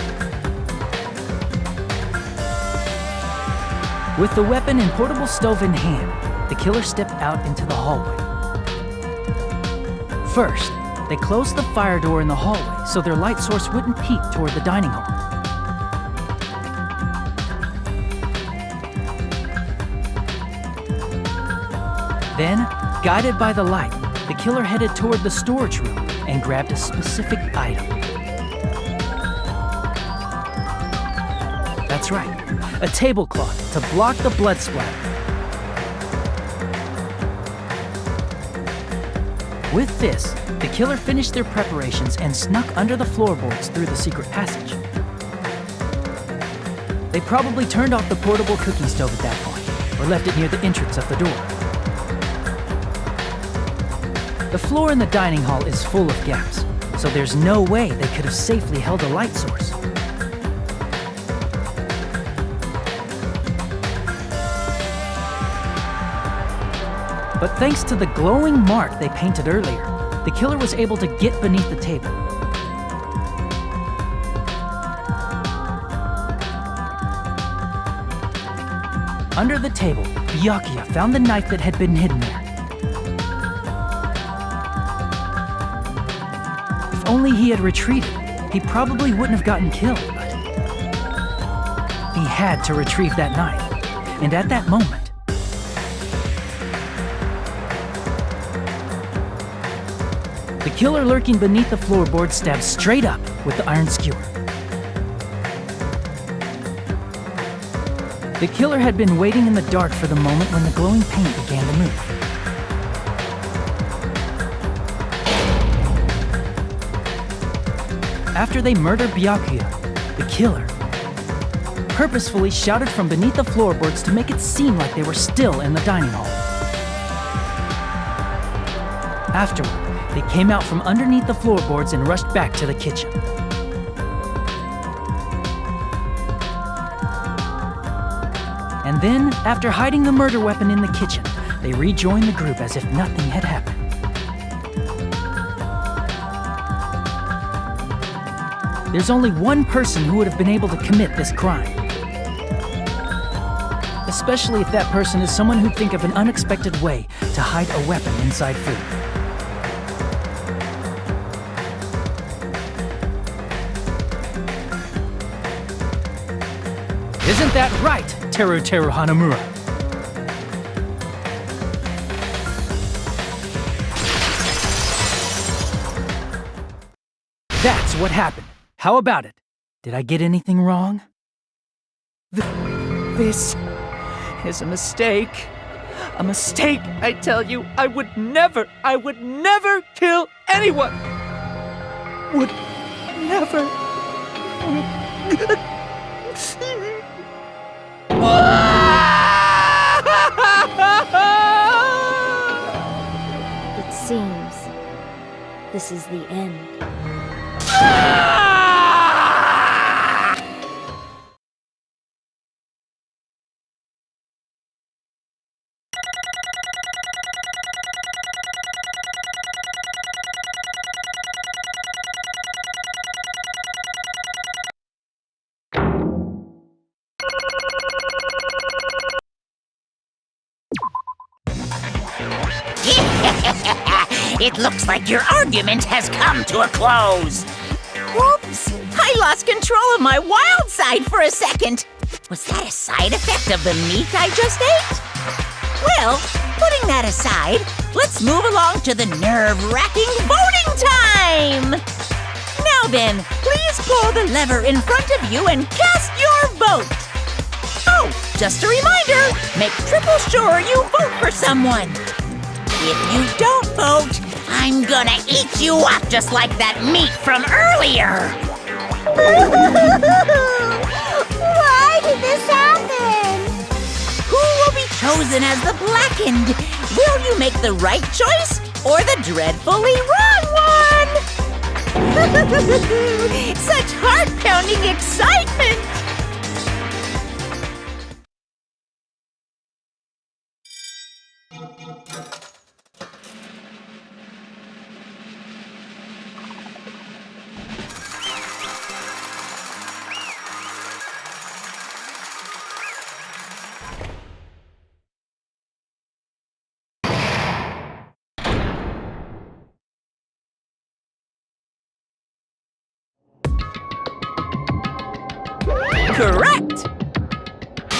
With the weapon and portable stove in hand, the killer stepped out into the hallway. First, they closed the fire door in the hallway so their light source wouldn't peek toward the dining hall. Then, guided by the light, the killer headed toward the storage room and grabbed a specific item. That's right, a tablecloth to block the blood splatter. With this, the killer finished their preparations and snuck under the floorboards through the secret passage. They probably turned off the portable cooking stove at that point, or left it near the entrance of the door. The floor in the dining hall is full of gaps, so there's no way they could have safely held a light source. But thanks to the glowing mark they painted earlier, the killer was able to get beneath the table. Under the table, Byakuya found the knife that had been hidden there. If only he had retreated, he probably wouldn't have gotten killed, but he had to retrieve that knife, and at that moment, killer lurking beneath the floorboard stabbed straight up with the iron skewer. The killer had been waiting in the dark for the moment when the glowing paint began to move. After they murdered Byakuya, the killer purposefully shouted from beneath the floorboards to make it seem like they were still in the dining hall. Afterward, they came out from underneath the floorboards and rushed back to the kitchen. And then, after hiding the murder weapon in the kitchen, they rejoined the group as if nothing had happened. There's only one person who would have been able to commit this crime. Especially if that person is someone who'd think of an unexpected way to hide a weapon inside food. Isn't that right, Teru Hanamura? That's what happened. How about it? Did I get anything wrong? This is a mistake. A mistake, I tell you. I would never kill anyone. Would never. It seems this is the end. It looks like your argument has come to a close. Whoops! I lost control of my wild side for a second. Was that a side effect of the meat I just ate? Well, putting that aside, let's move along to the nerve-wracking voting time! Now then, please pull the lever in front of you and cast your vote. Oh, just a reminder, make triple sure you vote for someone. If you don't vote, I'm gonna eat you up just like that meat from earlier! Why did this happen? Who will be chosen as the blackened? Will you make the right choice or the dreadfully wrong one? Such heart-pounding excitement! Correct!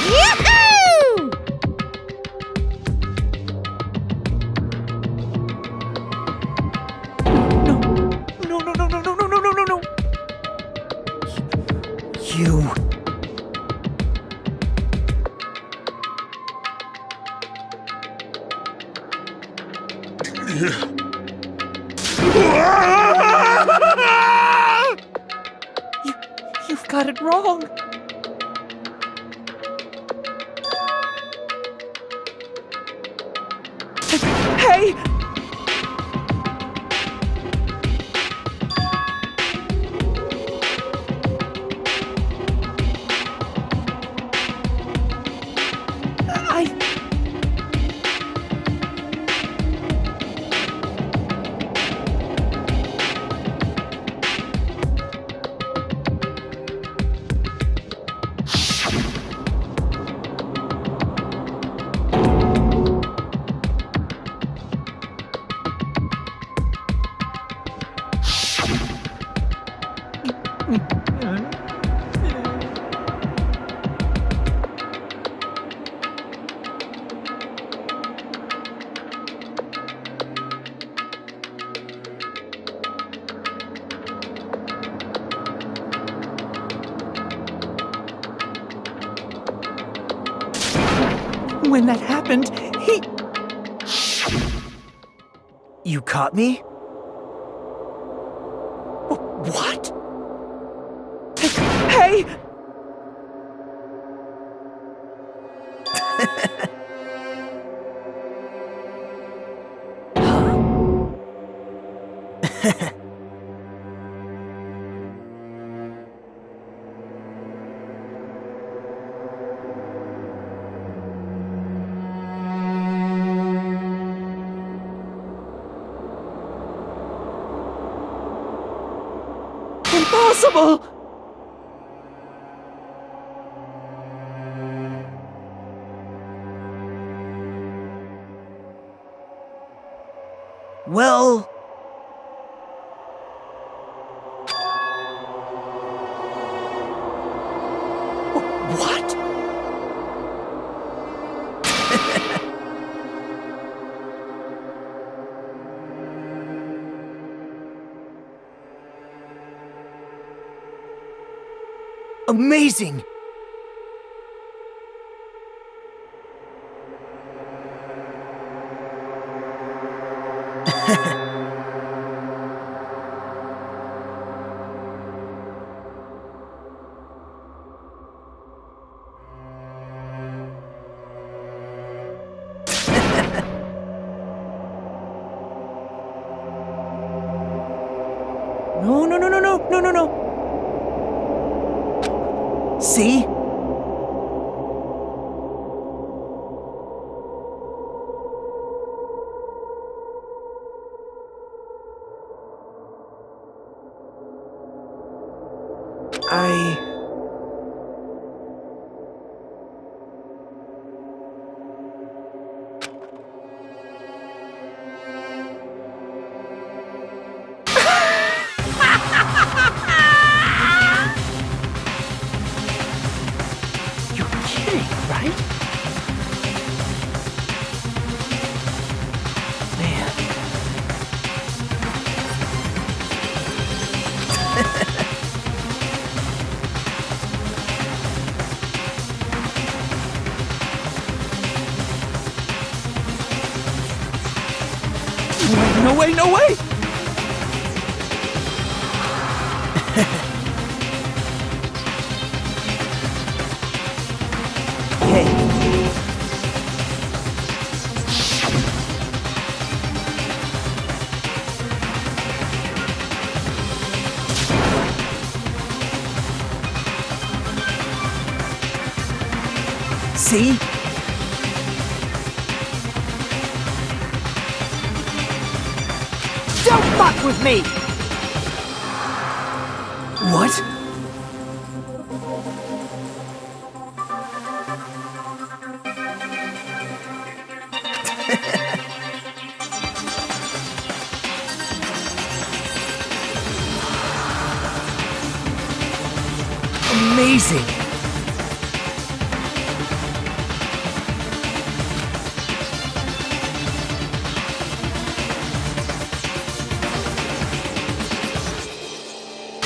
Yahoo! No. You. You've got it wrong. Hey! when that happened, he... You caught me? What? Hey! Impossible! Well... What? Amazing! No. See? You're kidding, right? Man. No way! Hey. See? Don't fuck with me! What? Amazing!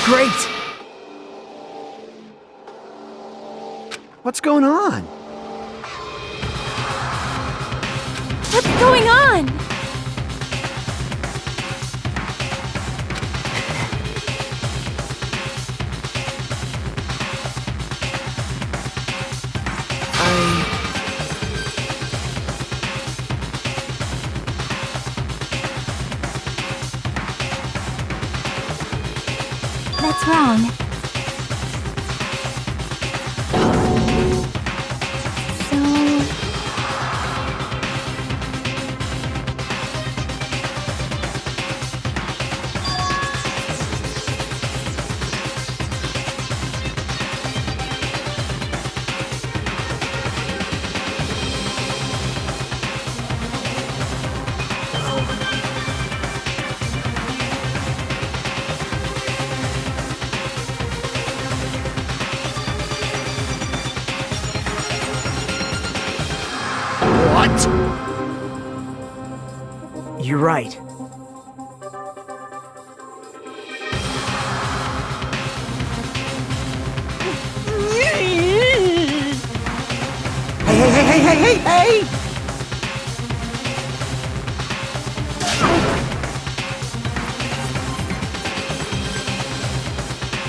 Great! What's going on? What's going on? That's wrong. What? You're right. Hey! Wait!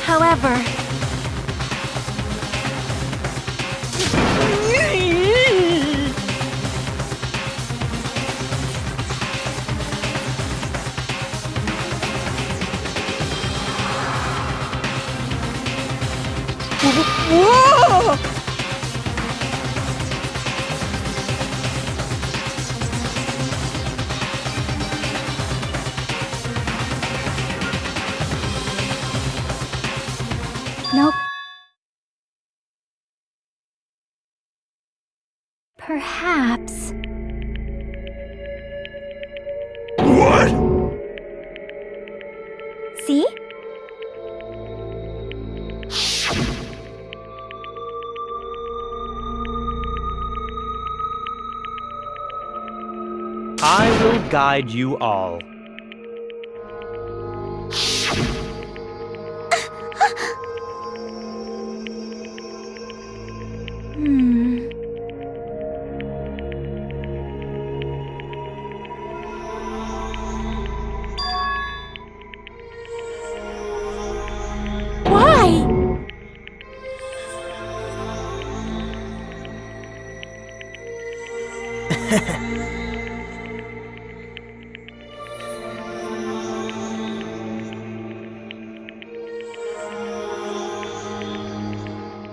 However, Whoa! Nope. Perhaps. What? See? I will guide you all. Hmm. why?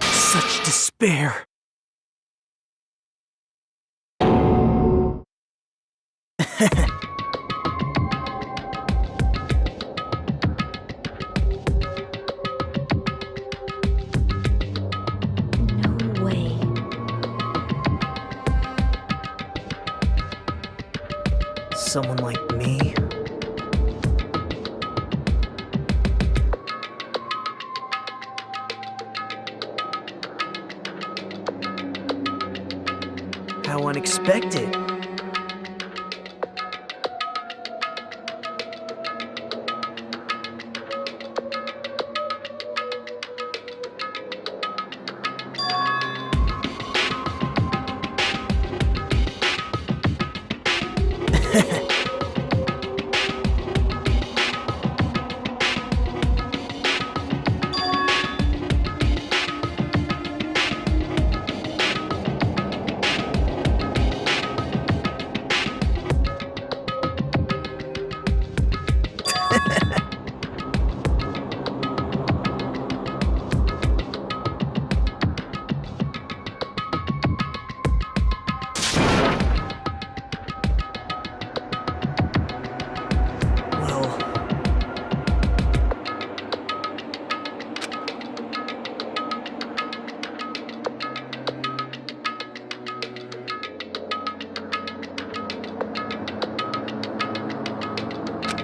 Such despair. No way. Someone like me? How unexpected.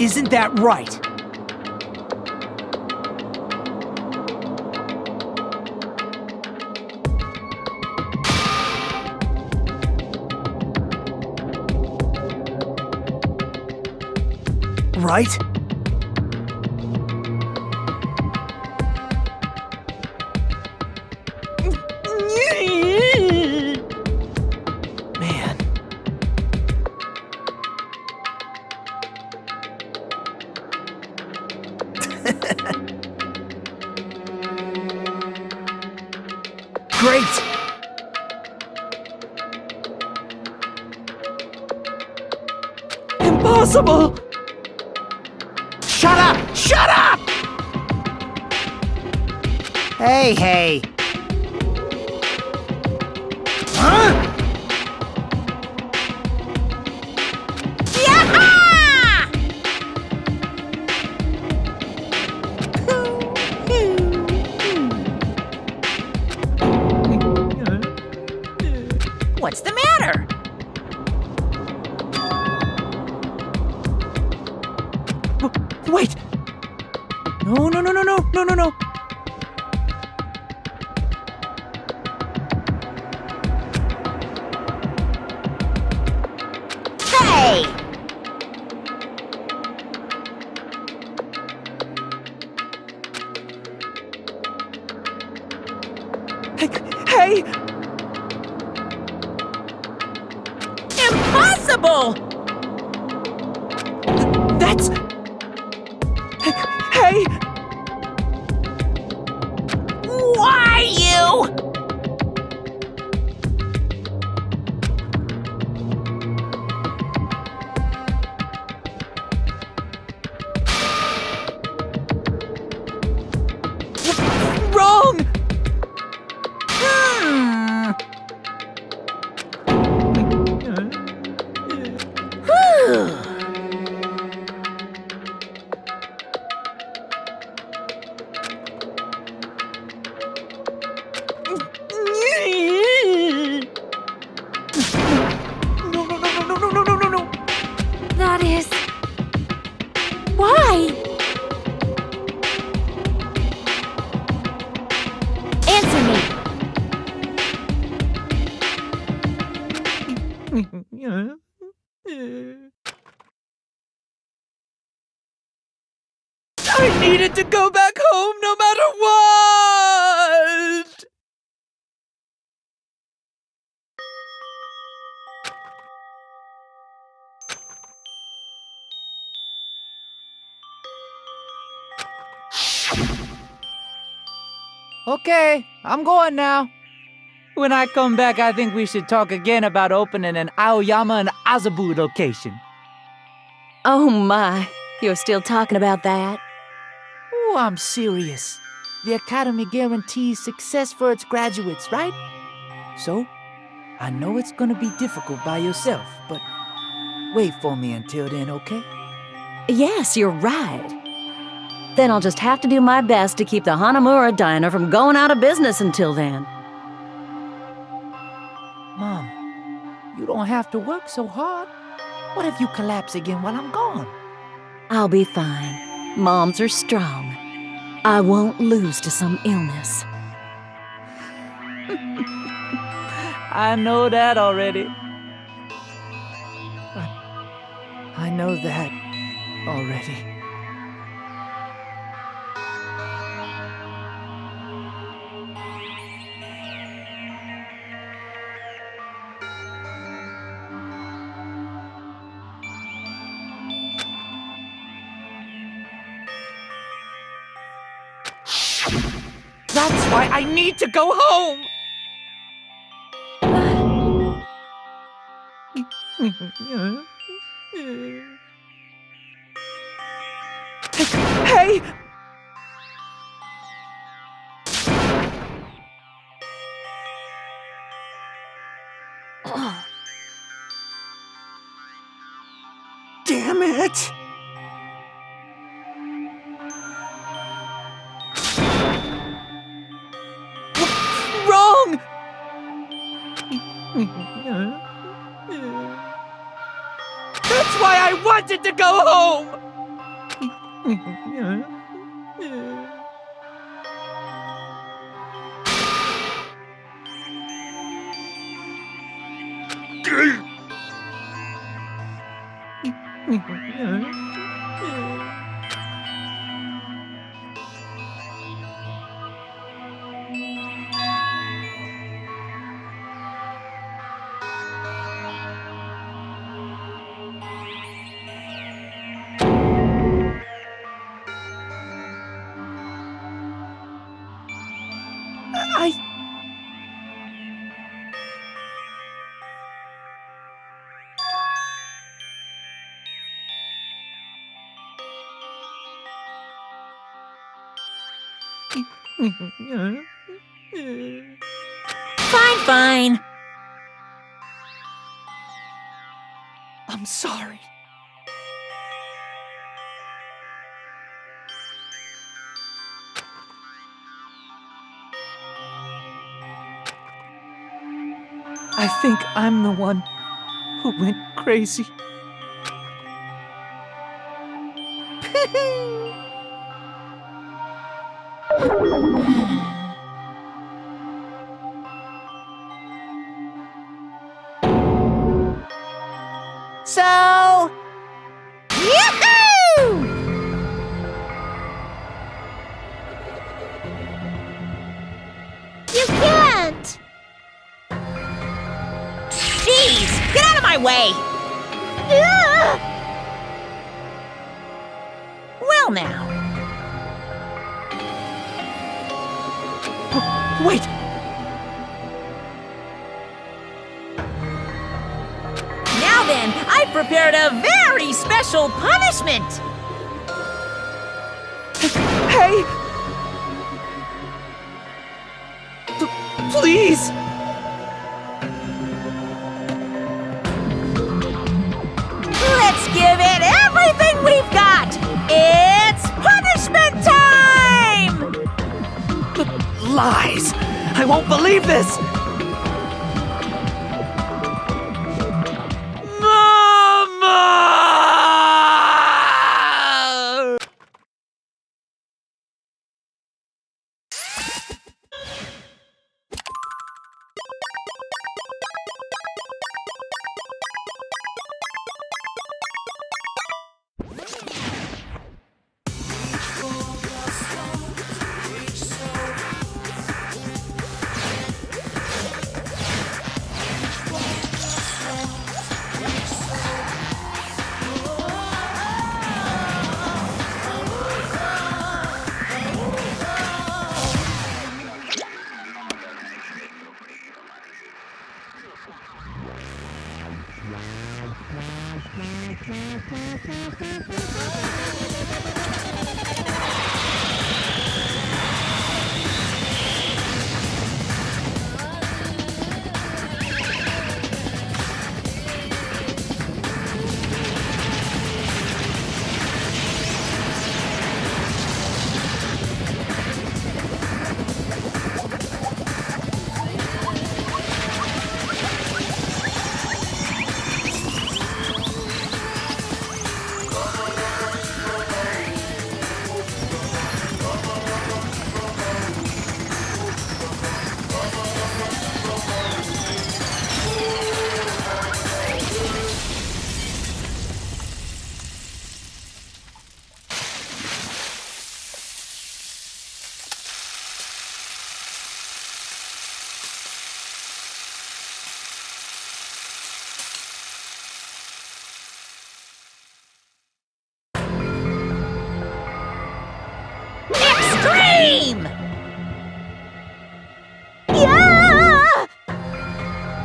Isn't that right? Right? Man. Great! Impossible! Shut up! Shut up! Hey, hey. Huh? What's the matter? Wait! No, no, no, no, no, no, no, no! Hey! Hey! impossible! That's... Hey! Why you? Wrong! No. That is... Why? Answer me. I needed to go back home no matter what! Okay, I'm going now. When I come back, I think we should talk again about opening an Aoyama and Azabu location. Oh my, you're still talking about that? Oh, I'm serious. The Academy guarantees success for its graduates, right? So, I know it's gonna be difficult by yourself, but wait for me until then, okay? Yes, you're right. Then I'll just have to do my best to keep the Hanamura Diner from going out of business until then. Mom, you don't have to work so hard. What if you collapse again while I'm gone? I'll be fine. Moms are strong. I won't lose to some illness. I know that already. I know that already. That's why I need to go home! Hey! Damn it! Wrong! That's why I wanted to go home! Fine. I'm sorry. I think I'm the one who went crazy. So... Yahoo! You can't! Jeez, get out of my way! Well now. Wait! Now then, I've prepared a very special punishment! Hey! Please! Let's give it everything we've got! It's punishment time! Lies! I won't believe this! Mama! Extreme! Yeah!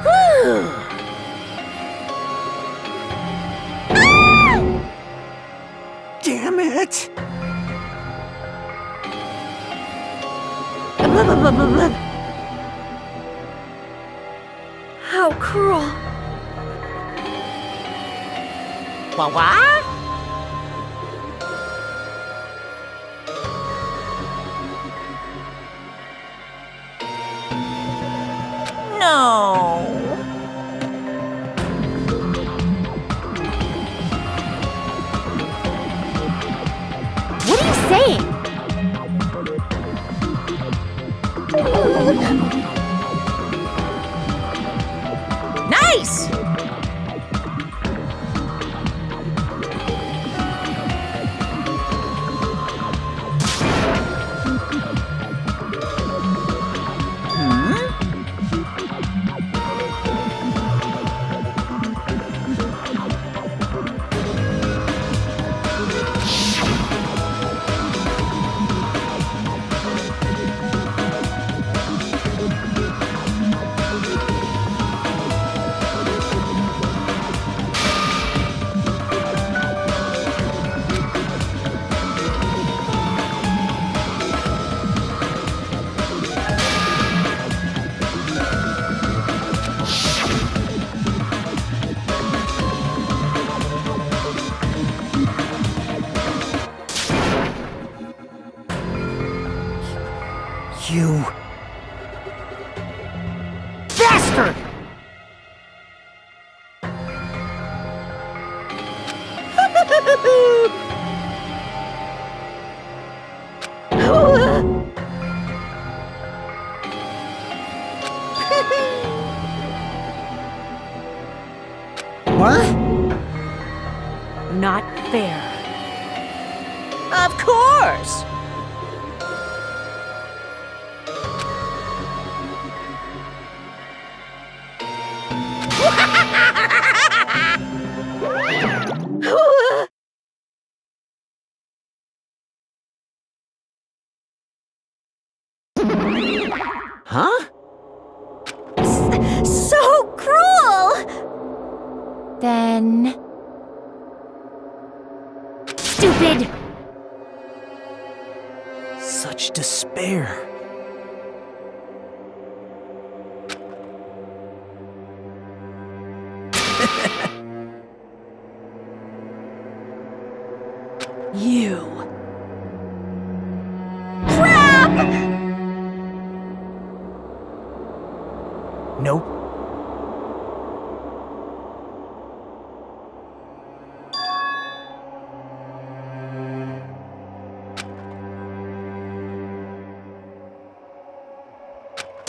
Whew! Damn it! How cruel. What? No. What are you saying? Nice! You... bastard! What? Not fair. Of course! Huh? So cruel! Then... Stupid! Such despair. You. Nope.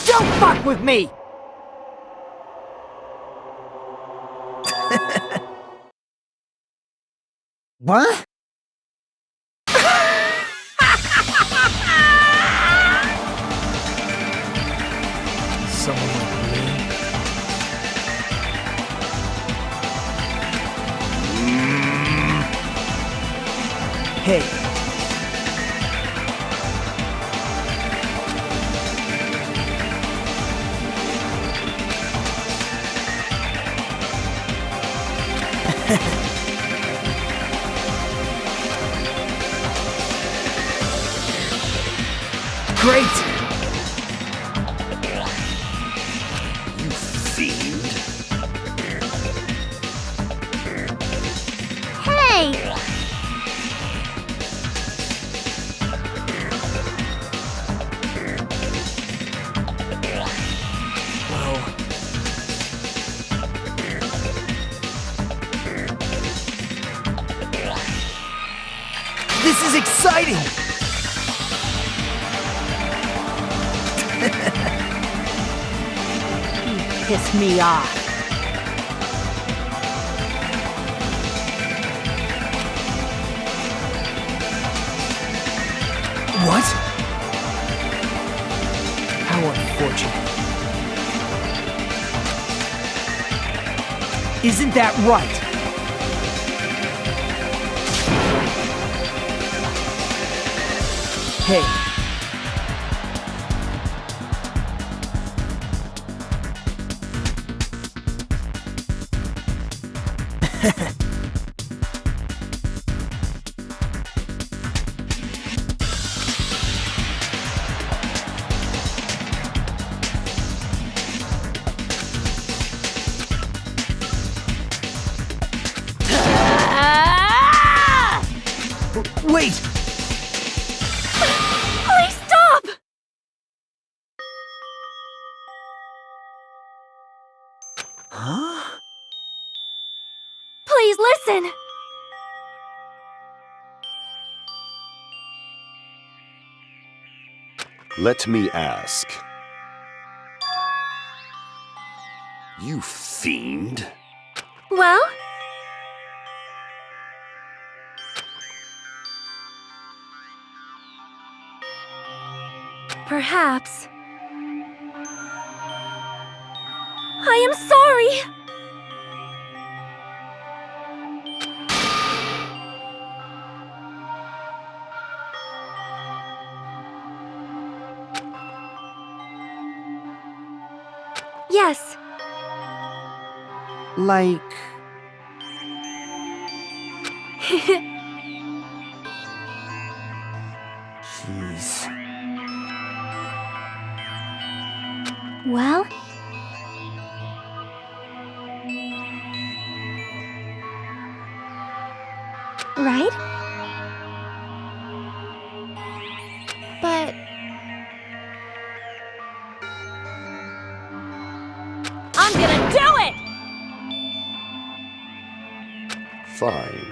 Don't fuck with me! What? Someone like me. Hey. Great! You fiend. Hey! Well... This is exciting! Piss me off. What? How unfortunate. Isn't that right? Hey. Wait! Please stop! Huh? Please listen! Let me ask. You fiend. Well? Perhaps. I am sorry! Yes. Like... Jeez. Well? Right? But... I'm gonna do it! Fine.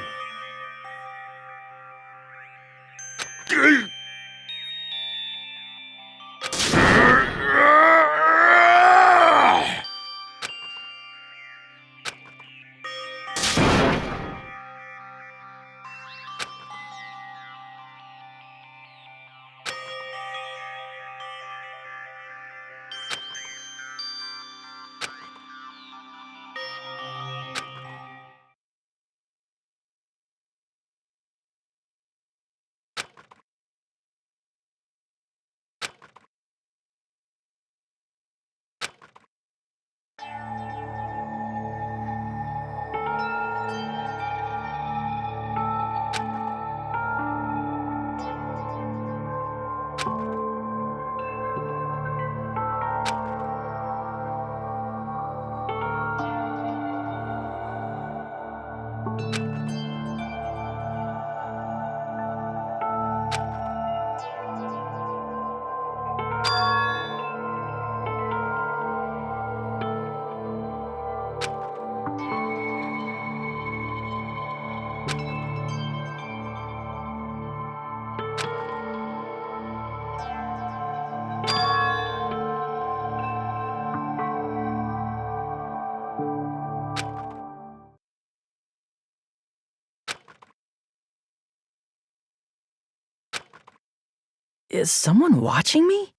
Is someone watching me?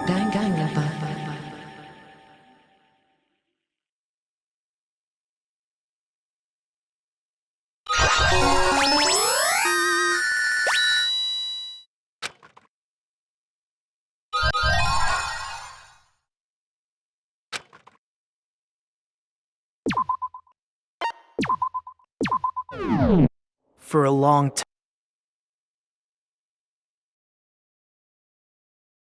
Danganronpa. For a long time.